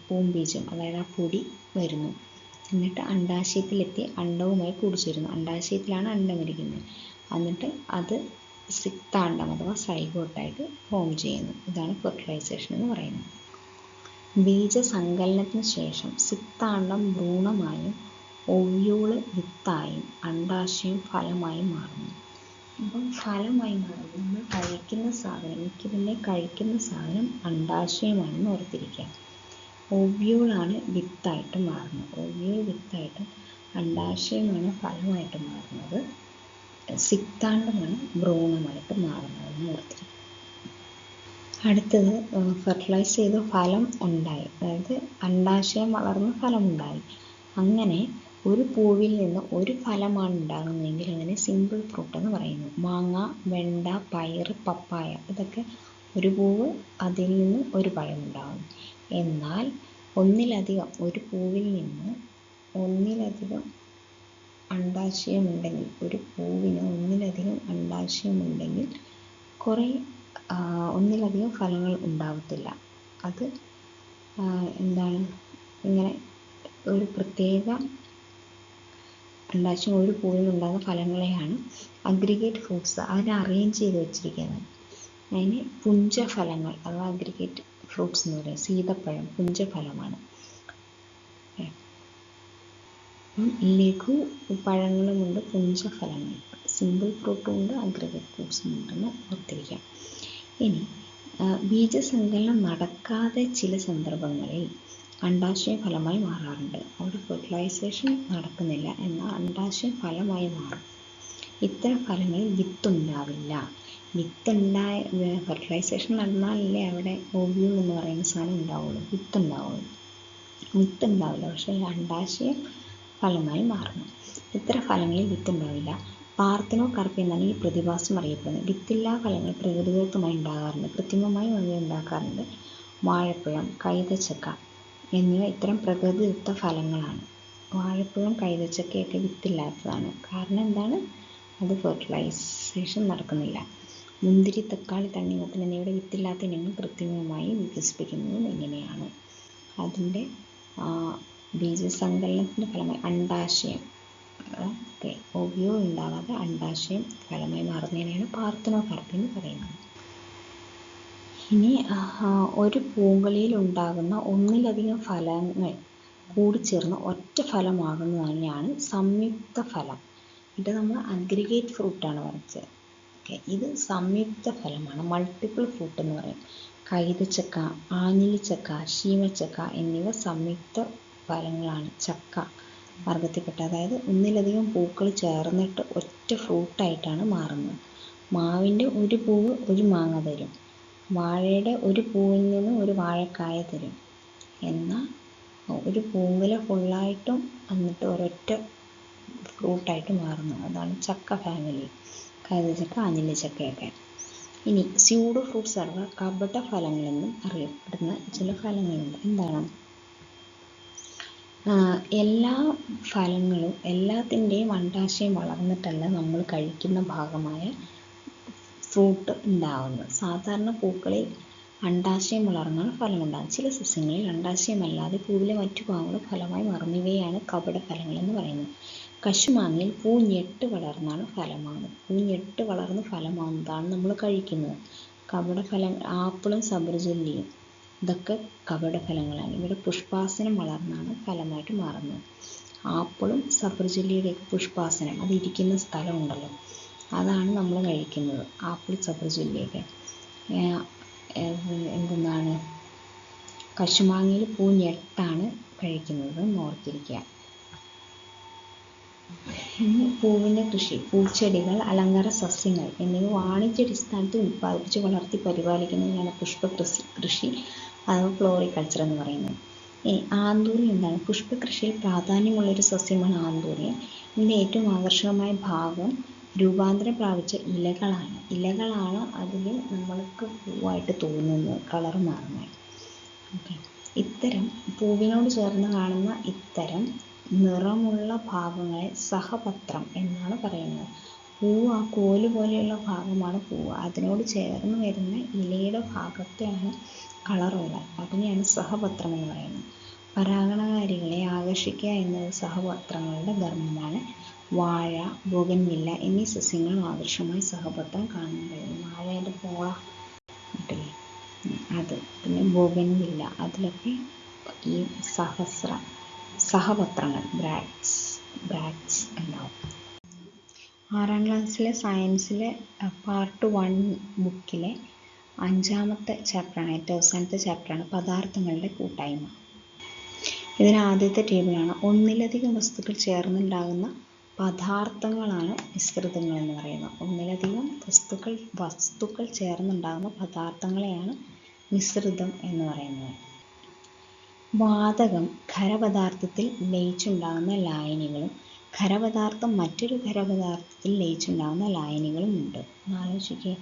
പൂംബീജം, അതായത് ആ പൊടി വരുന്നു. എന്നിട്ട് അണ്ഡാശയത്തിലെത്തി അണ്ഡവുമായി കൂടിച്ചേരുന്നു. അണ്ഡാശയത്തിലാണ് അണ്ഡം ഇരിക്കുന്നത്. എന്നിട്ട് അത് സിക്താണ്ഡം അഥവാ സൈഗോട്ടായിട്ട് ഫോം ചെയ്യുന്നു. ഇതാണ് ഫെർട്ടിലൈസേഷൻ എന്ന് പറയുന്നത്. ബീജസങ്കലനത്തിന് ശേഷം സിക്താണ്ഡം ഭ്രൂണമായും ഒവ്യൂള് വിത്തായും അണ്ഡാശയം ഫലമായും മാറുന്നു. അപ്പം ഫലമായി മാറുന്നു. നമ്മൾ കഴിക്കുന്ന സാധനം അണ്ഡാശയമാണെന്ന് ഓർത്തിരിക്കുക. ഒവ്യൂളാണ് വിത്തായിട്ട് മാറുന്നത്. ഒവ്യൂൾ വിത്തായിട്ട് അണ്ഡാശയമാണ് ഫലമായിട്ട് മാറുന്നത്. സിക്താണ്ഡമാണ് ഭ്രൂണമായിട്ട് മാറുന്നതെന്ന് ഓർത്തിരിക്കുക. അടുത്തത് ഫെർട്ടിലൈസ് ചെയ്ത ഫലം ഉണ്ടായി, അതായത് അണ്ഡാശയം വളർന്ന് ഫലമുണ്ടായി. അങ്ങനെ ഒരു പൂവിൽ നിന്ന് ഒരു ഫലമാണ് ഉണ്ടാകുന്നതെങ്കിൽ അതിനെ സിംപിൾ ഫ്രൂട്ട് എന്ന് പറയുന്നു. മാങ്ങ, വെണ്ട, പയർ, പപ്പായ ഇതൊക്കെ ഒരു പൂവ്, അതിൽ നിന്ന് ഒരു പഴം ഉണ്ടാകുന്നു. എന്നാൽ ഒരു പൂവിൽ നിന്ന് ഒന്നിലധികം അണ്ഡാശയമുണ്ടെങ്കിൽ, ഒരു പൂവിന് ഒന്നിലധികം അണ്ഡാശയമുണ്ടെങ്കിൽ ഒന്നിലധികം ഫലങ്ങൾ ഉണ്ടാകത്തില്ല. അത് എന്താണ്? ഇങ്ങനെ ഒരു പ്രത്യേക അണ്ഡാശയം ഒരു പൂവിൽ നിന്നുണ്ടാകുന്ന ഫലങ്ങളെയാണ് അഗ്രിഗേറ്റ് ഫ്രൂട്ട്സ്, അതിനെ അറേഞ്ച് ചെയ്ത് വെച്ചിരിക്കുന്നത്. അതിന് പുഞ്ചഫലങ്ങൾ അഥവാ അഗ്രിഗേറ്റ് ഫ്രൂട്ട്സ് എന്ന് പറയും. സീതപ്പഴം പുഞ്ചഫലമാണ്. ലഘു പഴങ്ങളുമുണ്ട് പുഞ്ചഫലങ്ങൾ. സിമ്പിൾ ഫ്രൂട്ടും ഉണ്ട്, അഗ്രിഗേറ്റ് ഫ്രൂട്ട്സും ഉണ്ടെന്ന് ഓർത്തിരിക്കാം. ഇനി ബീജസങ്കലനം നടക്കാതെ ചില സന്ദർഭങ്ങളിൽ അണ്ഡാശയം ഫലമായി മാറാറുണ്ട്. അവിടെ ഫെർട്ടിലൈസേഷൻ നടക്കുന്നില്ല, എന്നാൽ അണ്ഡാശയം ഫലമായി മാറും. ഇത്തരം ഫലങ്ങളിൽ വിത്തുണ്ടാവില്ല. വിത്തുണ്ടായ ഫെർട്ടിലൈസേഷൻ നടന്നാലല്ലേ അവിടെ ഓവ്യൂൾ എന്ന് പറയുന്ന സാധനം ഉണ്ടാവുള്ളൂ, വിത്തുണ്ടാവുള്ളൂ. വിത്തുണ്ടാവില്ല, പക്ഷേ അണ്ഡാശയം ഫലമായി മാറുന്നു. ഇത്തരം ഫലങ്ങളിൽ വിത്തുണ്ടാവില്ല. പാർത്തനോകാർപ്പി എന്നാണ് ഈ പ്രതിഭാസം അറിയപ്പെടുന്നത്. വിത്തില്ലാ ഫലങ്ങൾ പ്രകൃതിദത്തമായി ഉണ്ടാകാറുണ്ട്, കൃത്രിമമായി ഉണ്ടാക്കാറുണ്ട്. വാഴപ്പഴം, കൈതച്ചക്ക എന്നിവ ഇത്തരം പ്രകൃതിദത്ത ഫലങ്ങളാണ്. വാഴപ്പഴം, കൈതച്ചക്കയൊക്കെ വിത്തില്ലാത്തതാണ്. കാരണം എന്താണ്? അത് ഫെർട്ടിലൈസേഷൻ നടക്കുന്നില്ല. മുന്തിരി, തക്കാളി, തണ്ണിമത്തൻ എന്നിവയുടെ വിത്തില്ലാത്ത ഇനങ്ങൾ കൃത്രിമമായി വികസിപ്പിക്കുന്നത് എങ്ങനെയാണ്? അതിൻ്റെ ബീജസങ്കലനത്തിൻ്റെ ഫലമായി അണ്ഡാശയം, ഓവ്യൂൾ ഉണ്ടാവാതെ അണ്ഡാശയം ഫലമായി മാറുന്നതിനെയാണ് പാർത്തനോകാർപ്പി എന്ന് പറയുന്നത്. ഇനി ഒരു പൂങ്കളിയിൽ ഉണ്ടാകുന്ന ഒന്നിലധികം ഫലങ്ങൾ കൂടിച്ചേർന്ന് ഒറ്റ ഫലമാകുന്നതിനെയാണ് സംയുക്ത ഫലം. ഇത് നമ്മൾ അഗ്രിഗേറ്റ് ഫ്രൂട്ടാണ് വരച്ചത്. ഇത് സംയുക്ത ഫലമാണ്, മൾട്ടിപ്പിൾ ഫ്രൂട്ട് എന്ന് പറയും. കൈതച്ചക്ക, ആഞ്ഞിലിച്ചക്ക, ശീമച്ചക്ക എന്നിവ സംയുക്ത ഫലങ്ങളാണ്. ചക്ക വർഗത്തിൽപ്പെട്ട, അതായത് ഒന്നിലധികം പൂക്കൾ ചേർന്നിട്ട് ഒറ്റ ഫ്രൂട്ടായിട്ടാണ് മാറുന്നത്. മാവിൻ്റെ ഒരു പൂവ് ഒരു മാങ്ങ തരും. വാഴയുടെ ഒരു പൂവിൽ നിന്ന് ഒരു വാഴക്കായ തരും. എന്നാൽ ഒരു പൂങ്കുല ഫുള്ളായിട്ടും എന്നിട്ട് ഒരൊറ്റ ഫ്രൂട്ടായിട്ട് മാറുന്നു. അതാണ് ചക്ക ഫാമിലി, കൈതച്ചക്ക, ആഞ്ഞിലിച്ചക്കയൊക്കെ. ഇനി സ്യൂഡോ ഫ്രൂട്ട്സ് അഥവാ കപട ഫലങ്ങളെന്നും അറിയപ്പെടുന്ന ചില ഫലങ്ങളുണ്ട്. എന്താണ്? എല്ലാ ഫലങ്ങളും എല്ലാത്തിൻ്റെയും അണ്ഡാശയം വളർന്നിട്ടല്ല നമ്മൾ കഴിക്കുന്ന ഭാഗമായ ഫ്രൂട്ട് ഉണ്ടാവുന്നത്. സാധാരണ പൂക്കളിൽ അണ്ഡാശയം വളർന്നാണ് ഫലമുണ്ടാകുന്നത്. ചില സസ്യങ്ങളിൽ അണ്ഡാശയമല്ലാതെ പൂവിലെ മറ്റു ഭാഗങ്ങൾ ഫലമായി മാറുന്നവയാണ് കപട ഫലങ്ങൾ എന്ന് പറയുന്നത്. കശുമാങ്ങയിൽ പൂഞ്ഞെട്ട് വളർന്നാണ് ഫലമാകുന്നത്. പൂഞ്ഞെട്ട് വളർന്ന് ഫലമാകുന്നതാണ് നമ്മൾ കഴിക്കുന്നത്. കപടഫലം ആപ്പിളും സബർജല്ലിയും ഇതൊക്കെ കപടഫലങ്ങളാണ്. ഇവിടെ പുഷ്പാസനം വളർന്നാണ് ഫലമായിട്ട് മാറുന്നത്. ആപ്പിളും സബർജല്ലിയുടെയൊക്കെ പുഷ്പാസനം, അതിരിക്കുന്ന സ്ഥലമുണ്ടല്ലോ, അതാണ് നമ്മൾ കഴിക്കുന്നത്. ആപ്പിൾ, സബർജല്ലിയൊക്കെ. എന്താണ്? കശുമാങ്ങയിൽ പൂഞ്ഞെട്ടാണ് കഴിക്കുന്നത്, ഓർത്തിരിക്കുക. ഇനി പൂവിൻ്റെ കൃഷി. പൂച്ചെടികൾ, അലങ്കാര സസ്യങ്ങൾ എന്നിവ വാണിജ്യാടിസ്ഥാനത്തിൽ ഉൽപ്പാദിപ്പിച്ച് വളർത്തി പരിപാലിക്കുന്നതിനാണ് പുഷ്പകൃഷി അഥവാ ഫ്ലോറിക്കൾച്ചർ എന്ന് പറയുന്നത്. ഇനി ആന്തൂറിയം എന്താണ്? പുഷ്പകൃഷിയിൽ പ്രാധാന്യമുള്ളൊരു സസ്യമാണ് ആന്തൂറിയം. ഇതിൻ്റെ ഏറ്റവും ആകർഷകമായ ഭാഗം രൂപാന്തരം പ്രാപിച്ച ഇലകളാണ് അതിൽ നമ്മൾക്ക് പൂവായിട്ട് തോന്നുന്നത്, കളർ മാറുന്നത്. ഇത്തരം പൂവിനോട് ചേർന്ന് കാണുന്ന ഇത്തരം നിറമുള്ള ഭാഗങ്ങളെ സഹപത്രം എന്നാണ് പറയുന്നത്. പൂവ് ആ കോല് പോലെയുള്ള ഭാഗമാണ് പൂവ്. അതിനോട് ചേർന്ന് വരുന്ന ഇലയുടെ ഭാഗത്തെയാണ് കളറുള്ളത്. അതിനെയാണ് സഹപത്രം എന്ന് പറയുന്നത്. പരാഗണകാരികളെ ആകർഷിക്കുക എന്നത് സഹപത്രങ്ങളുടെ ധർമ്മമാണ്. വാഴ, ബോഗൻവില്ല എന്നീ സസ്യങ്ങളും ആകർഷകമായി സഹപത്രം കാണാൻ കഴിയും. വാഴയുടെ പോള കിട്ടില്ലേ, അത്. പിന്നെ ബോഗൻവില്ല, അതിലൊക്കെ ഈ സഹപത്രങ്ങൾ ബ്രാക്ട്സ് ഉണ്ടാവും. 6ാം ക്ലാസ്സിലെ സയൻസിലെ പാർട്ട് 1 ബുക്കിലെ 5ാമത്തെ ചാപ്റ്ററാണ്, ഏറ്റവും അവസാനത്തെ ചാപ്റ്ററാണ് പദാർത്ഥങ്ങളുടെ കൂട്ടായ്മ. ഇതിന് ആദ്യത്തെ ടേബിളാണ്. ഒന്നിലധികം വസ്തുക്കൾ ചേർന്നുണ്ടാകുന്ന പദാർത്ഥങ്ങളാണ് മിശ്രിതങ്ങൾ എന്ന് പറയുന്നത്. ഒന്നിലധികം വസ്തുക്കൾ ചേർന്നുണ്ടാകുന്ന പദാർത്ഥങ്ങളെയാണ് മിശ്രിതം എന്ന് പറയുന്നത്. വാതകം ഖരപദാർത്ഥത്തിൽ ലയിച്ചുണ്ടാകുന്ന ലായനികളും ഖരപദാർത്ഥം മറ്റൊരു ഖരപദാർത്ഥത്തിൽ ലയിച്ചുണ്ടാകുന്ന ലായനികളും ഉണ്ട്. ആലോചിക്കുക,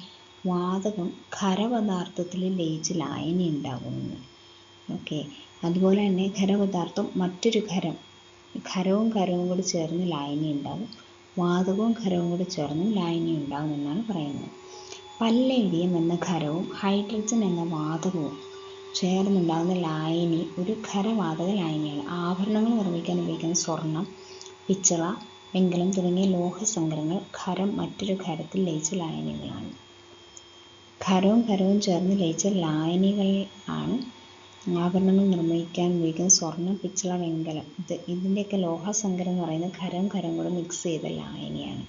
വാതകം ഖരപദാർത്ഥത്തിൽ ലയിച്ച് ലായനി ഉണ്ടാകുന്നു. അതുപോലെ തന്നെ ഖരപദാർത്ഥം മറ്റൊരു ഖരവും കൂടി ചേർന്ന് ലായനി ഉണ്ടാകും. വാതകവും ഖരവും കൂടി ചേർന്ന് ലായനി ഉണ്ടാകും എന്നാണ് പറയുന്നത്. പല്ലേഡിയം എന്ന ഖരവും ഹൈഡ്രജൻ എന്ന വാതകവും ചേർന്നുണ്ടാകുന്ന ലായനി ഒരു ഖരവാതക ലായനിയാണ്. ആഭരണങ്ങൾ നിർമ്മിക്കാൻ ഉപയോഗിക്കുന്ന സ്വർണം, പിച്ചള, വെങ്കലം തുടങ്ങിയ ലോഹസങ്കരങ്ങൾ ഖരം മറ്റൊരു ഖരത്തിൽ ലയിച്ച ലായനികളാണ്. ഖരവും ചേർന്ന് ലയിച്ച ലായനികൾ ആണ് ആഭരണങ്ങൾ നിർമ്മിക്കാൻ ഉപയോഗിക്കുന്ന സ്വർണം, പിച്ചള, വെങ്കലം. ഇതിൻ്റെയൊക്കെ ലോഹസങ്കരം എന്ന് പറയുന്നത് ഖരം കൂടെ മിക്സ് ചെയ്ത ലായനിയാണ്.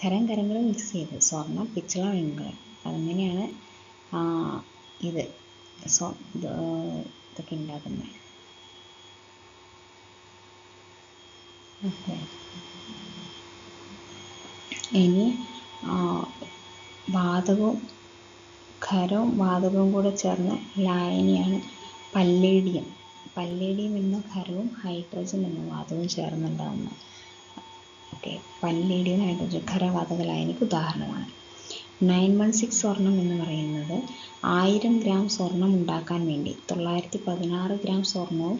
ഖരം കൂടെ മിക്സ് ചെയ്ത് സ്വർണം, പിച്ചള, വെങ്കലം, അങ്ങനെയാണ് ഇതൊക്കെ ഉണ്ടാക്കുന്നത്. ഇനി വാതകവും വാതകവും കൂടെ ചേർന്ന ലായനിയാണ് പല്ലേഡിയം. പല്ലേഡിയം എന്ന ഖരവും ഹൈഡ്രജൻ എന്ന വാതകവും ചേർന്നുണ്ടാകുന്ന പല്ലേഡിയം ഹൈഡ്രജൻ ഖരവാതക ലായനിക്ക് ഉദാഹരണമാണ്. 916 സ്വർണം എന്ന് പറയുന്നത് 1000 ഗ്രാം സ്വർണം ഉണ്ടാക്കാൻ വേണ്ടി 916 ഗ്രാം സ്വർണവും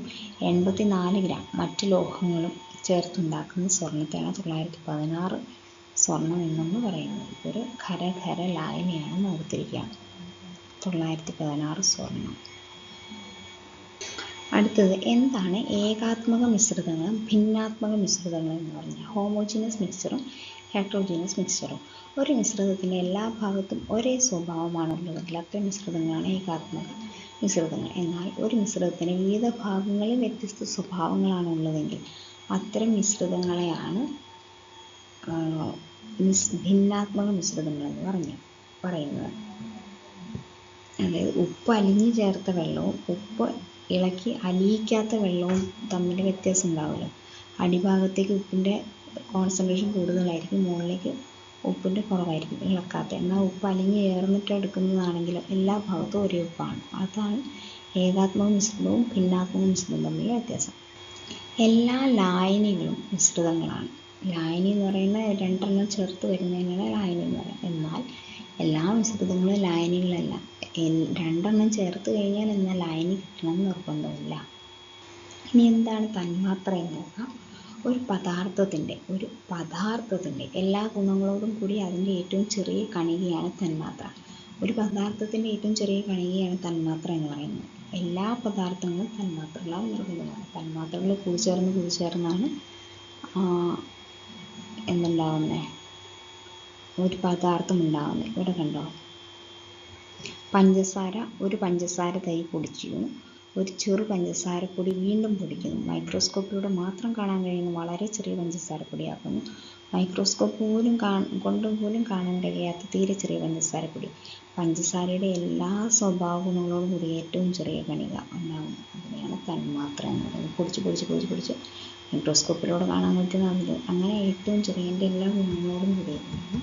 84 ഗ്രാം മറ്റ് ലോഹങ്ങളും ചേർത്തുണ്ടാക്കുന്ന സ്വർണത്തെയാണ് 916 സ്വർണം എന്നു പറയുന്നത്. ഒരു ഖര ലായനിയാണെന്ന് ഓർത്തിരിക്കുക. 916 സ്വർണം. അടുത്തത് എന്താണ് ഏകാത്മക മിശ്രിതങ്ങളും ഭിന്നാത്മക മിശ്രിതങ്ങളും എന്ന് പറഞ്ഞാൽ? ഹോമോജീനസ് മിക്സ്ചറും ഹെറ്ററോജീനസ് മിക്സ്ചറും. ഒരു മിശ്രിതത്തിൻ്റെ എല്ലാ ഭാഗത്തും ഒരേ സ്വഭാവമാണുള്ളതെങ്കിൽ അത്തരം മിശ്രിതങ്ങളാണ് ഏകാത്മക മിശ്രിതങ്ങൾ. എന്നാൽ ഒരു മിശ്രിതത്തിന് വിവിധ ഭാഗങ്ങളിൽ വ്യത്യസ്ത സ്വഭാവങ്ങളാണ് ഉള്ളതെങ്കിൽ അത്തരം മിശ്രിതങ്ങളെയാണ് ഭിന്നാത്മക മിശ്രിതങ്ങൾ എന്ന് പറയുന്നത്. അതായത് ഉപ്പ് അലിഞ്ഞു ചേർത്ത വെള്ളവും ഉപ്പ് ഇളക്കി അലിയിക്കാത്ത വെള്ളവും തമ്മിൽ വ്യത്യാസം ഉണ്ടാവുമല്ലോ. അടിഭാഗത്തേക്ക് ഉപ്പിൻ്റെ കോൺസെൻട്രേഷൻ കൂടുതലായിരിക്കും, മുകളിലേക്ക് ഉപ്പിൻ്റെ കുറവായിരിക്കും ഇളക്കാത്ത. എന്നാൽ ഉപ്പ് അലിഞ്ഞ് ചേർന്നിട്ട് എടുക്കുന്നതാണെങ്കിലും എല്ലാ ഭാഗത്തും ഒരേ ഉപ്പാണ്. അതാണ് ഏകാത്മക മിശ്രിതവും ഭിന്നാത്മക മിശ്രിതവും തമ്മിലുള്ള വ്യത്യാസം. എല്ലാ ലായനികളും മിശ്രിതങ്ങളാണ്. ലായനി എന്ന് പറയുന്നത് 2 ചേർത്ത് വരുന്നതിനാണ് ലായനി എന്ന് പറയുന്നത്. എന്നാൽ എല്ലാ മിശ്രിതങ്ങളും ലായനികളല്ല. 2 ചേർത്ത് കഴിഞ്ഞാൽ എന്നാൽ ലായനി കിട്ടണം നിർബന്ധമില്ല. ഇനി എന്താണ് തന്മാത്ര എന്ന് നോക്കാം. ഒരു പദാർത്ഥത്തിൻ്റെ എല്ലാ ഗുണങ്ങളോടും കൂടി അതിൻ്റെ ഏറ്റവും ചെറിയ കണികയാണ് തന്മാത്ര. ഒരു പദാർത്ഥത്തിൻ്റെ ഏറ്റവും ചെറിയ കണികയാണ് തന്മാത്ര എന്ന് പറയുന്നത്. എല്ലാ പദാർത്ഥങ്ങളും തന്മാത്രകളാൽ നിർമ്മിതമാണ്. തന്മാത്രകൾ കൂടിച്ചേർന്നാണ് എന്തുണ്ടാവുന്നത്, ഒരു പദാർത്ഥം ഉണ്ടാകുന്നത്. ഇവിടെ കണ്ടോ, ഒരു പഞ്ചസാര തൈ പൊടിക്കുന്നു, ഒരു ചെറു പഞ്ചസാരപ്പൊടി വീണ്ടും പൊടിക്കുന്നു, മൈക്രോസ്കോപ്പിലൂടെ മാത്രം കാണാൻ കഴിയുന്ന വളരെ ചെറിയ പഞ്ചസാരപ്പൊടിയാക്കുന്നു, മൈക്രോസ്കോപ്പ് പോലും കാണാൻ കഴിയാത്ത തീരെ ചെറിയ പഞ്ചസാരപ്പൊടി. പഞ്ചസാരയുടെ എല്ലാ സ്വഭാവ ഗുണങ്ങളോടും കൂടി ഏറ്റവും ചെറിയ കണിക ഉണ്ടാകുന്നു. അതിനെയാണ് തന്മാത്ര എന്ന് പറയുന്നത്. പൊടിച്ച് മൈക്രോസ്കോപ്പിലൂടെ കാണാൻ പറ്റുന്ന അങ്ങനെ ഏറ്റവും ചെറിയ എല്ലാ ഗുണങ്ങളോടും കൂടിയാണ്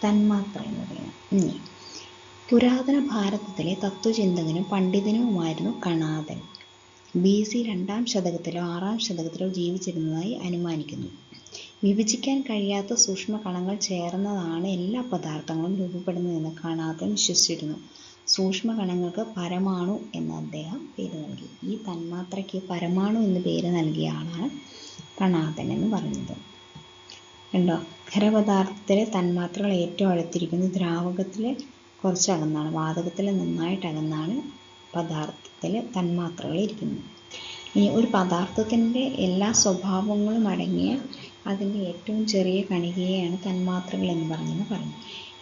തന്മാത്ര എന്ന് പറയുന്നത്. പുരാതന ഭാരതത്തിലെ തത്വചിന്തകനും പണ്ഡിതനുമായിരുന്നു കണാദൻ. BC 2-ാം ശതകത്തിലോ 6-ാം ശതകത്തിലോ ജീവിച്ചിരുന്നതായി അനുമാനിക്കുന്നു. വിഭജിക്കാൻ കഴിയാത്ത സൂക്ഷ്മ കണങ്ങൾ ചേർന്നതാണ് എല്ലാ പദാർത്ഥങ്ങളും രൂപപ്പെടുന്നതെന്ന് കണാദൻ വിശ്വസിച്ചിരുന്നു. സൂക്ഷ്മ കണങ്ങൾക്ക് പരമാണു എന്ന് അദ്ദേഹം പേര് നൽകി. ഈ തന്മാത്രയ്ക്ക് പരമാണു എന്ന് പേര് നൽകിയ ആളാണ് കണാദൻ എന്ന് പറയുന്നത്. കണ്ടോ, ഖരപദാർത്ഥത്തിലെ തന്മാത്രകൾ ഏറ്റവും അടുത്തിരിക്കുന്നത് ദ്രാവകത്തിലെ കുറച്ച് അകന്നാണ്. വാതകത്തിൽ നന്നായിട്ട് അകന്നാണ് പദാർത്ഥത്തിലെ തന്മാത്രകൾ ഇരിക്കുന്നത്. ഇനി ഒരു പദാർത്ഥത്തിൻ്റെ എല്ലാ സ്വഭാവങ്ങളും അടങ്ങിയ അതിൻ്റെ ഏറ്റവും ചെറിയ കണികയാണ് തന്മാത്രകൾ എന്ന് പറഞ്ഞു.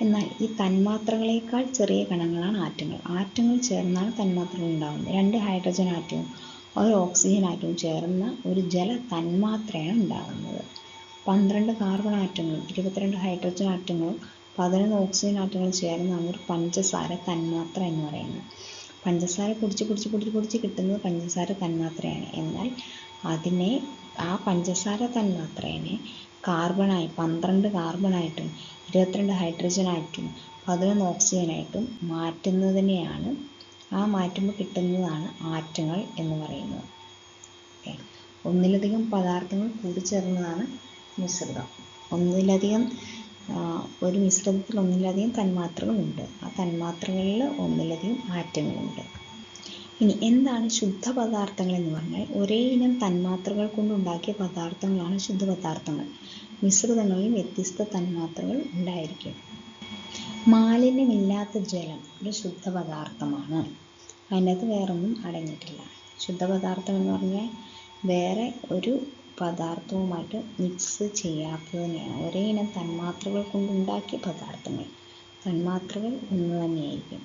എന്നാൽ ഈ തന്മാത്രകളേക്കാൾ ചെറിയ കണങ്ങളാണ് ആറ്റങ്ങൾ. ആറ്റങ്ങൾ ചേർന്നാണ് തന്മാത്രകൾ ഉണ്ടാകുന്നത്. 2 ഹൈഡ്രജൻ ആറ്റവും 1 ഓക്സിജൻ ആറ്റവും ചേർന്ന ഒരു ജല തന്മാത്രയാണ് ഉണ്ടാകുന്നത്. 12 കാർബൺ ആറ്റങ്ങളും 22 ഹൈഡ്രജൻ ആറ്റങ്ങളും 11 ഓക്സിജൻ ആറ്റങ്ങളും ചേർന്നാണ് ഒരു പഞ്ചസാര തന്മാത്ര എന്ന് പറയുന്നത്. പഞ്ചസാര പൊടിച്ച് കിട്ടുന്നത് പഞ്ചസാര തന്മാത്രയാണ്. എന്നാൽ ആ പഞ്ചസാര തന്മാത്രയെ 12 കാർബണായിട്ടും 22 ഹൈഡ്രജനായിട്ടും 11 ഓക്സിജനായിട്ടും മാറ്റുന്നതിനെയാണ്, മാറ്റുമ്പോൾ കിട്ടുന്നതാണ് ആറ്റങ്ങൾ എന്ന് പറയുന്നത്. ഒന്നിലധികം പദാർത്ഥങ്ങൾ കൂടിച്ചേർന്നതാണ് മിശ്രിതം. ഒരു മിശ്രിതത്തിൽ ഒന്നിലധികം തന്മാത്രകളുണ്ട്. ആ തന്മാത്രകളിൽ ഒന്നിലധികം ആറ്റങ്ങളുണ്ട്. ഇനി എന്താണ് ശുദ്ധ പദാർത്ഥങ്ങൾ എന്ന് പറഞ്ഞാൽ? ഒരേ ഇനം തന്മാത്രകൾ കൊണ്ടുണ്ടാക്കിയ പദാർത്ഥങ്ങളാണ് ശുദ്ധപദാർത്ഥങ്ങൾ. മിശ്രിതങ്ങളിൽ വ്യത്യസ്ത തന്മാത്രകൾ ഉണ്ടായിരിക്കും. മാലിന്യമില്ലാത്ത ജലം ഒരു ശുദ്ധപദാർത്ഥമാണ്. അതിനകത്ത് വേറൊന്നും അടങ്ങിയിട്ടില്ല. ശുദ്ധപദാർത്ഥം എന്ന് പറഞ്ഞാൽ വേറെ ഒരു പദാർത്ഥവുമായിട്ട് മിക്സ് ചെയ്യാത്തതിനെയാണ്. ഒരേ ഇനം തന്മാത്രകൾ കൊണ്ടുണ്ടാക്കിയ പദാർത്ഥങ്ങൾ. തന്മാത്രകൾ ഒന്ന് തന്നെയായിരിക്കും.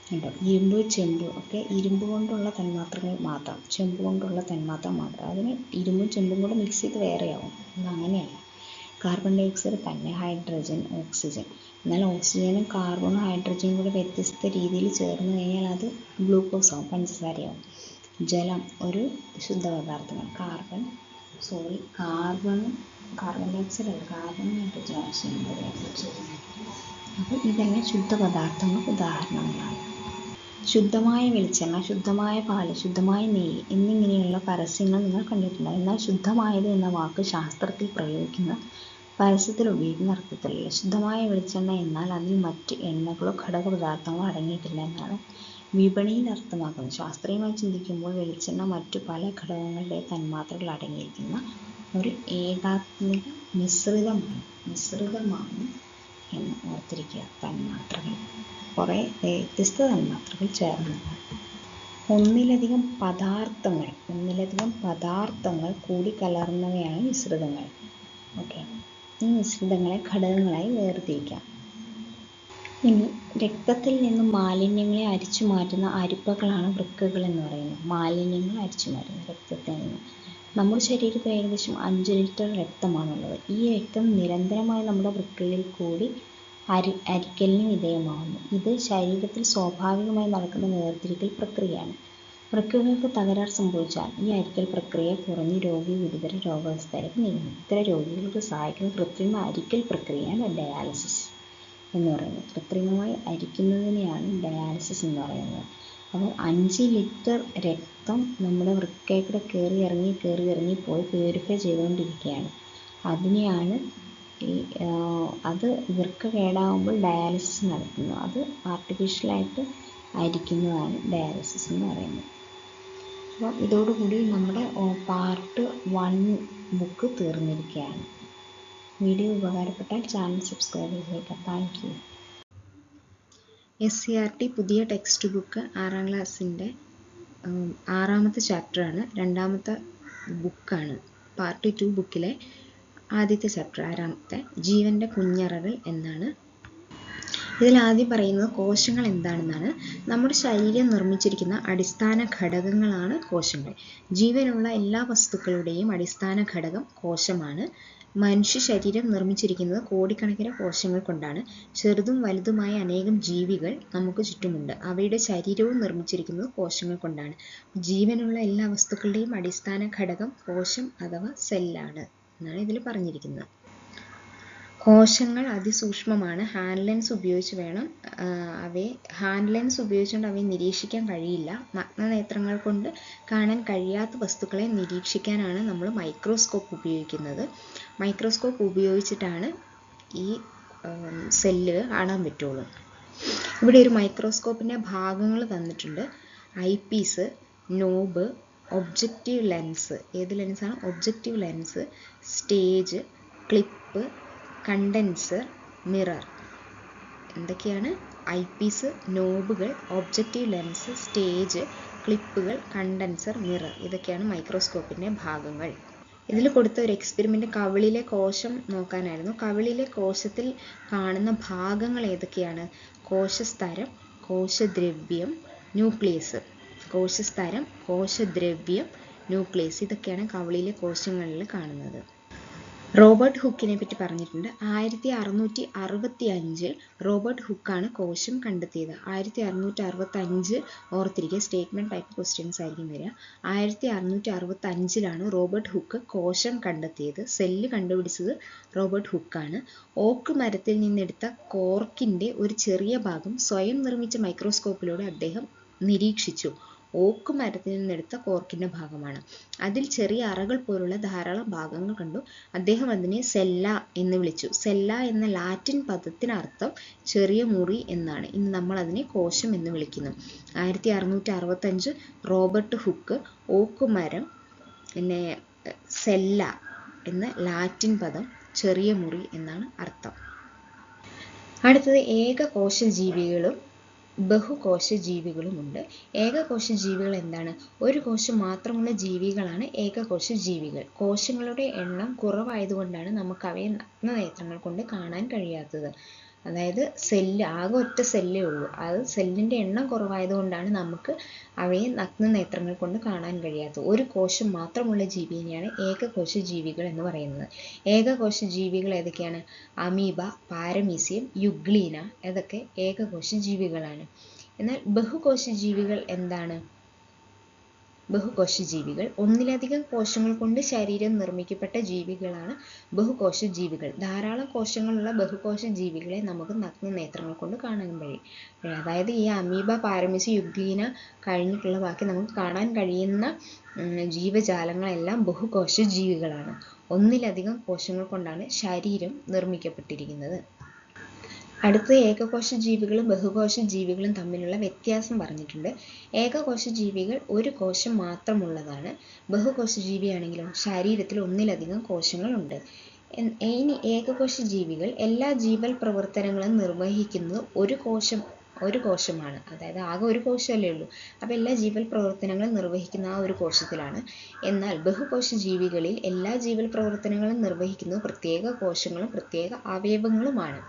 കേട്ടോ, ഇരുമ്പ്, ചെമ്പ് ഒക്കെ ഇരുമ്പ് കൊണ്ടുള്ള തന്മാത്രകൾ മാത്രം, ചെമ്പ് കൊണ്ടുള്ള തന്മാത്ര മാത്രം. അതിന് ഇരുമ്പും ചെമ്പും കൂടെ മിക്സ് ചെയ്ത് വേറെയാവും. അങ്ങനെയല്ല. കാർബൺ ഡൈ ഓക്സൈഡ് തന്നെ ഹൈഡ്രജൻ, ഓക്സിജൻ. എന്നാൽ ഓക്സിജനും കാർബണും ഹൈഡ്രജനും കൂടെ വ്യത്യസ്ത രീതിയിൽ ചേർന്ന് കഴിഞ്ഞാൽ അത് ഗ്ലൂക്കോസ് ആവും, പഞ്ചസാരയാവും. ജലം ഒരു ശുദ്ധപദാർത്ഥമാണ്. കാർബൺ ഡൈ ഓക്സൈഡ് അല്ല, കാർബണും ഹൈഡ്രജൻ ഓക്സിജൻ. അപ്പോൾ ഇതെല്ലാം ശുദ്ധപദാർത്ഥങ്ങൾക്ക് ഉദാഹരണങ്ങളാണ്. ശുദ്ധമായ വെളിച്ചെണ്ണ, ശുദ്ധമായ പാല്, ശുദ്ധമായ നെയ്യ് എന്നിങ്ങനെയുള്ള പരസ്യങ്ങൾ നിങ്ങൾ കണ്ടിട്ടുണ്ട്. എന്നാൽ ശുദ്ധമായത് എന്ന വാക്ക് ശാസ്ത്രത്തിൽ പ്രയോഗിക്കുന്ന പരസ്യത്തിൽ ഉപയോഗിക്കുന്ന അർത്ഥത്തിലല്ല. ശുദ്ധമായ വെളിച്ചെണ്ണ എന്നാൽ അതിൽ മറ്റ് എണ്ണകളോ ഘടകപദാർത്ഥങ്ങളോ അടങ്ങിയിട്ടില്ല എന്നാണ് വിപണിയിൽ അർത്ഥമാക്കുന്നത്. ശാസ്ത്രീയമായി ചിന്തിക്കുമ്പോൾ വെളിച്ചെണ്ണ മറ്റു പല ഘടകങ്ങളുടെ തന്മാത്രകൾ അടങ്ങിയിരിക്കുന്ന ഒരു ഏകാത്മിക മിശ്രിതമാണ് എന്ന് ഓർത്തിരിക്കുക. തന്മാത്രകൾ കുറേ വ്യത്യസ്ത തന്മാത്രകൾ ചേർന്നതാണ്. ഒന്നിലധികം പദാർത്ഥങ്ങൾ കൂടി കലർന്നവയാണ് മിശ്രിതങ്ങൾ. ഓക്കെ, ഈ മിശ്രിതങ്ങളെ ഘടകങ്ങളായി വേർതിരിക്കാം. ഇനി രക്തത്തിൽ നിന്നും മാലിന്യങ്ങളെ അരിച്ചു മാറ്റുന്ന അരിപ്പകളാണ് വൃക്കകൾ എന്ന് പറയുന്നത്. മാലിന്യങ്ങൾ അരിച്ചു മാറ്റുന്ന രക്തത്തിൽ നിന്ന്. നമ്മുടെ ശരീരത്തിൽ ഏകദേശം 5 ലിറ്റർ രക്തമാണുള്ളത്. ഈ രക്തം നിരന്തരമായി നമ്മുടെ വൃക്കയിൽ കൂടി അരിക്കലിന് വിധേയമാകുന്നു. ഇത് ശരീരത്തിൽ സ്വാഭാവികമായി നടക്കുന്ന വേർതിരിക്കൽ പ്രക്രിയയാണ്. വൃക്കകൾക്ക് തകരാർ സംഭവിച്ചാൽ ഈ അരിക്കൽ പ്രക്രിയ കുറഞ്ഞ് രോഗി ഗുരുതര രോഗാവസ്ഥയിലേക്ക് നീങ്ങുന്നു. ഇത്തരം രോഗികൾക്ക് സഹായിക്കുന്ന കൃത്രിമ അരിക്കൽ പ്രക്രിയയാണ് ഡയാലിസിസ് എന്ന് പറയുന്നത്. കൃത്രിമമായി അരിക്കുന്നതിനെയാണ് ഡയാലിസിസ് എന്ന് പറയുന്നത്. അപ്പോൾ 5 ലിറ്റർ രക്തം നമ്മുടെ വൃക്കയിൽ കയറി ഇറങ്ങി പോയി പ്യൂരിഫൈ ചെയ്തുകൊണ്ടിരിക്കുകയാണ്. അതിനെയാണ് അത് വൃക്ക കേടാകുമ്പോൾ ഡയാലിസിസ് നടത്തുന്നത്. അത് ആർട്ടിഫിഷ്യലായിട്ട് അരിക്കുന്നതാണ് ഡയാലിസിസ് എന്ന് പറയുന്നത്. അപ്പോൾ ഇതോടുകൂടി നമ്മുടെ പാർട്ട് 1 ബുക്ക് തീർന്നിരിക്കുകയാണ്. വീഡിയോ ഉപകാരപ്പെട്ടാൽ ചാനൽ സബ്സ്ക്രൈബ് ചെയ്യുക. Thank you. SCERT പുതിയ ടെക്സ്റ്റ് ബുക്ക് 6ാം ക്ലാസ്സിൻ്റെ 6ാമത്തെ ചാപ്റ്ററാണ്. 2ാമത്തെ ബുക്കാണ്. പാർട്ട് 2 ബുക്കിലെ ആദ്യത്തെ ചാപ്റ്റർ 6ാമത്തെ ജീവൻ്റെ കുഞ്ഞറകൾ എന്നാണ്. ഇതിലാദ്യം പറയുന്നത് കോശങ്ങൾ എന്താണെന്നാണ്. നമ്മുടെ ശരീരം നിർമ്മിച്ചിരിക്കുന്ന അടിസ്ഥാന ഘടകങ്ങളാണ് കോശങ്ങൾ. ജീവനുള്ള എല്ലാ വസ്തുക്കളുടെയും അടിസ്ഥാന ഘടകം കോശമാണ്. മനുഷ്യ ശരീരം നിർമ്മിച്ചിരിക്കുന്നത് കോടിക്കണക്കിന് കോശങ്ങൾ കൊണ്ടാണ്. ചെറുതും വലുതുമായ അനേകം ജീവികൾ നമുക്ക് ചുറ്റുമുണ്ട്. അവയുടെ ശരീരവും നിർമ്മിച്ചിരിക്കുന്നത് കോശങ്ങൾ കൊണ്ടാണ്. ജീവനുള്ള എല്ലാ വസ്തുക്കളുടെയും അടിസ്ഥാന ഘടകം കോശം അഥവാ സെല്ലാണ് എന്നാണ് ഇതിൽ പറഞ്ഞിരിക്കുന്നത്. കോശങ്ങൾ അതിസൂക്ഷ്മമാണ്. ഹാൻഡ് ലെൻസ് ഉപയോഗിച്ചുകൊണ്ട് അവയെ നിരീക്ഷിക്കാൻ കഴിയില്ല. നഗ്നനേത്രങ്ങൾ കൊണ്ട് കാണാൻ കഴിയാത്ത വസ്തുക്കളെ നിരീക്ഷിക്കാനാണ് നമ്മൾ മൈക്രോസ്കോപ്പ് ഉപയോഗിക്കുന്നത്. മൈക്രോസ്കോപ്പ് ഉപയോഗിച്ചിട്ടാണ് ഈ സെല്ല് കാണാൻ പറ്റുള്ളൂ. ഇവിടെ ഒരു മൈക്രോസ്കോപ്പിൻ്റെ ഭാഗങ്ങൾ തന്നിട്ടുണ്ട്. Eyepiece, knob, objective lens. ഏത് ലെൻസാണ്? Objective lens, stage, clip, condenser, mirror. എന്തൊക്കെയാണ്? ഐപീസ്, നോബുകൾ, ഒബ്ജക്റ്റീവ് ലെൻസ്, സ്റ്റേജ്, ക്ലിപ്പുകൾ, കണ്ടൻസർ, മിറർ. ഇതൊക്കെയാണ് മൈക്രോസ്കോപ്പിൻ്റെ ഭാഗങ്ങൾ. ഇതിൽ കൊടുത്ത ഒരു എക്സ്പെരിമെൻ്റ് കവിളിലെ കോശം നോക്കാനായിരുന്നു. കവിളിലെ കോശത്തിൽ കാണുന്ന ഭാഗങ്ങൾ ഏതൊക്കെയാണ്? കോശസ്തരം, കോശദ്രവ്യം, ന്യൂക്ലിയസ്. കോശസ്തരം, കോശദ്രവ്യം, ന്യൂക്ലിയസ്. ഇതൊക്കെയാണ് കവിളിലെ കോശങ്ങളിൽ കാണുന്നത്. റോബർട്ട് ഹുക്കിനെ പറ്റി പറഞ്ഞിട്ടുണ്ട്. 1665 റോബർട്ട് ഹുക്കാണ് കോശം കണ്ടെത്തിയത്. 1665 ഓർത്തിരിക്കുക. സ്റ്റേറ്റ്മെൻറ്റ് ടൈപ്പ് ക്വസ്റ്റ്യൻസ് ആയിരിക്കും വരിക. 1665 റോബർട്ട് ഹുക്ക് കോശം കണ്ടെത്തിയത്. സെല്ല് കണ്ടുപിടിച്ചത് റോബർട്ട് ഹുക്കാണ്. ഓക്ക് മരത്തിൽ നിന്നെടുത്ത കോർക്കിൻ്റെ ഒരു ചെറിയ ഭാഗം സ്വയം നിർമ്മിച്ച മൈക്രോസ്കോപ്പിലൂടെ അദ്ദേഹം നിരീക്ഷിച്ചു. ഓക്ക് മരത്തിൽ നിന്നെടുത്ത കോർക്കിൻ്റെ ഭാഗമാണ്. അതിൽ ചെറിയ അറകൾ പോലുള്ള ധാരാളം ഭാഗങ്ങൾ കണ്ടു. അദ്ദേഹം അതിനെ സെല്ല എന്ന് വിളിച്ചു. സെല്ല എന്ന ലാറ്റിൻ പദത്തിനർത്ഥം ചെറിയ മുറി എന്നാണ്. ഇന്ന് നമ്മൾ അതിനെ കോശം എന്ന് വിളിക്കുന്നു. 1665 റോബർട്ട് ഹുക്ക് ഓക്ക് മരം പിന്നെ സെല്ല എന്ന ലാറ്റിൻ പദം ചെറിയ മുറി എന്നാണ് അർത്ഥം. അടുത്തത് ഏകകോശ ജീവികളും ബഹുകോശ ജീവികളുമുണ്ട്. ഏകകോശ ജീവികൾ എന്താണ്? ഒരു കോശം മാത്രമുള്ള ജീവികളാണ് ഏകകോശ ജീവികൾ. കോശങ്ങളുടെ എണ്ണം കുറവായതുകൊണ്ടാണ് നമുക്ക് അവയെ നഗ്നനേത്രങ്ങൾ കൊണ്ട് കാണാൻ കഴിയാത്തത്. അതായത് ആകെ ഒറ്റ സെല്ലേ ഉള്ളൂ. അത് സെല്ലിൻ്റെ എണ്ണം കുറവായതുകൊണ്ടാണ് നമുക്ക് അവയെ നഗ്നനേത്രങ്ങൾ കൊണ്ട് കാണാൻ കഴിയാത്തത്. ഒരു കോശം മാത്രമുള്ള ജീവിയെയാണ് ഏകകോശ ജീവികൾ എന്ന് പറയുന്നത്. ഏകകോശ ജീവികൾ ഏതൊക്കെയാണ്? Amoeba, paramecium, euglena. ഇതൊക്കെ ഏകകോശ ജീവികളാണ്. എന്നാൽ ബഹുകോശ ജീവികൾ എന്താണ്? ബഹുകോശജീവികൾ. ഒന്നിലധികം കോശങ്ങൾ കൊണ്ട് ശരീരം നിർമ്മിക്കപ്പെട്ട ജീവികളാണ് ബഹുകോശജീവികൾ. ധാരാളം കോശങ്ങളുള്ള ബഹുകോശജീവികളെ നമുക്ക് നഗ്നനേത്രങ്ങൾ കൊണ്ട് കാണാൻ കഴിയും. അതായത് ഈ അമീബ, പാരമീസ്, യുഗ്ലീന കഴിഞ്ഞിട്ടുള്ള ബാക്കി നമുക്ക് കാണാൻ കഴിയുന്ന ജീവജാലങ്ങളെല്ലാം ബഹുകോശജീവികളാണ്. ഒന്നിലധികം കോശങ്ങൾ കൊണ്ടാണ് ശരീരം നിർമ്മിക്കപ്പെട്ടിരിക്കുന്നത്. അടുത്ത ഏകകോശജീവികളും ബഹുകോശജീവികളും തമ്മിലുള്ള വ്യത്യാസം പറഞ്ഞിട്ടുണ്ട്. ഏകകോശജീവികൾ ഒരു കോശം മാത്രമുള്ളതാണ്. ബഹുകോശജീവിയാണെങ്കിലോ ശരീരത്തിൽ ഒന്നിലധികം കോശങ്ങളുണ്ട്. ഇനി ഏകകോശജീവികൾ എല്ലാ ജീവൽ പ്രവർത്തനങ്ങളും നിർവഹിക്കുന്നത് ഒരു കോശമാണ്. അതായത് ആകെ ഒരു കോശമല്ലേ ഉള്ളൂ. അപ്പോൾ എല്ലാ ജീവൽ പ്രവർത്തനങ്ങളും നിർവഹിക്കുന്ന ആ ഒരു കോശത്തിലാണ്. എന്നാൽ ബഹുകോശജീവികളിൽ എല്ലാ ജീവൽ പ്രവർത്തനങ്ങളും നിർവഹിക്കുന്നത് പ്രത്യേക കോശങ്ങളും പ്രത്യേക അവയവങ്ങളുമാണ്.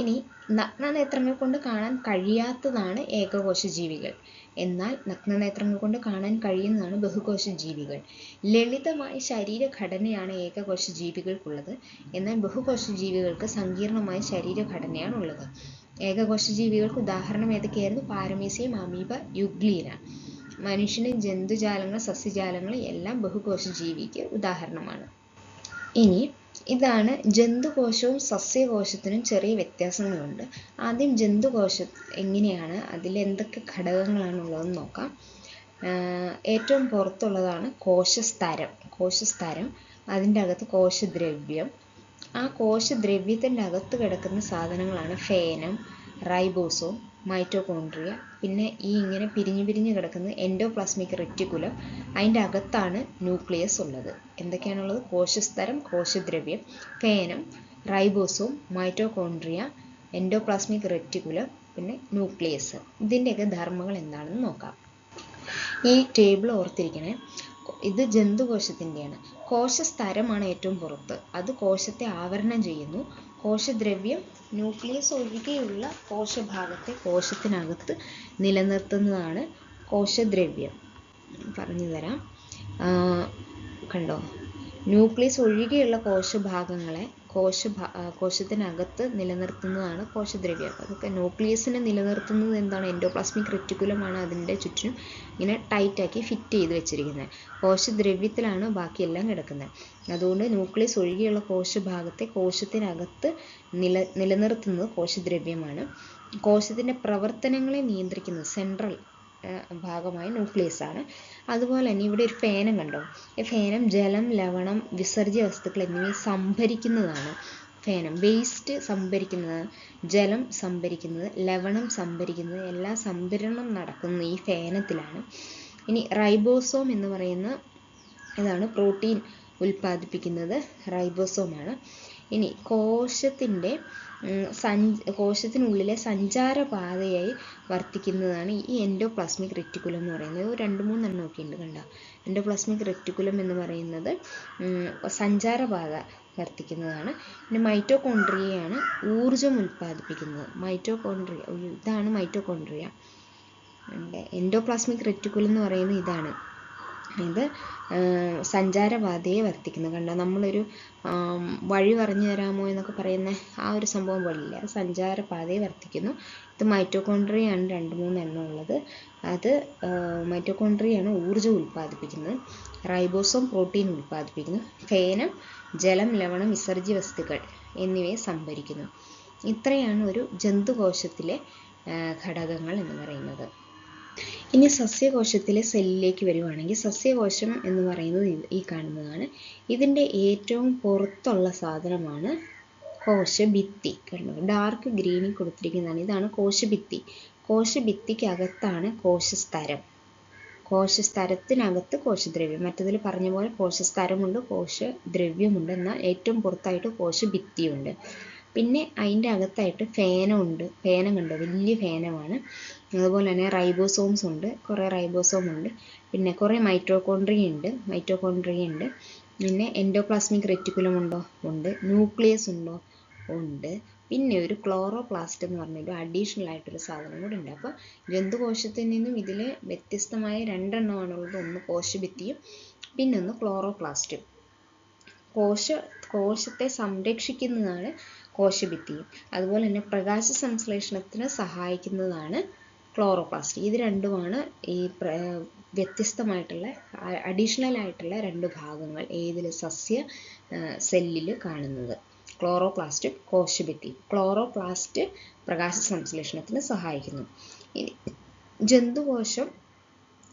ഇനി നഗ്നനേത്രങ്ങൾ കൊണ്ട് കാണാൻ കഴിയാത്തതാണ് ഏകകോശജീവികൾ. എന്നാൽ നഗ്നനേത്രങ്ങൾ കൊണ്ട് കാണാൻ കഴിയുന്നതാണ് ബഹുകോശജീവികൾ. ലളിതമായ ശരീരഘടനയാണ് ഏകകോശജീവികൾക്കുള്ളത്. എന്നാൽ ബഹുകോശജീവികൾക്ക് സങ്കീർണമായ ശരീരഘടനയാണുള്ളത്. ഏകകോശജീവികൾക്ക് ഉദാഹരണം ഏതൊക്കെയായിരുന്നു? Paramecium, amoeba, euglena. മനുഷ്യന്, ജന്തുജാലങ്ങൾ, സസ്യജാലങ്ങൾ എല്ലാം ബഹുകോശജീവിക്ക് ഉദാഹരണമാണ്. ഇനി ഇതാണ് ജന്തുകോശവും സസ്യകോശത്തിനും ചെറിയ വ്യത്യാസങ്ങളുണ്ട്. ആദ്യം ജന്തുകോശം എങ്ങനെയാണ്, അതിലെന്തൊക്കെ ഘടകങ്ങളാണ് ഉള്ളതെന്ന് നോക്കാം. ഏറ്റവും പുറത്തുള്ളതാണ് കോശസ്തരം. അതിൻ്റെ അകത്ത് കോശദ്രവ്യം. ആ കോശദ്രവ്യത്തിൻ്റെ അകത്ത് കിടക്കുന്ന സാധനങ്ങളാണ് ഫേനം, റൈബോസോം, മൈറ്റോകോൺട്രിയ. പിന്നെ ഈ ഇങ്ങനെ പിരിഞ്ഞ് കിടക്കുന്ന എൻഡോപ്ലാസ്മിക് റെറ്റിക്കുലം. അതിൻ്റെ അകത്താണ് ന്യൂക്ലിയസ് ഉള്ളത്. എന്തൊക്കെയാണുള്ളത്? കോശസ്തരം, കോശദ്രവ്യം, ഫേനം, റൈബോസോം, മൈറ്റോകോൺട്രിയ, എൻഡോപ്ലാസ്മിക് റെറ്റിക്കുലം, പിന്നെ ന്യൂക്ലിയസ്. ഇതിൻ്റെയൊക്കെ ധർമ്മങ്ങൾ എന്താണെന്ന് നോക്കാം. ഈ ടേബിൾ ഓർത്തിരിക്കണേ. ഇത് ജന്തുകോശത്തിൻ്റെയാണ്. കോശസ്തരമാണ് ഏറ്റവും പുറത്ത്. അത് കോശത്തെ ആവരണം ചെയ്യുന്നു. കോശദ്രവ്യം ന്യൂക്ലിയസ് ഒഴികെയുള്ള കോശഭാഗത്തെ കോശത്തിനകത്ത് നിലനിർത്തുന്നതാണ് കോശദ്രവ്യം. പറഞ്ഞു തരാം. കണ്ടോ, ന്യൂക്ലിയസ് ഒഴികെയുള്ള കോശഭാഗങ്ങളെ കോശത്തിനകത്ത് നിലനിർത്തുന്നതാണ് കോശദ്രവ്യം. അതൊക്കെ ന്യൂക്ലിയസിനെ നിലനിർത്തുന്നത് എന്താണ്? എൻഡോപ്ലാസ്മിക് റെറ്റിക്കുലമാണ് അതിൻ്റെ ചുറ്റിനും ഇങ്ങനെ ടൈറ്റാക്കി ഫിറ്റ് ചെയ്ത് വെച്ചിരിക്കുന്നത്. കോശദ്രവ്യത്തിലാണ് ബാക്കിയെല്ലാം കിടക്കുന്നത്. അതുകൊണ്ട് ന്യൂക്ലിയസ് ഒഴികെയുള്ള കോശഭാഗത്തെ കോശത്തിനകത്ത് നിലനിർത്തുന്നത് കോശദ്രവ്യമാണ്. കോശത്തിൻ്റെ പ്രവർത്തനങ്ങളെ നിയന്ത്രിക്കുന്നത് സെൻട്രൽ ഭാഗമായ ന്യൂക്ലിയസ് ആണ്. അതുപോലെ തന്നെ ഇവിടെ ഒരു ഫേനം കണ്ടോ? ഈ ഫേനം ജലം, ലവണം, വിസർജ്യ വസ്തുക്കൾ എന്നിവയെ സംഭരിക്കുന്നതാണ്. ഫേനം വേസ്റ്റ് സംഭരിക്കുന്നത്, ജലം സംഭരിക്കുന്നത്, ലവണം സംഭരിക്കുന്നത്, എല്ലാ സംഭരണം നടക്കുന്നത് ഈ ഫേനത്തിലാണ്. ഇനി റൈബോസോം എന്ന് പറയുന്ന ഇതാണ് പ്രോട്ടീൻ ഉൽപ്പാദിപ്പിക്കുന്നത്, റൈബോസോമാണ്. ഇനി കോശത്തിനുള്ളിലെ സഞ്ചാരപാതയായി വർത്തിക്കുന്നതാണ് ഈ എൻഡോപ്ലാസ്മിക് റെറ്റിക്കുലം എന്ന് പറയുന്നത്. 2-3 എണ്ണം ഒക്കെ ഉണ്ട് കണ്ടോ. എൻഡോപ്ലാസ്മിക് റെറ്റിക്കുലം എന്ന് പറയുന്നത് സഞ്ചാരപാത വർത്തിക്കുന്നതാണ്. പിന്നെ മൈറ്റോകോൺട്രിയയാണ് ഊർജം ഉൽപ്പാദിപ്പിക്കുന്നത്. ഇതാണ് മൈറ്റോകോൺട്രിയ. എൻഡോപ്ലാസ്മിക് റെറ്റിക്കുലം എന്ന് പറയുന്നത് ഇതാണ്. ഇത് സഞ്ചാരപാതയെ വർത്തിക്കുന്നത്. കണ്ടോ, നമ്മളൊരു വഴി പറഞ്ഞു തരാമോ എന്നൊക്കെ പറയുന്ന ആ ഒരു സംഭവം പോലില്ല. സഞ്ചാരപാതയെ വർത്തിക്കുന്നു. ഇത് മൈറ്റോകോൺട്രിയയാണ് 2-3 എണ്ണം ഉള്ളത്. അത് മൈറ്റോകോൺട്രിയയാണ് ഊർജ്ജം ഉൽപ്പാദിപ്പിക്കുന്നത്. Ribosome protein ഉൽപ്പാദിപ്പിക്കുന്നു. ഫേനം ജലം, ലവണം, വിസർജ്യ വസ്തുക്കൾ എന്നിവയെ സംഭരിക്കുന്നു. ഇത്രയാണ് ഒരു ജന്തുകോശത്തിലെ ഘടകങ്ങൾ എന്ന് പറയുന്നത്. ഇനി സസ്യകോശത്തിലെ സെല്ലിലേക്ക് വരുവാണെങ്കിൽ, സസ്യകോശം എന്ന് പറയുന്നത് ഈ കാണുന്നതാണ്. ഇതിൻ്റെ ഏറ്റവും പുറത്തുള്ള സാധനമാണ് കോശഭിത്തി. കണ്ടോ, ഡാർക്ക് ഗ്രീനിൽ കൊടുത്തിരിക്കുന്നതാണ്. ഇതാണ് കോശഭിത്തി. കോശഭിത്തിക്കകത്താണ് കോശസ്തരം. കോശസ്തരത്തിനകത്ത് കോശദ്രവ്യം. മറ്റതിൽ പറഞ്ഞ പോലെ കോശസ്തരമുണ്ട്, കോശദ്രവ്യമുണ്ട്. എന്നാൽ ഏറ്റവും പുറത്തായിട്ട് കോശഭിത്തിയുണ്ട്. പിന്നെ അതിൻ്റെ അകത്തായിട്ട് ഫേനമുണ്ട്. ഫേനം കണ്ടോ, വലിയ ഫേനമാണ്. അതുപോലെ തന്നെ റൈബോസോംസ് ഉണ്ട്, കുറേ റൈബോസോം ഉണ്ട്. പിന്നെ കുറേ മൈറ്റോകോൺട്രിയ ഉണ്ട്. പിന്നെ എൻഡോപ്ലാസ്മിക് റെറ്റിക്കുലം ഉണ്ടോ? ഉണ്ട്. ന്യൂക്ലിയസ് ഉണ്ടോ? ഉണ്ട്. പിന്നെ ഒരു ക്ലോറോപ്ലാസ്റ്റ് എന്ന് പറഞ്ഞൊരു അഡീഷണൽ ആയിട്ടൊരു സാധനം കൂടെ ഉണ്ട്. അപ്പോൾ ജന്തുകോശത്തിൽ നിന്നും ഇതിൽ വ്യത്യസ്തമായ 2 എണ്ണമാണുള്ളത്. ഒന്ന് കോശഭിത്തിയും പിന്നൊന്ന് ക്ലോറോപ്ലാസ്റ്റും. കോശത്തെ സംരക്ഷിക്കുന്നതാണ് കോശഭിത്തിയും. അതുപോലെ തന്നെ പ്രകാശ സംശ്ലേഷണത്തിന് സഹായിക്കുന്നതാണ് ക്ലോറോപ്ലാസ്റ്റ്. ഇത് രണ്ടുമാണ് ഈ വ്യത്യസ്തമായിട്ടുള്ള അഡീഷണൽ ആയിട്ടുള്ള രണ്ട് ഭാഗങ്ങൾ ഏതിൽ സസ്യ സെല്ലിൽ കാണുന്നത്. ക്ലോറോപ്ലാസ്റ്റും കോശഭിത്തി. ക്ലോറോപ്ലാസ്റ്റ് പ്രകാശ സംശ്ലേഷണത്തിന് സഹായിക്കുന്നു. ജന്തുകോശം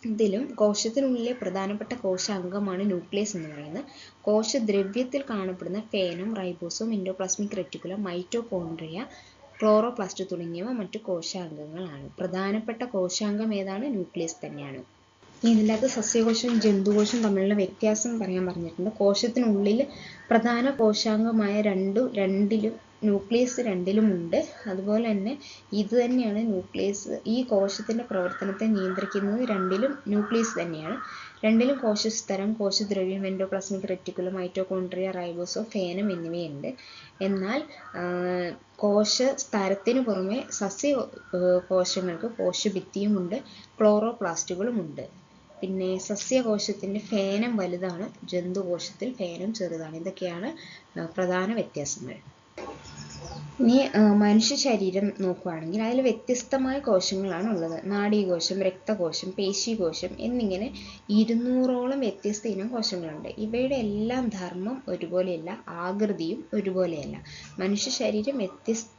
ഇതിലും കോശത്തിനുള്ളിലെ പ്രധാനപ്പെട്ട കോശാംഗമാണ് ന്യൂക്ലിയസ് എന്ന് പറയുന്നത്. കോശദ്രവ്യത്തിൽ കാണപ്പെടുന്ന ഫേനം, ribosome, endoplasmic reticulum, mitochondria, chloroplast തുടങ്ങിയവ മറ്റു കോശാംഗങ്ങളാണ്. പ്രധാനപ്പെട്ട കോശാംഗം ഏതാണ്? ന്യൂക്ലിയസ് തന്നെയാണ്. ഇതിൻ്റെ അകത്ത് സസ്യകോശവും ജന്തുകോശവും തമ്മിലുള്ള വ്യത്യാസം പറയാൻ പറഞ്ഞിട്ടുണ്ട്. കോശത്തിനുള്ളിൽ പ്രധാന കോശാംഗമായ രണ്ടിലും ന്യൂക്ലിയസ് രണ്ടിലുമുണ്ട്. അതുപോലെ തന്നെ ഇത് തന്നെയാണ് ന്യൂക്ലിയസ്. ഈ കോശത്തിൻ്റെ പ്രവർത്തനത്തെ നിയന്ത്രിക്കുന്നത് രണ്ടിലും ന്യൂക്ലിയസ് തന്നെയാണ്. രണ്ടിലും കോശസ്തരം, കോശദ്രവ്യം, എൻഡോപ്ലാസ്മിക് റെറ്റിക്കുലം, മൈറ്റോകോൺട്രിയ, റൈബോസോം, ഫേനം എന്നിവയുണ്ട്. എന്നാൽ കോശസ്തരത്തിന് പുറമെ സസ്യ കോശങ്ങൾക്ക് കോശഭിത്തിയുമുണ്ട്, ക്ലോറോപ്ലാസ്റ്റുകളുമുണ്ട്. പിന്നെ സസ്യകോശത്തിൻ്റെ ഫേനം വലുതാണ്, ജന്തുകോശത്തിൽ ഫേനം ചെറുതാണ്. ഇതൊക്കെയാണ് പ്രധാന വ്യത്യാസങ്ങൾ. ഇനി മനുഷ്യ ശരീരം നോക്കുകയാണെങ്കിൽ അതിൽ വ്യത്യസ്തമായ കോശങ്ങളാണ് ഉള്ളത്. നാഡീകോശം, രക്തകോശം, പേശീകോശം എന്നിങ്ങനെ 200ഓളം വ്യത്യസ്ത ഇനം കോശങ്ങളുണ്ട്. ഇവയുടെ എല്ലാം ധർമ്മം ഒരുപോലെയല്ല, ആകൃതിയും ഒരുപോലെയല്ല. മനുഷ്യ ശരീരം വ്യത്യസ്ത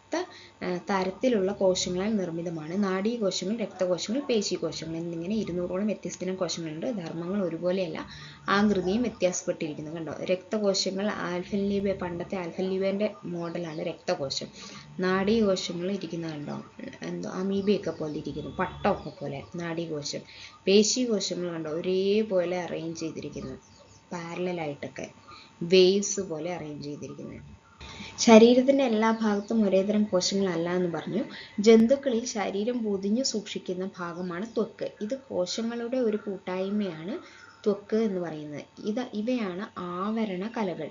തരത്തിലുള്ള കോശങ്ങളാൽ നിർമ്മിതമാണ്. നാഡീകോശങ്ങൾ, രക്തകോശങ്ങൾ, പേശീകോശങ്ങൾ എന്നിങ്ങനെ 200ഓളം വ്യത്യസ്ത ഇനം കോശങ്ങളുണ്ട്. ധർമ്മങ്ങൾ ഒരുപോലെയല്ല, ആകൃതിയും വ്യത്യാസപ്പെട്ടിരിക്കുന്നു. കണ്ടോ, രക്തകോശങ്ങൾ ആൽഫൻലീബെ, പണ്ടത്തെ ആൽഫൻലീബേൻ്റെ മോഡലാണ് രക്തകോശം. നാഡീകോശങ്ങൾ ഇരിക്കുന്നത് കണ്ടോ, എന്തോ അമീബയൊക്കെ പോലെ ഇരിക്കുന്നു, പട്ടമൊക്കെ പോലെ നാഡീകോശം. പേശീകോശങ്ങൾ കണ്ടോ ഒരേപോലെ അറേഞ്ച് ചെയ്തിരിക്കുന്നു, പാരലലായിട്ടൊക്കെ വേവ്സ് പോലെ അറേഞ്ച് ചെയ്തിരിക്കുന്നത്. ശരീരത്തിൻ്റെ എല്ലാ ഭാഗത്തും ഒരേതരം കോശങ്ങളല്ല എന്ന് പറഞ്ഞു. ജന്തുക്കളിൽ ശരീരം പൊതിഞ്ഞു സൂക്ഷിക്കുന്ന ഭാഗമാണ് ത്വക്ക്. ഇത് കോശങ്ങളുടെ ഒരു കൂട്ടായ്മയാണ് ത്വക്ക് എന്ന് പറയുന്നത്. ഇവയാണ് ആവരണ കലകൾ.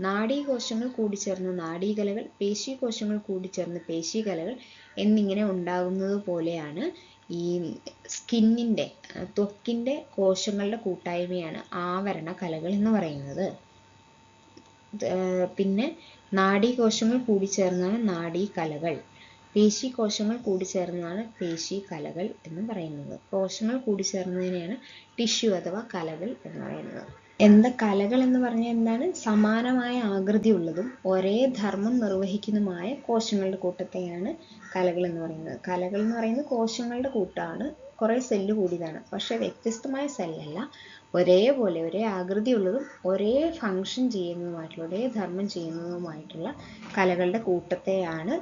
നാഡീകോശങ്ങൾ കൂടിച്ചേർന്ന് നാഡീകലകൾ, പേശീകോശങ്ങൾ കൂടിച്ചേർന്ന് പേശീകലകൾ എന്നിങ്ങനെ ഉണ്ടാകുന്നത് പോലെയാണ് ഈ ത്വക്കിൻ്റെ കോശങ്ങളുടെ കൂട്ടായ്മയാണ് ആവരണ കലകൾ എന്ന് പറയുന്നത്. പിന്നെ നാഡീകോശങ്ങൾ കൂടിച്ചേർന്നാണ് നാഡീകലകൾ, പേശീകോശങ്ങൾ കൂടിച്ചേർന്നതാണ് പേശീകലകൾ എന്ന് പറയുന്നത്. കോശങ്ങൾ കൂടിച്ചേർന്നതിനെയാണ് ടിഷ്യൂ അഥവാ കലകൾ എന്ന് പറയുന്നത്. കലകൾ എന്ന് പറഞ്ഞാൽ എന്താണ്? സമാനമായ ആകൃതിയുള്ളതും ഒരേ ധർമ്മം നിർവഹിക്കുന്നതുമായ കോശങ്ങളുടെ കൂട്ടത്തെയാണ് കലകൾ എന്ന് പറയുന്നത്. കലകൾ എന്ന് പറയുന്നത് കോശങ്ങളുടെ കൂട്ടമാണ്, കുറേ സെല്ല് കൂടിയതാണ്. പക്ഷെ വ്യത്യസ്തമായ സെല്ലല്ല, ഒരേപോലെ ഒരേ ആകൃതിയുള്ളതും ഒരേ ഫങ്ഷൻ ചെയ്യുന്നതുമായിട്ടുള്ള, ഒരേ ധർമ്മം ചെയ്യുന്നതുമായിട്ടുള്ള കലകളുടെ കൂട്ടത്തെയാണ്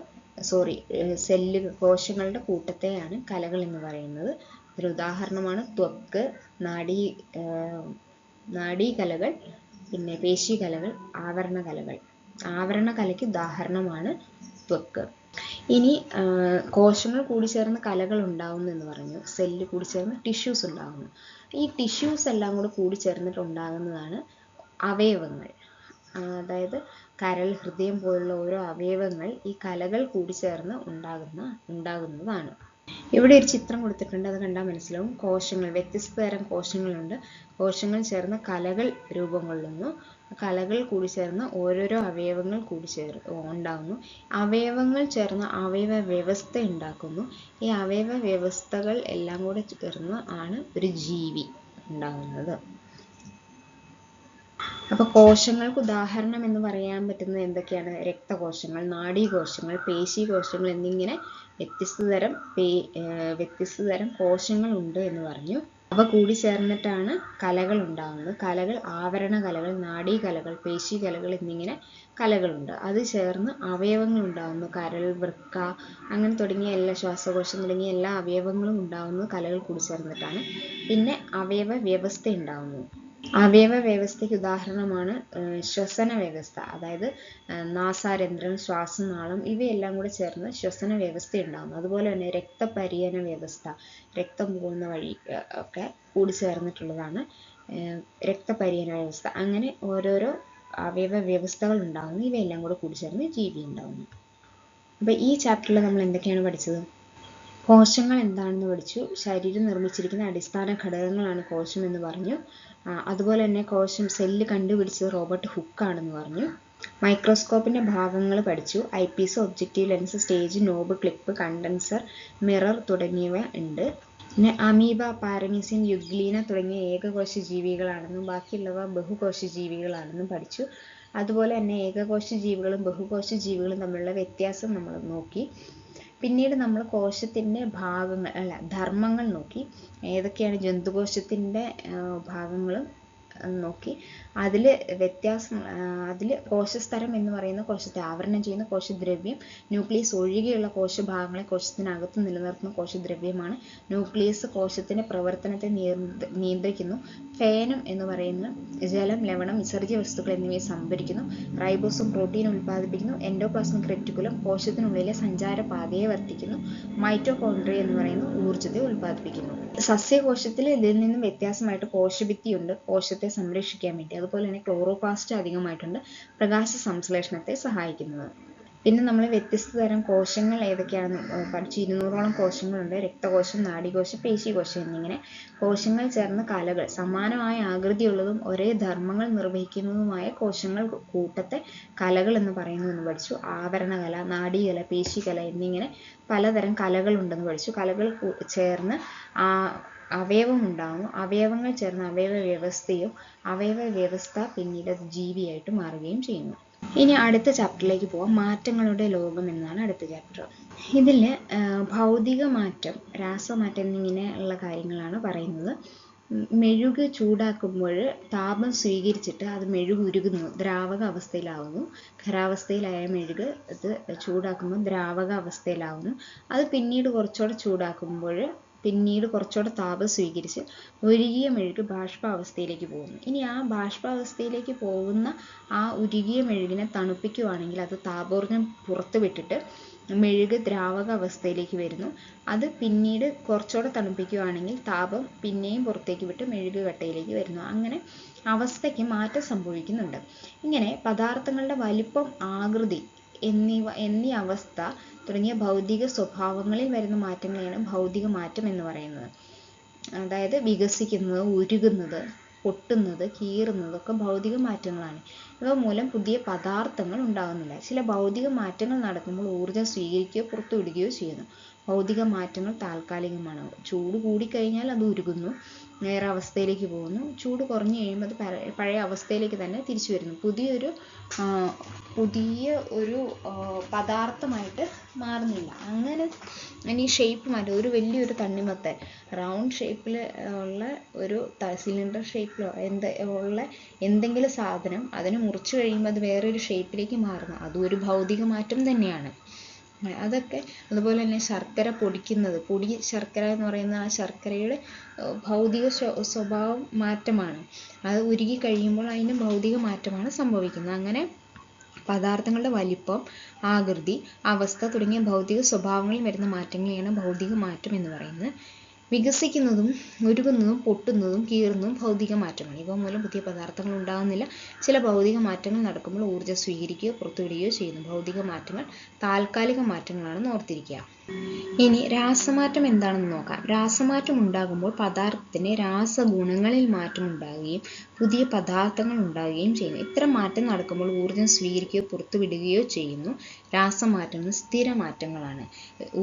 കോശങ്ങളുടെ കൂട്ടത്തെയാണ് കലകൾ എന്ന് പറയുന്നത്. ഒരു ഉദാഹരണമാണ് ത്വക്ക്, നാഡീകലകൾ, പിന്നെ പേശീകലകൾ, ആവരണകലകൾ. ആവരണകലയ്ക്ക് ഉദാഹരണമാണ് ത്വക്ക്. ഇനി കോശങ്ങൾ കൂടിച്ചേർന്ന് കലകൾ ഉണ്ടാകുന്നു എന്ന് പറഞ്ഞു. സെല്ല് കൂടിച്ചേർന്ന് ടിഷ്യൂസ് ഉണ്ടാകുന്നു. ഈ ടിഷ്യൂസ് എല്ലാം കൂടി കൂടിച്ചേർന്നിട്ട് ഉണ്ടാകുന്നതാണ് അവയവങ്ങൾ. അതായത് കരൾ, ഹൃദയം പോലുള്ള ഓരോ അവയവങ്ങൾ ഈ കലകൾ കൂടിച്ചേർന്ന് ഉണ്ടാകുന്നതാണ്. ഇവിടെ ഒരു ചിത്രം കൊടുത്തിട്ടുണ്ട്, അത് കണ്ടാൽ മനസ്സിലാവും. കോശങ്ങൾ, വ്യത്യസ്ത തരം കോശങ്ങളുണ്ട്. കോശങ്ങൾ ചേർന്ന് കലകൾ രൂപം കൊള്ളുന്നു. കലകൾ കൂടി ചേർന്ന് ഓരോരോ അവയവങ്ങൾ ഉണ്ടാകുന്നു. അവയവങ്ങൾ ചേർന്ന് അവയവ വ്യവസ്ഥ ഉണ്ടാക്കുന്നു. ഈ അവയവ വ്യവസ്ഥകൾ എല്ലാം കൂടെ ചേർന്ന് ആണ് ഒരു ജീവി ഉണ്ടാകുന്നത്. അപ്പോൾ കോശങ്ങൾക്ക് ഉദാഹരണം എന്ന് പറയാൻ പറ്റുന്നത് എന്തൊക്കെയാണ്? രക്തകോശങ്ങൾ, നാഡീകോശങ്ങൾ, പേശീകോശങ്ങൾ എന്നിങ്ങനെ വ്യത്യസ്ത തരം കോശങ്ങൾ ഉണ്ട് എന്ന് പറഞ്ഞു. അവ കൂടി ചേർന്നിട്ടാണ് കലകൾ ഉണ്ടാകുന്നത്. കലകൾ ആവരണ കലകൾ, നാഡീകലകൾ, പേശീകലകൾ എന്നിങ്ങനെ കലകളുണ്ട്. അത് ചേർന്ന് അവയവങ്ങൾ ഉണ്ടാകുന്നു. കരൾ, വൃക്ക അങ്ങനെ തുടങ്ങിയ ശ്വാസകോശം തുടങ്ങിയ എല്ലാ അവയവങ്ങളും ഉണ്ടാകുന്നത് കലകൾ കൂടി ചേർന്നിട്ടാണ്. പിന്നെ അവയവ വ്യവസ്ഥ ഉണ്ടാകുന്നു. അവയവ വ്യവസ്ഥയ്ക്ക് ഉദാഹരണമാണ് ശ്വസന വ്യവസ്ഥ. അതായത് നാസാരന്ധ്രം, ശ്വാസനാളം ഇവയെല്ലാം കൂടെ ചേർന്ന് ശ്വസന വ്യവസ്ഥ ഉണ്ടാകുന്നു. അതുപോലെ തന്നെ രക്തപര്യന വ്യവസ്ഥ, രക്തം പോകുന്ന വഴി ഒക്കെ കൂടി ചേർന്നിട്ടുള്ളതാണ് രക്തപര്യന വ്യവസ്ഥ. അങ്ങനെ ഓരോരോ അവയവ വ്യവസ്ഥകൾ ഉണ്ടാകുന്നു. ഇവയെല്ലാം കൂടെ കൂടി ചേർന്ന് ജീവി ഉണ്ടാകുന്നു. അപ്പോൾ ഈ ചാപ്റ്ററിൽ നമ്മൾ എന്തൊക്കെയാണ് പഠിച്ചത്? കോശങ്ങൾ എന്താണെന്ന് പഠിച്ചു. ശരീരം നിർമ്മിച്ചിരിക്കുന്ന അടിസ്ഥാന ഘടകങ്ങളാണ് കോശം എന്ന് പറഞ്ഞു. അതുപോലെ തന്നെ സെല്ല് കണ്ടുപിടിച്ചത് റോബർട്ട് ഹുക്ക് ആണെന്ന് പറഞ്ഞു. മൈക്രോസ്കോപ്പിൻ്റെ ഭാഗങ്ങൾ പഠിച്ചു. Eye piece, objective lens, stage, knob, clip, condenser, mirror തുടങ്ങിയവ ഉണ്ട്. പിന്നെ അമീബ, പാരമീസിയം, യുഗ്ലീന തുടങ്ങിയ ഏകകോശ ജീവികളാണെന്നും ബാക്കിയുള്ളവ ബഹുകോശ ജീവികളാണെന്നും പഠിച്ചു. അതുപോലെ തന്നെ ഏകകോശ ജീവികളും ബഹുകോശ ജീവികളും തമ്മിലുള്ള വ്യത്യാസം നമ്മൾ നോക്കി. പിന്നീട് നമ്മൾ കോശത്തിൻ്റെ ധർമ്മങ്ങൾ നോക്കി. ഏതൊക്കെയാണ് ജന്തുകോശത്തിൻ്റെ ഭാഗങ്ങളും നോക്കി. അതിൽ കോശസ്തരം എന്ന് പറയുന്ന കോശത്തെ ആവരണം ചെയ്യുന്ന കോശദ്രവ്യം, ന്യൂക്ലിയസ് ഒഴികെയുള്ള കോശഭാഗങ്ങളെ കോശത്തിനകത്ത് നിലനിർത്തുന്ന കോശദ്രവ്യമാണ്. ന്യൂക്ലിയസ് കോശത്തിൻ്റെ പ്രവർത്തനത്തെ നിയന്ത്രിക്കുന്നു. ഫേനം എന്ന് പറയുന്ന ജലം, ലവണം, വിസർജ്യ വസ്തുക്കൾ എന്നിവയെ സംഭരിക്കുന്നു. റൈബോസം പ്രോട്ടീൻ ഉൽപ്പാദിപ്പിക്കുന്നു. എൻഡോപ്ലാസ്മിക് റെറ്റിക്കുലം കോശത്തിനുള്ളിലെ സഞ്ചാരപാതയെ വർത്തിക്കുന്നു. മൈറ്റോകോൺട്രിയ എന്ന് പറയുന്ന ഊർജ്ജത്തെ ഉൽപ്പാദിപ്പിക്കുന്നു. സസ്യകോശത്തിൽ ഇതിൽ നിന്നും വ്യത്യാസമായിട്ട് കോശഭിത്തിയുണ്ട്, കോശത്തെ സംരക്ഷിക്കാൻ വേണ്ടി. അതുപോലെ തന്നെ ക്ലോറോപ്ലാസ്റ്റ് അധികമായിട്ടുണ്ട്, പ്രകാശ സംശ്ലേഷണത്തെ സഹായിക്കുന്നത്. പിന്നെ നമ്മൾ വ്യത്യസ്ത തരം കോശങ്ങൾ ഏതൊക്കെയാണെന്ന് പഠിച്ചു. 200ഓളം കോശങ്ങളുണ്ട്. രക്തകോശം, നാഡീകോശം, പേശീകോശം എന്നിങ്ങനെ കോശങ്ങൾ ചേർന്ന കലകൾ, സമാനമായ ആകൃതിയുള്ളതും ഒരേ ധർമ്മങ്ങൾ നിർവഹിക്കുന്നതുമായ കോശങ്ങൾ കൂട്ടത്തെ കലകൾ എന്ന് പറയുന്നു എന്ന് പഠിച്ചു. ആവരണകല, നാഡീകല, പേശികല എന്നിങ്ങനെ പലതരം കലകളുണ്ടെന്ന് പഠിച്ചു. കലകൾ ചേർന്ന് അവയവം ഉണ്ടാകുന്നു. അവയവങ്ങൾ ചേർന്ന് അവയവ വ്യവസ്ഥയും അവയവ വ്യവസ്ഥ പിന്നീട് ജീവിയായിട്ട് മാറുകയും ചെയ്യുന്നു. ഇനി അടുത്ത ചാപ്റ്ററിലേക്ക് പോവാം. മാറ്റങ്ങളുടെ ലോകം എന്നാണ് അടുത്ത ചാപ്റ്റർ. ഇതിൽ ഭൗതിക മാറ്റം, രാസമാറ്റം എന്നിങ്ങനെയുള്ള കാര്യങ്ങളാണ് പറയുന്നത്. മെഴുക് ചൂടാക്കുമ്പോൾ താപം സ്വീകരിച്ചിട്ട് അത് മെഴുക് ഉരുകുന്നു, ദ്രാവക അവസ്ഥയിലാവുന്നു. ഖരാവസ്ഥയിലായ മെഴുക് ഇത് ചൂടാക്കുമ്പോൾ ദ്രാവക അവസ്ഥയിലാവുന്നു. അത് പിന്നീട് കുറച്ചുകൂടെ താപം സ്വീകരിച്ച് ഉരുകിയ മെഴുക് ബാഷ്പാവസ്ഥയിലേക്ക് പോകുന്നു. ഇനി ആ ബാഷ്പാവസ്ഥയിലേക്ക് പോകുന്ന ആ ഉരുകിയ മെഴുകിനെ തണുപ്പിക്കുകയാണെങ്കിൽ അത് താപോർജ്ജം പുറത്ത് വിട്ടിട്ട് മെഴുക് ദ്രാവക അവസ്ഥയിലേക്ക് വരുന്നു. അത് പിന്നീട് കുറച്ചുകൂടെ തണുപ്പിക്കുകയാണെങ്കിൽ താപം പിന്നെയും പുറത്തേക്ക് വിട്ട് മെഴുക് കട്ടയിലേക്ക് വരുന്നു. അങ്ങനെ അവസ്ഥയ്ക്ക് മാറ്റം സംഭവിക്കുന്നുണ്ട്. ഇങ്ങനെ പദാർത്ഥങ്ങളുടെ വലിപ്പം, ആകൃതി എന്നീ അവസ്ഥ തുടങ്ങിയ ഭൗതിക സ്വഭാവങ്ങളിൽ വരുന്ന മാറ്റങ്ങളെയാണ് ഭൗതിക മാറ്റം എന്ന് പറയുന്നത്. അതായത് വികസിക്കുന്നത്, ഉരുകുന്നത്, പൊട്ടുന്നത്, കീറുന്നതൊക്കെ ഭൗതിക മാറ്റങ്ങളാണ്. ഇവ മൂലം പുതിയ പദാർത്ഥങ്ങൾ ഉണ്ടാകുന്നില്ല. ചില ഭൗതിക മാറ്റങ്ങൾ നടക്കുമ്പോൾ ഊർജ്ജം സ്വീകരിക്കുകയോ പുറത്തുവിടുകയോ ചെയ്യുന്നു. ഭൗതിക മാറ്റങ്ങൾ താൽക്കാലികമാണ്. ചൂട് കൂടിക്കഴിഞ്ഞാൽ അത് ഉരുകുന്നു, വേറെ അവസ്ഥയിലേക്ക് പോകുന്നു. ചൂട് കുറഞ്ഞു കഴിയുമ്പോൾ അത് പഴയ അവസ്ഥയിലേക്ക് തന്നെ തിരിച്ചു വരുന്നു. പുതിയ ഒരു പദാർത്ഥമായിട്ട് മാറുന്നില്ല. അങ്ങനെ ഇനി ഷേപ്പ് മാറ്റും. ഒരു വലിയൊരു തണ്ണിമത്തൻ റൗണ്ട് ഷേപ്പിൽ ഉള്ള ഒരു സിലിണ്ടർ ഷേപ്പിലോ ഉള്ള എന്തെങ്കിലും സാധനം അതിന് മുറിച്ച് കഴിയുമ്പോൾ അത് വേറൊരു ഷേപ്പിലേക്ക് മാറുന്നു. അതും ഒരു ഭൗതിക മാറ്റം തന്നെയാണ്. അതൊക്കെ അതുപോലെ തന്നെ ശർക്കര പൊടിക്കുന്നത്, ശർക്കര എന്ന് പറയുന്ന ആ ശർക്കരയുടെ ഭൗതിക സ്വഭാവം മാറ്റമാണ്. അത് ഉരുകി കഴിയുമ്പോൾ അതിന് ഭൗതിക മാറ്റമാണ് സംഭവിക്കുന്നത്. അങ്ങനെ പദാർത്ഥങ്ങളുടെ വലിപ്പം, ആകൃതി, അവസ്ഥ തുടങ്ങിയ ഭൗതിക സ്വഭാവങ്ങളിൽ വരുന്ന മാറ്റങ്ങളെയാണ് ഭൗതിക മാറ്റം എന്ന് പറയുന്നത്. വികസിക്കുന്നതും ഉരുകുന്നതും പൊട്ടുന്നതും കീറുന്നതും ഭൗതിക മാറ്റമാണ്. ഇവ മൂലം പുതിയ പദാർത്ഥങ്ങൾ ഉണ്ടാകുന്നില്ല. ചില ഭൗതിക മാറ്റങ്ങൾ നടക്കുമ്പോൾ ഊർജ്ജം സ്വീകരിക്കുകയോ പുറത്തുവിടുകയോ ചെയ്യുന്നു. ഭൗതിക മാറ്റങ്ങൾ താൽക്കാലിക മാറ്റങ്ങളാണെന്ന് ഓർത്തിരിക്കുക. ഇനി രാസമാറ്റം എന്താണെന്ന് നോക്കാം. രാസമാറ്റം ഉണ്ടാകുമ്പോൾ പദാർത്ഥത്തിന് രാസഗുണങ്ങളിൽ മാറ്റം ഉണ്ടാകുകയും പുതിയ പദാർത്ഥങ്ങൾ ഉണ്ടാകുകയും ചെയ്യുന്നു. ഇത്തരം മാറ്റം നടക്കുമ്പോൾ ഊർജ്ജം സ്വീകരിക്കുകയോ പുറത്തുവിടുകയോ ചെയ്യുന്നു. രാസമാറ്റങ്ങൾ സ്ഥിരമാറ്റങ്ങളാണ്.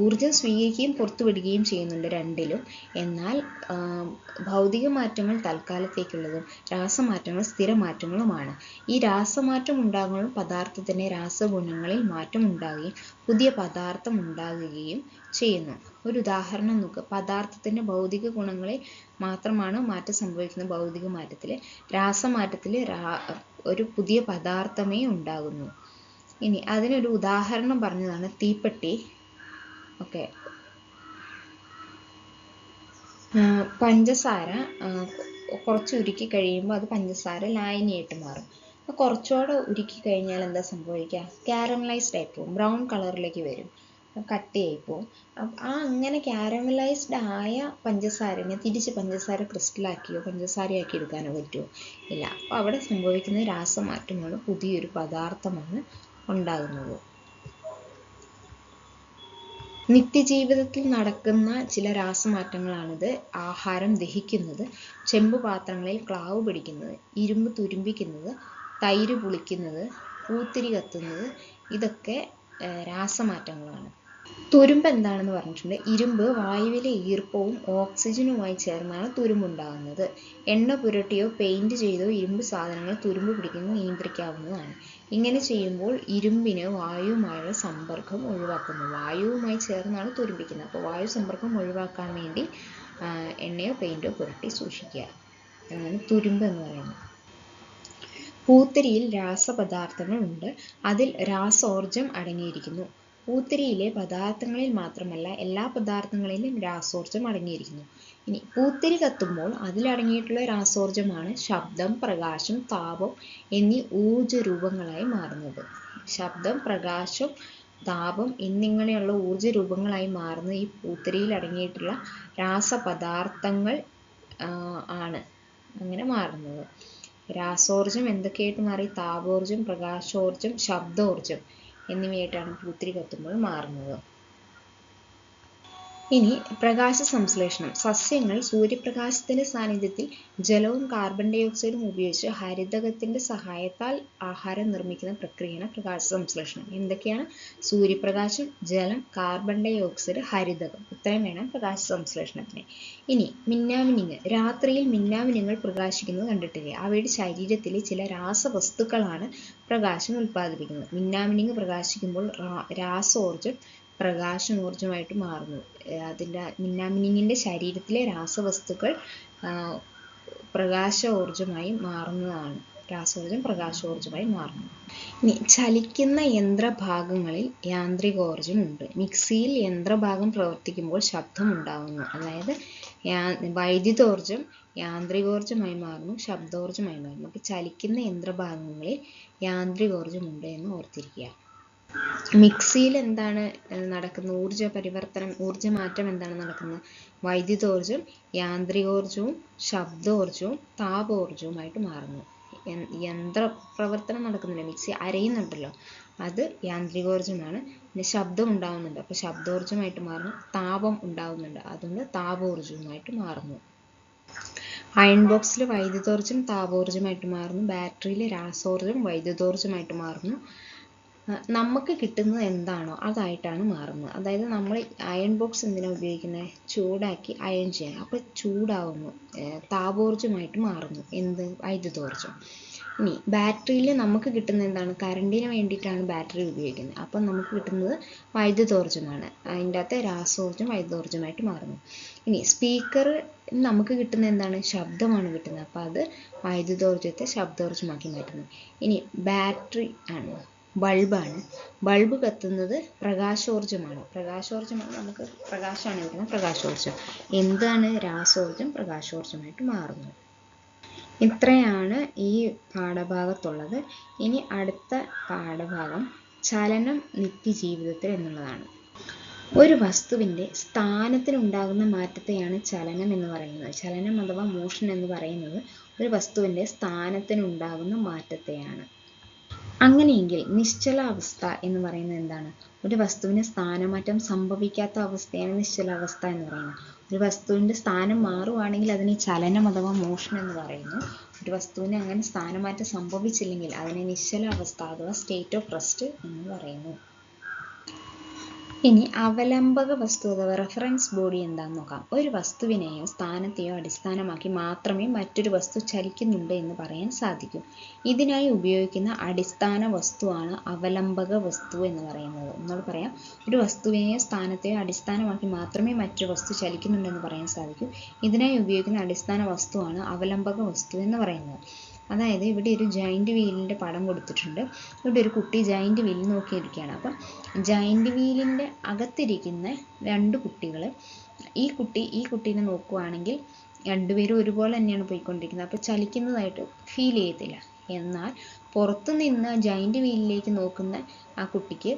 ഊർജ്ജം സ്വീകരിക്കുകയും പുറത്തുവിടുകയും ചെയ്യുന്നുണ്ട് രണ്ടിലും. എന്നാൽ ഭൗതിക മാറ്റങ്ങൾ തൽക്കാലത്തേക്കുള്ളതും രാസമാറ്റങ്ങൾ സ്ഥിരമാറ്റങ്ങളുമാണ്. ഈ രാസമാറ്റം ഉണ്ടാകുമ്പോൾ പദാർത്ഥത്തിന് രാസഗുണങ്ങളിൽ മാറ്റം ഉണ്ടാകുകയും പുതിയ പദാർത്ഥം ഉണ്ടാകുകയും ചെയ്യുന്നു. ഒരു ഉദാഹരണം നോക്കുക. പദാർത്ഥത്തിൻ്റെ ഭൗതിക ഗുണങ്ങളിൽ മാത്രമാണ് മാറ്റം സംഭവിക്കുന്നത് ഭൗതിക മാറ്റത്തിൽ. രാസമാറ്റത്തിൽ ഒരു പുതിയ പദാർത്ഥമേ ഉണ്ടാകുന്നു. ഇനി അതിനൊരു ഉദാഹരണം പറഞ്ഞതാണ് തീപ്പെട്ടി. ഓക്കെ, പഞ്ചസാര കുറച്ച് ഉരുക്കി കഴിയുമ്പോൾ അത് പഞ്ചസാര ലായനിയായിട്ട് മാറും. കുറച്ചുകൂടെ ഉരുക്കി കഴിഞ്ഞാൽ എന്താ സംഭവിക്കുക? കാരമലൈസ്ഡ് ആയി പോകും, ബ്രൗൺ കളറിലേക്ക് വരും, കട്ടിയായി പോകും. അങ്ങനെ കാരമലൈസ്ഡ് ആയ പഞ്ചസാരനെ തിരിച്ച് പഞ്ചസാര ക്രിസ്റ്റലാക്കിയോ പഞ്ചസാരയാക്കി എടുക്കാനോ പറ്റുമോ? ഇല്ല. അപ്പോൾ അവിടെ സംഭവിക്കുന്ന രാസമാറ്റമാണ്, പുതിയൊരു പദാർത്ഥമാണ് ഉണ്ടാകുന്നത്. നിത്യജീവിതത്തിൽ നടക്കുന്ന ചില രാസമാറ്റങ്ങളാണിത്. ആഹാരം ദഹിക്കുന്നത്, ചെമ്പ് പാത്രങ്ങളിൽ ക്ലാവ് പിടിക്കുന്നത്, ഇരുമ്പ് തുരുമ്പിക്കുന്നത്, തൈര് പുളിക്കുന്നത്, പൂത്തിരി കത്തുന്നത്, ഇതൊക്കെ രാസമാറ്റങ്ങളാണ്. തുരുമ്പ് എന്താണെന്ന് പറഞ്ഞിട്ടുണ്ട്. ഇരുമ്പ് വായുവിലെ ഈർപ്പവും ഓക്സിജനുമായി ചേർന്നാണ് തുരുമ്പുണ്ടാകുന്നത്. എണ്ണ പുരട്ടിയോ പെയിന്റ് ചെയ്തോ ഇരുമ്പ് സാധനങ്ങൾ തുരുമ്പ് പിടിക്കുന്നത് നിയന്ത്രിക്കാവുന്നതാണ്. ഇങ്ങനെ ചെയ്യുമ്പോൾ ഇരുമ്പിന് വായുവുമായുള്ള സമ്പർക്കം ഒഴിവാക്കുന്നു. വായുവുമായി ചേർന്നാണ് തുരുമ്പിക്കുന്നത്. അപ്പോൾ വായു സമ്പർക്കം ഒഴിവാക്കാൻ വേണ്ടി എണ്ണയോ പെയിന്റോ പുരട്ടി സൂക്ഷിക്കുക. അതാണ് തുരുമ്പ് എന്ന് പറയുന്നത്. പൂത്തിരിയിൽ രാസപദാർത്ഥങ്ങൾ ഉണ്ട്. അതിൽ രാസോർജം അടങ്ങിയിരിക്കുന്നു. പൂത്തിരിയിലെ പദാർത്ഥങ്ങളിൽ മാത്രമല്ല എല്ലാ പദാർത്ഥങ്ങളിലും രാസോർജം അടങ്ങിയിരിക്കുന്നു. ഇനി പൂത്തിരി കത്തുമ്പോൾ അതിലടങ്ങിയിട്ടുള്ള രാസോർജമാണ് ശബ്ദം, പ്രകാശം, താപം എന്നീ ഊർജ രൂപങ്ങളായി മാറുന്നത്. ശബ്ദം, പ്രകാശം, താപം എന്നിങ്ങനെയുള്ള ഊർജ രൂപങ്ങളായി മാറുന്ന ഈ പൂത്തിരിയിൽ അടങ്ങിയിട്ടുള്ള രാസപദാർത്ഥങ്ങൾ ആണ് അങ്ങനെ മാറുന്നത്. രാസോർജം എന്തൊക്കെയായിട്ട് മാറി? താപോർജം, പ്രകാശോർജം, ശബ്ദോർജം എന്നിവയായിട്ടാണ് പൂത്തിരി കത്തുമ്പോൾ മാറുന്നത്. ഇനി പ്രകാശ സംശ്ലേഷണം. സസ്യങ്ങൾ സൂര്യപ്രകാശത്തിന്റെ സാന്നിധ്യത്തിൽ ജലവും കാർബൺ ഡൈ ഓക്സൈഡും ഉപയോഗിച്ച് ഹരിതകത്തിന്റെ സഹായത്താൽ ആഹാരം നിർമ്മിക്കുന്ന പ്രക്രിയയാണ് പ്രകാശ സംശ്ലേഷണം. എന്തൊക്കെയാണ്? സൂര്യപ്രകാശം, ജലം, കാർബൺ ഡൈ ഓക്സൈഡ്, ഹരിതകം. ഇത്രയും വേണം പ്രകാശ സംശ്ലേഷണത്തിന്. ഇനി മിന്നാമിനുങ്ങ്. രാത്രിയിൽ മിന്നാമിനുങ്ങൾ പ്രകാശിക്കുന്നത് കണ്ടിട്ടില്ലേ? അവയുടെ ശരീരത്തിലെ ചില രാസവസ്തുക്കളാണ് പ്രകാശം ഉൽപ്പാദിപ്പിക്കുന്നത്. മിന്നാമിനുങ്ങ് പ്രകാശിക്കുമ്പോൾ രാസോർജം പ്രകാശോർജമായിട്ട് മാറുന്നു. അതിൻ്റെ മിന്നാമിനുങ്ങിൻ്റെ ശരീരത്തിലെ രാസവസ്തുക്കൾ പ്രകാശോർജമായി മാറുന്നതാണ്. രാസോർജം പ്രകാശോർജമായി മാറുന്നു. ഇനി ചലിക്കുന്ന യന്ത്രഭാഗങ്ങളിൽ യാന്ത്രികോർജം ഉണ്ട്. മിക്സിയിൽ യന്ത്രഭാഗം പ്രവർത്തിക്കുമ്പോൾ ശബ്ദം ഉണ്ടാകുന്നു. അതായത് വൈദ്യുതോർജം യാന്ത്രികോർജമായി മാറുന്നു, ശബ്ദോർജമായി മാറുന്നു. അപ്പോൾ ചലിക്കുന്ന യന്ത്രഭാഗങ്ങളിൽ യാന്ത്രികോർജം ഉണ്ട് എന്ന് ഓർത്തിരിക്കുക. മിക്സിയിൽ എന്താണ് നടക്കുന്നത്? ഊർജ്ജമാറ്റം എന്താണ് നടക്കുന്നത്? വൈദ്യുതോർജം യാന്ത്രികോർജവും ശബ്ദോർജവും താപോർജവുമായിട്ട് മാറുന്നു. യന്ത്രപ്രവർത്തനം നടക്കുന്നില്ല, മിക്സി അരയുന്നുണ്ടല്ലോ, അത് യാന്ത്രികോർജമാണ്. പിന്നെ ശബ്ദം ഉണ്ടാകുന്നുണ്ട്, അപ്പോൾ ശബ്ദോർജമായിട്ട് മാറുന്നു. താപം ഉണ്ടാകുന്നുണ്ട്, അതുകൊണ്ട് താപോർജവുമായിട്ട് മാറുന്നു. അയൺ ബോക്സിൽ വൈദ്യുതോർജം താപോർജമായിട്ട് മാറുന്നു. ബാറ്ററിയിൽ രാസോർജം വൈദ്യുതോർജമായിട്ട് മാറുന്നു. നമുക്ക് കിട്ടുന്നത് എന്താണോ അതായിട്ടാണ് മാറുന്നത്. അതായത് നമ്മൾ അയൺ ബോക്സ് എന്തിനാണ് ഉപയോഗിക്കുന്നത്? ചൂടാക്കി അയൺ ചെയ്യാൻ. അപ്പോൾ ചൂടാവുന്നു, താപോർജമായിട്ട് മാറുന്നു. എന്ത്? വൈദ്യുതോർജം. ഇനി ബാറ്ററിയിൽ നമുക്ക് കിട്ടുന്നത് എന്താണ്? കറണ്ടിന് വേണ്ടിയിട്ടാണ് ബാറ്ററി ഉപയോഗിക്കുന്നത്. അപ്പം നമുക്ക് കിട്ടുന്നത് വൈദ്യുതോർജമാണ്. അതിൻ്റെ അകത്ത് രാസോർജം വൈദ്യുതോർജമായിട്ട് മാറുന്നു. ഇനി സ്പീക്കർ നമുക്ക് കിട്ടുന്നത് എന്താണ്? ശബ്ദമാണ് കിട്ടുന്നത്. അപ്പോൾ അത് വൈദ്യുതോർജത്തെ ശബ്ദോർജമാക്കി മാറ്റുന്നു. ഇനി ബാറ്ററി ആണ്, ബൾബാണ്. ബൾബ് കത്തുന്നത് പ്രകാശോർജമാണ്. നമുക്ക് പ്രകാശമാണ് കിട്ടുന്നത്, പ്രകാശോർജം. എന്താണ്? രാസോർജം പ്രകാശോർജമായിട്ട് മാറുന്നു. ഇത്രയാണ് ഈ പാഠഭാഗത്തുള്ളത്. ഇനി അടുത്ത പാഠഭാഗം ചലനം നിത്യജീവിതത്തിൽ എന്നുള്ളതാണ്. ഒരു വസ്തുവിൻ്റെ സ്ഥാനത്തിനുണ്ടാകുന്ന മാറ്റത്തെയാണ് ചലനം എന്ന് പറയുന്നത്. ചലനം അഥവാ മോഷൻ എന്ന് പറയുന്നത് ഒരു വസ്തുവിൻ്റെ സ്ഥാനത്തിനുണ്ടാകുന്ന മാറ്റത്തെയാണ്. അങ്ങനെയെങ്കിൽ നിശ്ചലാവസ്ഥ എന്ന് പറയുന്നത് എന്താണ്? ഒരു വസ്തുവിന് സ്ഥാനമാറ്റം സംഭവിക്കാത്ത അവസ്ഥയാണ് നിശ്ചലാവസ്ഥ എന്ന് പറയുന്നത്. ഒരു വസ്തുവിൻ്റെ സ്ഥാനം മാറുവാണെങ്കിൽ അതിനെ ചലനം അഥവാ മോഷൻ എന്ന് പറയുന്നു. ഒരു വസ്തുവിന് അങ്ങനെ സ്ഥാനമാറ്റം സംഭവിച്ചില്ലെങ്കിൽ അതിനെ നിശ്ചലാവസ്ഥ അഥവാ സ്റ്റേറ്റ് ഓഫ് റെസ്റ്റ് എന്ന് പറയുന്നു. ഇനി അവലംബക വസ്തു അഥവാ റെഫറൻസ് ബോഡി എന്താണെന്ന് നോക്കാം. ഒരു വസ്തുവിനെയോ സ്ഥാനത്തെയോ അടിസ്ഥാനമാക്കി മാത്രമേ മറ്റൊരു വസ്തു ചലിക്കുന്നുണ്ട് എന്ന് പറയാൻ സാധിക്കൂ. ഇതിനായി ഉപയോഗിക്കുന്ന അടിസ്ഥാന വസ്തുവാണ് അവലംബക വസ്തു എന്ന് പറയുന്നത്. എന്നോട് പറയാം, ഒരു വസ്തുവിനെയോ സ്ഥാനത്തെയോ അടിസ്ഥാനമാക്കി മാത്രമേ മറ്റൊരു വസ്തു ചലിക്കുന്നുണ്ടെന്ന് പറയാൻ സാധിക്കൂ. ഇതിനായി ഉപയോഗിക്കുന്ന അടിസ്ഥാന വസ്തുവാണ് അവലംബക വസ്തു എന്ന് പറയുന്നത്. അതായത് ഇവിടെ ഒരു ജോയിൻ്റ് വീലിൻ്റെ പടം കൊടുത്തിട്ടുണ്ട്. ഇവിടെ ഒരു കുട്ടി ജോയിൻ്റ് വീലിൽ നോക്കിയിരിക്കുകയാണ്. അപ്പം ജോയിൻ്റ് വീലിൻ്റെ അകത്തിരിക്കുന്ന രണ്ട് കുട്ടികൾ, ഈ കുട്ടീനെ നോക്കുകയാണെങ്കിൽ രണ്ടുപേരും ഒരുപോലെ തന്നെയാണ് പോയിക്കൊണ്ടിരിക്കുന്നത്. അപ്പോൾ ചലിക്കുന്നതായിട്ട് ഫീൽ ചെയ്യത്തില്ല. എന്നാൽ പുറത്തു നിന്ന് ജോയിൻ്റ് വീലിലേക്ക് നോക്കുന്ന ആ കുട്ടിക്ക്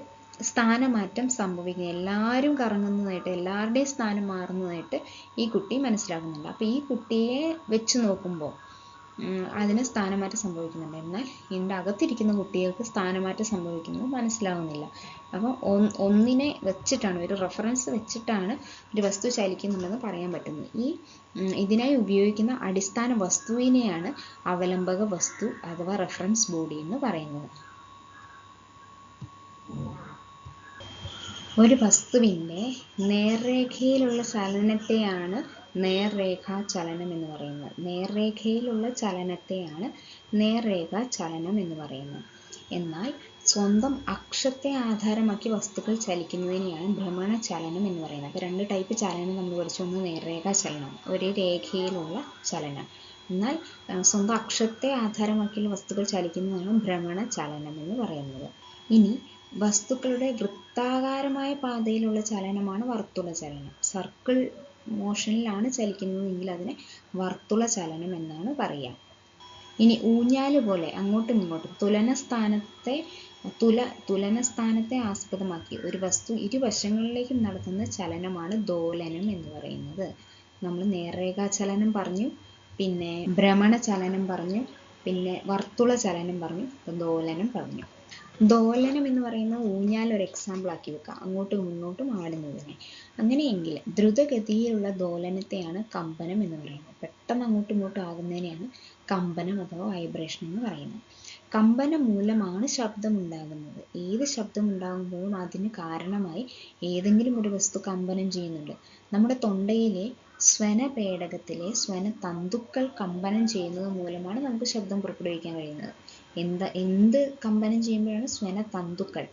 സ്ഥാനമാറ്റം സംഭവിക്കുന്നത്, എല്ലാവരും കറങ്ങുന്നതായിട്ട്, എല്ലാവരുടെയും സ്ഥാനം മാറുന്നതായിട്ട് ഈ കുട്ടി മനസ്സിലാക്കുന്നുണ്ട്. അപ്പോൾ ഈ കുട്ടിയെ വെച്ച് നോക്കുമ്പോൾ അതിന് സ്ഥാനമാറ്റം സംഭവിക്കുന്നുണ്ട്. എന്നാൽ ഇതിൻ്റെ അകത്തിരിക്കുന്ന കുട്ടികൾക്ക് സ്ഥാനമാറ്റം സംഭവിക്കുന്നത് മനസ്സിലാവുന്നില്ല. അപ്പോൾ ഒന്നിനെ വെച്ചിട്ടാണ്, ഒരു റെഫറൻസ് വെച്ചിട്ടാണ് ഒരു വസ്തു ചലിക്കുന്നുണ്ടെന്ന് പറയാൻ പറ്റുന്നത്. ഇതിനായി ഉപയോഗിക്കുന്ന അടിസ്ഥാന വസ്തുവിനെയാണ് അവലംബക വസ്തു അഥവാ റെഫറൻസ് ബോഡി എന്ന് പറയുന്നത്. ഒരു വസ്തുവിൻ്റെ നേർരേഖയിലുള്ള ചലനത്തെയാണ് നേർരേഖാ ചലനം എന്ന് പറയുന്നത്. നേർരേഖയിലുള്ള ചലനത്തെയാണ് നേർരേഖാ ചലനം എന്ന് പറയുന്നത്. എന്നാൽ സ്വന്തം അക്ഷത്തെ ആധാരമാക്കി വസ്തുക്കൾ ചലിക്കുന്നതിനെയാണ് ഭ്രമണചലനം എന്ന് പറയുന്നത്. അപ്പോൾ 2 ടൈപ്പ് ചലനം നമ്മൾ പഠിച്ചു. ഒന്ന് നേർരേഖാ ചലനം, ഒരു രേഖയിലുള്ള ചലനം. എന്നാൽ സ്വന്തം അക്ഷത്തെ ആധാരമാക്കിയുള്ള വസ്തുക്കൾ ചലിക്കുന്നതാണ് ഭ്രമണചലനം എന്ന് പറയുന്നത്. ഇനി വസ്തുക്കളുടെ വൃത്താകാരമായ പാതയിലുള്ള ചലനമാണ് വർത്തുള ചലനം. സർക്കിൾ മോഷനിലാണ് ചലിക്കുന്നതെങ്കിൽ അതിനെ വർത്തുള ചലനം എന്നാണ് പറയുക. ഇനി ഊഞ്ഞാല് പോലെ അങ്ങോട്ടും ഇങ്ങോട്ടും തുലനസ്ഥാനത്തെ ആസ്പദമാക്കി ഒരു വസ്തു ഇരുവശങ്ങളിലേക്കും നടത്തുന്ന ചലനമാണ് ദോലനം എന്ന് പറയുന്നത്. നമ്മൾ നേർരേഖാ ചലനം പറഞ്ഞു, പിന്നെ ഭ്രമണ ചലനം പറഞ്ഞു, പിന്നെ വർത്തുള ചലനം പറഞ്ഞു, ദോലനം പറഞ്ഞു. ദോലനം എന്ന് പറയുന്നത് ഊഞ്ഞാൽ ഒരു എക്സാമ്പിൾ ആക്കി വെക്കുക, അങ്ങോട്ടും ഇങ്ങോട്ടും ആടുന്നതിനെ. അങ്ങനെയെങ്കിൽ ദ്രുതഗതിയിലുള്ള ദോലനത്തെയാണ് കമ്പനം എന്ന് പറയുന്നത്. പെട്ടെന്ന് അങ്ങോട്ടും ഇങ്ങോട്ടും ആകുന്നതിനെയാണ് കമ്പനം അഥവാ വൈബ്രേഷൻ എന്ന് പറയുന്നത്. കമ്പനം മൂലമാണ് ശബ്ദം ഉണ്ടാകുന്നത്. ഏത് ശബ്ദം ഉണ്ടാകുമ്പോഴും അതിന് കാരണമായി ഏതെങ്കിലും ഒരു വസ്തു കമ്പനം ചെയ്യുന്നുണ്ട്. നമ്മുടെ തൊണ്ടയിലെ സ്വനപേടകത്തിലെ സ്വനതന്തുക്കൾ കമ്പനം ചെയ്യുന്നത് മൂലമാണ് നമുക്ക് ശബ്ദം പുറപ്പെടുവിക്കാൻ കഴിയുന്നത്. എന്ത് കമ്പനം ചെയ്യുമ്പോഴാണ്? സ്വനതന്തുക്കൾ.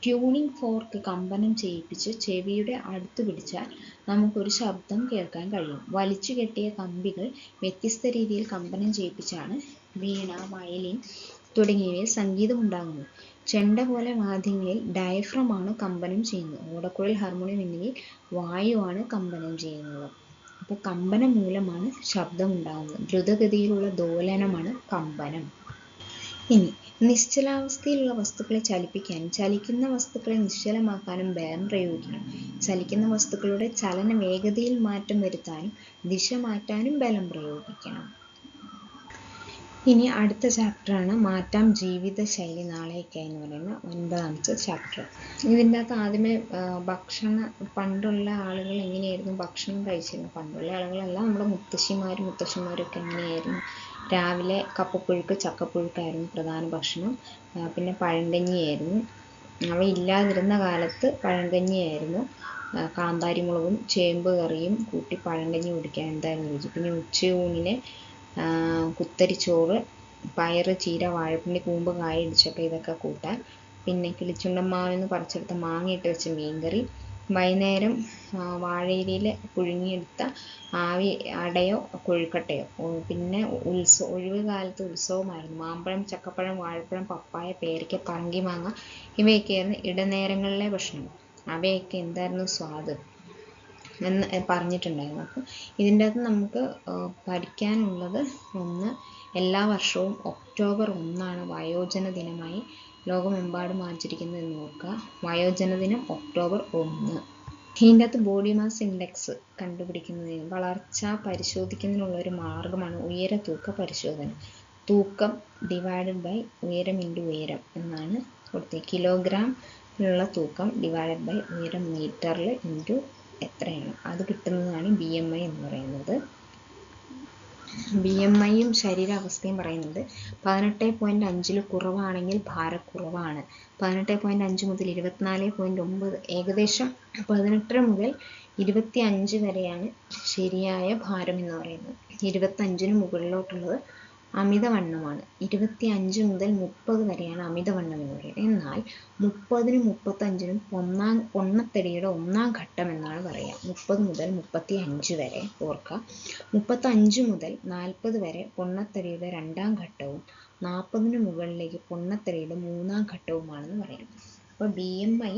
ട്യൂണിംഗ് ഫോർക്ക് കമ്പനം ചെയ്യിപ്പിച്ച് ചെവിയുടെ അടുത്ത് പിടിച്ചാൽ നമുക്കൊരു ശബ്ദം കേൾക്കാൻ കഴിയും. വലിച്ചു കെട്ടിയ കമ്പികൾ വ്യത്യസ്ത രീതിയിൽ കമ്പനം ചെയ്യിപ്പിച്ചാണ് വീണ, വയലിൻ തുടങ്ങിയവയിൽ സംഗീതമുണ്ടാകുന്നത്. ചെണ്ട പോലെ വാദ്യങ്ങളിൽ ഡയഫ്രമാണ് കമ്പനം ചെയ്യുന്നത്. ഓടക്കുഴൽ, ഹാർമോണിയം എന്നിവയിൽ വായുവാണ് കമ്പനം ചെയ്യുന്നത്. അപ്പോൾ കമ്പനം മൂലമാണ് ശബ്ദം ഉണ്ടാകുന്നത്. ദ്രുതഗതിയിലുള്ള ദോലനമാണ് കമ്പനം. ഇനി നിശ്ചലാവസ്ഥയിലുള്ള വസ്തുക്കളെ ചലിപ്പിക്കാനും ചലിക്കുന്ന വസ്തുക്കളെ നിശ്ചലമാക്കാനും ബലം പ്രയോഗിക്കണം. ചലിക്കുന്ന വസ്തുക്കളുടെ ചലന വേഗതയിൽ മാറ്റം വരുത്താനും ദിശ മാറ്റാനും ബലം പ്രയോഗിക്കണം. ഇനി അടുത്ത ചാപ്റ്ററാണ് മാറ്റാം ജീവിതശൈലി നാളേക്കായി എന്ന് പറയുന്ന 9ാമത്തെ ചാപ്റ്റർ. ഇതിൻ്റെ അകത്ത് ആദ്യമേ പണ്ടുള്ള ആളുകൾ എങ്ങനെയായിരുന്നു ഭക്ഷണം കഴിച്ചിരുന്നത്. പണ്ടുള്ള ആളുകളല്ല, നമ്മുടെ മുത്തശ്ശിമാരൊക്കെ എങ്ങനെയായിരുന്നു. രാവിലെ കപ്പപ്പുഴുക്ക്, ചക്കപ്പുഴുക്കായിരുന്നു പ്രധാന ഭക്ഷണം. പിന്നെ പഴങ്കഞ്ഞിയായിരുന്നു. അവ ഇല്ലാതിരുന്ന കാലത്ത് പഴങ്കഞ്ഞിയായിരുന്നു. കാന്താരി മുളകും ചേമ്പ് കറിയും കൂട്ടി പഴങ്കഞ്ഞി കുടിക്കാൻ എന്തായിരുന്നു രുചി. പിന്നെ ഉച്ചയൂണിന് കുത്തരിച്ചോറ്, പയറ്, ചീര, വാഴപ്പിണ്ടി, കൂമ്പ്, കായ, ഇടിച്ചക്ക ഇതൊക്കെ കൂട്ടാൻ. പിന്നെ കിളിച്ചുണ്ടൻ മാവിന്ന് പറിച്ചെടുത്ത മാങ്ങയിട്ട് വെച്ച മീൻകറി. വൈകുന്നേരം വാഴയിലയിൽ പുഴുങ്ങിയെടുത്ത അടയോ കൊഴുക്കട്ടയോ. പിന്നെ ഒഴിവ് കാലത്ത് ഉത്സവമായിരുന്നു. മാമ്പഴം, ചക്കപ്പഴം, വാഴപ്പഴം, പപ്പായ, പേരയ്ക്ക, പറങ്കിമാങ്ങ ഇവയൊക്കെയായിരുന്നു ഇടനേരങ്ങളിലെ ഭക്ഷണം. അവയൊക്കെ എന്തായിരുന്നു സ്വാദ് എന്ന് പറഞ്ഞിട്ടുണ്ടായിരുന്നു. അപ്പോൾ ഇതിൻ്റെ അകത്ത് നമുക്ക് പഠിക്കാനുള്ളത് ഒന്ന്, എല്ലാ വർഷവും ഒക്ടോബർ 1 വയോജന ദിനമായി ലോകമെമ്പാടും ആചരിക്കുന്നത് എന്ന് നോക്കുക. വയോജന ദിനം ഒക്ടോബർ 1. ഇതിൻ്റെ അകത്ത് ബോഡി മാസ് ഇൻഡെക്സ് കണ്ടുപിടിക്കുന്നതിന് വളർച്ച പരിശോധിക്കുന്നതിനുള്ള ഒരു മാർഗമാണ് ഉയര തൂക്ക പരിശോധന. തൂക്കം ഡിവൈഡഡ് ബൈ ഉയരം ഇൻറ്റു ഉയരം എന്നാണ് കൊടുത്തത്. കിലോഗ്രാമിലുള്ള തൂക്കം ഡിവൈഡഡ് ബൈ ഉയരം മീറ്ററിൽ ഇൻറ്റു എത്രയാണ് അത് കിട്ടുന്നതാണ് BMI എന്ന് പറയുന്നത്. BMIയും ശരീരാവസ്ഥയും പറയുന്നത് 18.5 കുറവാണെങ്കിൽ ഭാരക്കുറവാണ്. 18.5 മുതൽ 24.9, ഏകദേശം 18 മുതൽ 25 വരെയാണ് ശരിയായ ഭാരം എന്ന് പറയുന്നത്. 25 മുകളിലോട്ടുള്ളത് അമിതവണ്ണമാണ്. 25 മുതൽ 30 വരെയാണ് അമിതവണ്ണം എന്ന് പറയുന്നത്. എന്നാൽ 30-നും 35-നും പൊണ്ണത്തടിയുടെ 1-ാം ഘട്ടം എന്നാണ് പറയുക. 30 മുതൽ 35 വരെ ഓർക്കുക. 35 മുതൽ 40 വരെ പൊണ്ണത്തടിയുടെ 2-ാം ഘട്ടവും 40-ന് മുകളിലേക്ക് പൊണ്ണത്തടിയുടെ 3-ാം ഘട്ടവുമാണെന്ന് പറയാം. അപ്പോൾ BMI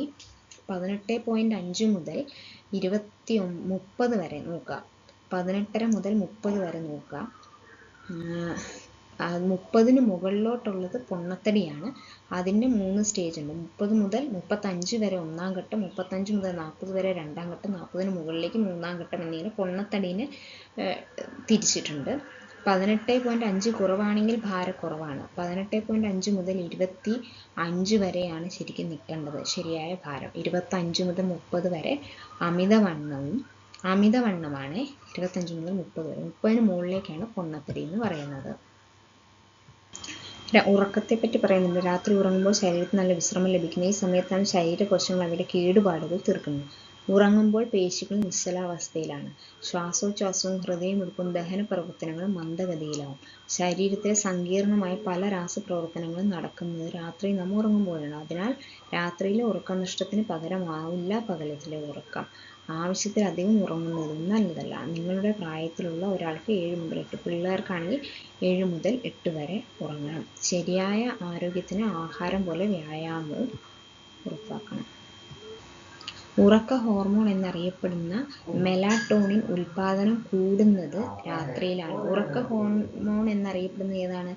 18.5 മുതൽ 30 വരെ നോക്കുക. 18.5 മുതൽ 30 വരെ നോക്കുക. 30-ന് മുകളിലോട്ടുള്ളത് പൊണ്ണത്തടിയാണ്. അതിൻ്റെ 3 സ്റ്റേജ് ഉണ്ട്. 30 മുതൽ 35 വരെ 1-ാം ഘട്ടം, 35 മുതൽ 40 വരെ 2-ാം ഘട്ടം, 40-ന് മുകളിലേക്ക് 3-ാം ഘട്ടം എന്നിങ്ങനെ പൊണ്ണത്തടീനെ തിരിച്ചിട്ടുണ്ട്. 18.5 കുറവാണെങ്കിൽ ഭാരക്കുറവാണ്. 18.5 മുതൽ 25 വരെയാണ് ശരിക്കും നിൽക്കേണ്ടത് ശരിയായ ഭാരം. 25 മുതൽ 30 വരെ അമിതവണ്ണമാണ്. 25 മുതൽ 30 വരെ. 30-ന് മുകളിലേക്കാണ് പൊണ്ണത്തടി എന്ന് പറയുന്നത്. ഉറക്കത്തെപ്പറ്റി പറയുന്നുണ്ട്. രാത്രി ഉറങ്ങുമ്പോൾ ശരീരത്തിന് നല്ല വിശ്രമം ലഭിക്കുന്നു. ഈ സമയത്താണ് ശരീരകോശങ്ങൾ അവയുടെ കേടുപാടുകൾ തീർക്കുന്നത്. ഉറങ്ങുമ്പോൾ പേശികൾ നിശ്ചലാവസ്ഥയിലാണ്. ശ്വാസോച്ഛ്വാസവും ഹൃദയമിടിപ്പും ദഹന പ്രവർത്തനങ്ങളും മന്ദഗതിയിലാവും. ശരീരത്തിലെ സങ്കീർണമായ പല രാസപ്രവർത്തനങ്ങളും നടക്കുന്നത് രാത്രി നാം ഉറങ്ങുമ്പോഴാണ്. അതിനാൽ രാത്രിയിലെ ഉറക്കനഷ്ടത്തിന് പകരമാവില്ല പകലത്തിലെ ഉറക്കം. ആവശ്യത്തിലധികം ഉറങ്ങുന്നതും നല്ലതല്ല. നിങ്ങളുടെ പ്രായത്തിലുള്ള ഒരാൾക്ക് 7 മുതൽ 8, പിള്ളേർക്കാണെങ്കിൽ 7 മുതൽ 8 വരെ ഉറങ്ങണം. ശരിയായ ആരോഗ്യത്തിന് ആഹാരം പോലെ വ്യായാമവും ഉറപ്പാക്കണം. ഉറക്ക ഹോർമോൺ എന്നറിയപ്പെടുന്ന മെലാറ്റോണിൻ ഉൽപാദനം കൂടുന്നത് രാത്രിയിലാണ്. ഉറക്ക ഹോർമോൺ എന്നറിയപ്പെടുന്നത് ഏതാണ്?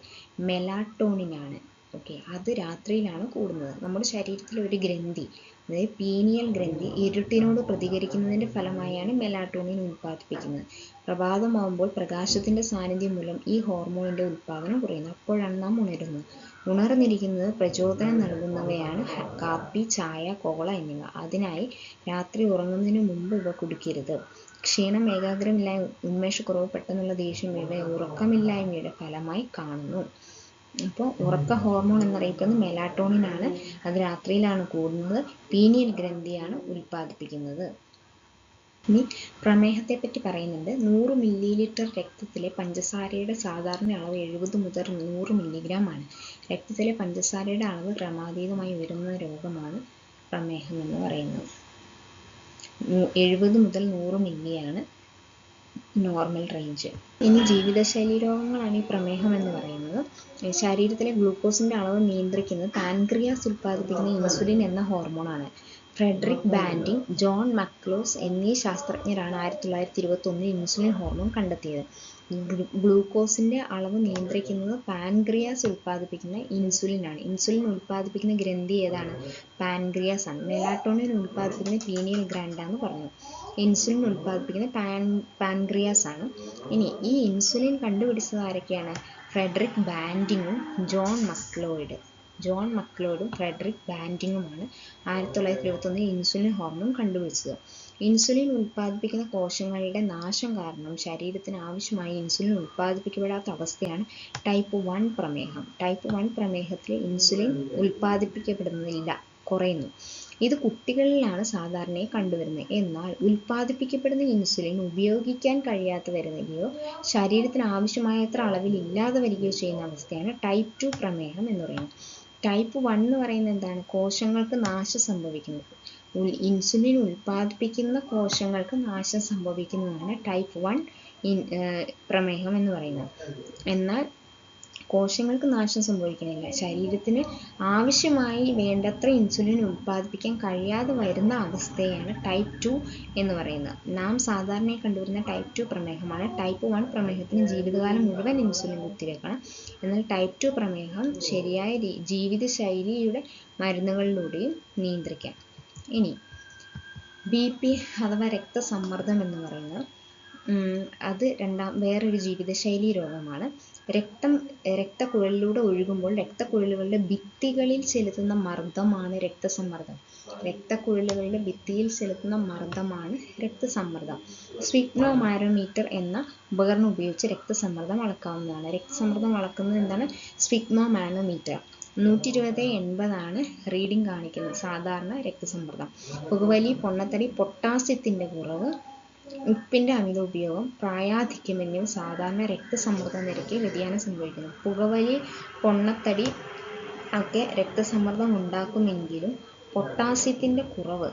മെലാറ്റോണിനാണ്. ഓക്കെ, അത് രാത്രിയിലാണ് കൂടുന്നത്. നമ്മുടെ ശരീരത്തിലെ ഒരു ഗ്രന്ഥി, അതായത് പീനിയൽ ഗ്രന്ഥി, ഇരുട്ടിനോട് പ്രതികരിക്കുന്നതിൻ്റെ ഫലമായാണ് മെലാറ്റോണിൻ ഉൽപ്പാദിപ്പിക്കുന്നത്. പ്രഭാതമാകുമ്പോൾ പ്രകാശത്തിൻ്റെ സാന്നിധ്യം മൂലം ഈ ഹോർമോണിൻ്റെ ഉൽപ്പാദനം കുറയുന്നു. അപ്പോഴാണ് നാം ഉണരുന്നത്. ഉണർന്നിരിക്കുന്നത് പ്രചോദനം നൽകുന്നവയാണ് കാപ്പി, ചായ, കോള എന്നിവ. അതിനായി രാത്രി ഉറങ്ങുന്നതിന് മുമ്പ് ഇവ കുടിക്കരുത്. ക്ഷീണം, ഏകാഗ്രമില്ലായ്മ, ഉന്മേഷക്കുറവ്, പെട്ടെന്നുള്ള ദേഷ്യം ഇവ ഉറക്കമില്ലായ്മയുടെ ഫലമായി കാണുന്നു. അപ്പോൾ ഉറക്ക ഹോർമോൺ എന്നറിയപ്പെടുന്നത് മെലാറ്റോണിനാണ്. അത് രാത്രിയിലാണ് കൂടുന്നത്. പീനിയൽ ഗ്രന്ഥിയാണ് ഉൽപ്പാദിപ്പിക്കുന്നത്. ഇനി പ്രമേഹത്തെപ്പറ്റി പറയുന്നുണ്ട്. 100 മില്ലിലിറ്റർ രക്തത്തിലെ പഞ്ചസാരയുടെ സാധാരണ അളവ് 70 മുതൽ 100 മില്ലിഗ്രാം ആണ്. രക്തത്തിലെ പഞ്ചസാരയുടെ അളവ് ക്രമാതീതമായി ഉയരുന്ന രോഗമാണ് പ്രമേഹം എന്ന് പറയുന്നത്. 70 മുതൽ 100 മില്ലിയാണ് നോർമൽ റേഞ്ച്. ഇനി ജീവിതശൈലി രോഗങ്ങളാണ് ഈ പ്രമേഹം എന്ന് പറയുന്നത്. ശരീരത്തിലെ ഗ്ലൂക്കോസിന്റെ അളവ് നിയന്ത്രിക്കുന്നത് പാൻക്രിയാസ് ഉൽപ്പാദിപ്പിക്കുന്ന ഇൻസുലിൻ എന്ന ഹോർമോണാണ്. ഫ്രെഡറിക് ബാൻറ്റിംഗ്, ജോൺ മക്ലോസ് എന്നീ ശാസ്ത്രജ്ഞരാണ് 1921 ഇൻസുലിൻ ഹോർമോൺ കണ്ടെത്തിയത്. ഗ്ലൂക്കോസിന്റെ അളവ് നിയന്ത്രിക്കുന്നത് പാൻക്രിയാസ് ഉൽപ്പാദിപ്പിക്കുന്ന ഇൻസുലിനാണ്. ഇൻസുലിൻ ഉൽപ്പാദിപ്പിക്കുന്ന ഗ്രന്ഥി ഏതാണ്? പാൻക്രിയാസ് ആണ്. മെലാറ്റോണിൻ ഉൽപ്പാദിപ്പിക്കുന്ന പീനിയൽ ഗ്ലാൻഡാന്ന് പറഞ്ഞു. ഇൻസുലിൻ ഉൽപ്പാദിപ്പിക്കുന്ന പാൻക്രിയാസ് ആണ്. ഇനി ഈ ഇൻസുലിൻ കണ്ടുപിടിച്ചത് ആരൊക്കെയാണ്? ഫ്രെഡറിക് ബാൻറ്റിങ്ങും ജോൺ മക്ലോഡും ഫ്രെഡറിക് ബാൻറ്റിങ്ങുമാണ് 1921 ഇൻസുലിൻ ഹോർമോൺ കണ്ടുപിടിച്ചത്. ഇൻസുലിൻ ഉൽപ്പാദിപ്പിക്കുന്ന കോശങ്ങളുടെ നാശം കാരണം ശരീരത്തിന് ആവശ്യമായ ഇൻസുലിൻ ഉൽപ്പാദിപ്പിക്കപ്പെടാത്ത അവസ്ഥയാണ് ടൈപ്പ് 1 പ്രമേഹം. ടൈപ്പ് 1 പ്രമേഹത്തിൽ ഇൻസുലിൻ ഉൽപ്പാദിപ്പിക്കപ്പെടുന്നില്ല, കുറയുന്നു. ഇത് കുട്ടികളിലാണ് സാധാരണയായി കണ്ടുവരുന്നത്. എന്നാൽ ഉൽപ്പാദിപ്പിക്കപ്പെടുന്ന ഇൻസുലിൻ ഉപയോഗിക്കാൻ കഴിയാതെ വരികയോ ശരീരത്തിന് ആവശ്യമായത്ര അളവിൽ ഇല്ലാതെ വരികയോ ചെയ്യുന്ന അവസ്ഥയാണ് ടൈപ്പ് 2 പ്രമേഹം എന്ന് പറയുന്നത്. ടൈപ്പ് 1 എന്ന് പറയുന്നത് എന്താണ്? കോശങ്ങൾക്ക് നാശം സംഭവിക്കുന്നത്. ഇൻസുലിൻ ഉൽപ്പാദിപ്പിക്കുന്ന കോശങ്ങൾക്ക് നാശം സംഭവിക്കുന്നതാണ് ടൈപ്പ് 1 പ്രമേഹം എന്ന് പറയുന്നത്. എന്നാൽ കോശങ്ങൾക്ക് നാശം സംഭവിക്കുന്നില്ല. ശരീരത്തിന് ആവശ്യമായി വേണ്ടത്ര ഇൻസുലിൻ ഉൽപ്പാദിപ്പിക്കാൻ കഴിയാതെ വരുന്ന അവസ്ഥയാണ് ടൈപ്പ് 2 എന്ന് പറയുന്നത്. നാം സാധാരണയായി കണ്ടുവരുന്ന ടൈപ്പ് 2 പ്രമേഹമാണ്. ടൈപ്പ് 1 പ്രമേഹത്തിന് ജീവിതകാലം മുഴുവൻ ഇൻസുലിൻ കുത്തിവെക്കണം. എന്നാൽ ടൈപ്പ് 2 പ്രമേഹം ശരിയായ ജീവിതശൈലിയുടെ മരുന്നുകളിലൂടെയും നിയന്ത്രിക്കാം. ഇനി BP അഥവാ രക്തസമ്മർദ്ദം എന്ന് പറയുന്നത് അത് വേറൊരു ജീവിതശൈലി രോഗമാണ്. രക്തക്കുഴലിലൂടെ ഒഴുകുമ്പോൾ രക്തക്കുഴലുകളുടെ ഭിത്തികളിൽ ചെലുത്തുന്ന മർദ്ദമാണ് രക്തസമ്മർദ്ദം. രക്തക്കുഴലുകളുടെ ഭിത്തിയിൽ ചെലുത്തുന്ന മർദ്ദമാണ് രക്തസമ്മർദ്ദം. സ്ഫിഗ്മോമാനോമീറ്റർ എന്ന ഉപകരണം ഉപയോഗിച്ച് രക്തസമ്മർദ്ദം അളക്കാവുന്നതാണ്. രക്തസമ്മർദ്ദം അളക്കുന്നത് എന്താണ്? സ്ഫിഗ്മോമാനോമീറ്റർ. 120/80 റീഡിംഗ് കാണിക്കുന്നത് സാധാരണ രക്തസമ്മർദ്ദം. പുകവലി, പൊണ്ണത്തടി, പൊട്ടാസ്യത്തിന്റെ കുറവ്, ഉപ്പിന്റെ അമിത ഉപയോഗം, പ്രായാധിക്യം എന്നിവ സാധാരണ രക്തസമ്മർദ്ദ നിരക്കിൽ വ്യതിയാനം സംഭവിക്കുന്നു. പുകവലി, പൊണ്ണത്തടി ഒക്കെ രക്തസമ്മർദ്ദം ഉണ്ടാക്കുമെങ്കിലും പൊട്ടാസ്യത്തിന്റെ കുറവ്,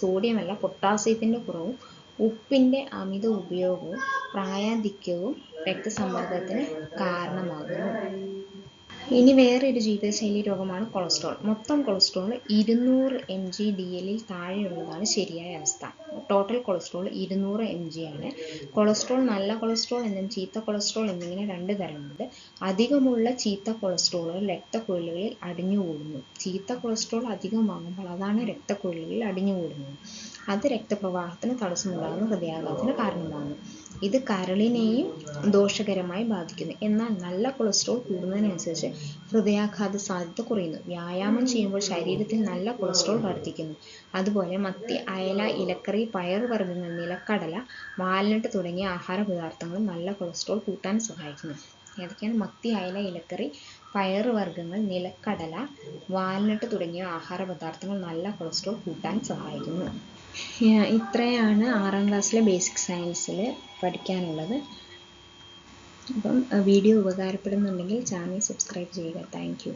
സോഡിയമല്ല പൊട്ടാസ്യത്തിന്റെ കുറവും ഉപ്പിന്റെ അമിത ഉപയോഗവും പ്രായാധിക്യവും രക്തസമ്മർദ്ദത്തിന് കാരണമാകുന്നു. ഇനി വേറൊരു ജീവിതശൈലി രോഗമാണ് കൊളസ്ട്രോൾ. മൊത്തം കൊളസ്ട്രോൾ 200 mg/dl താഴെയുള്ളതാണ് ശരിയായ അവസ്ഥ. ടോട്ടൽ കൊളസ്ട്രോൾ 200 mg ആണ്. കൊളസ്ട്രോൾ നല്ല കൊളസ്ട്രോൾ എന്നും ചീത്ത കൊളസ്ട്രോൾ എന്നിങ്ങനെ 2 തരമുണ്ട്. അധികമുള്ള ചീത്ത കൊളസ്ട്രോളുകൾ രക്തക്കുഴലുകളിൽ അടിഞ്ഞുകൂടുന്നു. ചീത്ത കൊളസ്ട്രോൾ അധികമാകുമ്പോൾ അതാണ് രക്തക്കുഴലുകളിൽ അടിഞ്ഞുകൂടുന്നത്. അത് രക്തപ്രവാഹത്തിന് തടസ്സമുണ്ടാകുന്ന ഹൃദയാഘാതത്തിന് കാരണമാകുന്നു. ഇത് കരളിനെയും ദോഷകരമായി ബാധിക്കുന്നു. എന്നാൽ നല്ല കൊളസ്ട്രോൾ കൂടുന്നതിനനുസരിച്ച് ഹൃദയാഘാത സാധ്യത കുറയുന്നു. വ്യായാമം ചെയ്യുമ്പോൾ ശരീരത്തിൽ നല്ല കൊളസ്ട്രോൾ വർദ്ധിക്കുന്നു. അതുപോലെ മത്തി, അയല, ഇലക്കറി, പയറുവർഗ്ഗങ്ങൾ, നിലക്കടല, വാൽനട്ട് തുടങ്ങിയ ആഹാര പദാർത്ഥങ്ങളും നല്ല കൊളസ്ട്രോൾ കൂട്ടാൻ സഹായിക്കുന്നു. ഏതൊക്കെയാണ്? മത്തി, അയല, ഇലക്കറി, പയറുവർഗ്ഗങ്ങൾ, നിലക്കടല, വാൽനട്ട് തുടങ്ങിയ ആഹാര പദാർത്ഥങ്ങൾ നല്ല കൊളസ്ട്രോൾ കൂട്ടാൻ സഹായിക്കുന്നു. ഇത്രയാണ് 6ാം ക്ലാസ്സിലെ ബേസിക് സയൻസിൽ പഠിക്കാനുള്ളത്. അപ്പം വീഡിയോ ഉപകാരപ്പെടുന്നുണ്ടെങ്കിൽ ചാനൽ സബ്സ്ക്രൈബ് ചെയ്യുക. Thank U.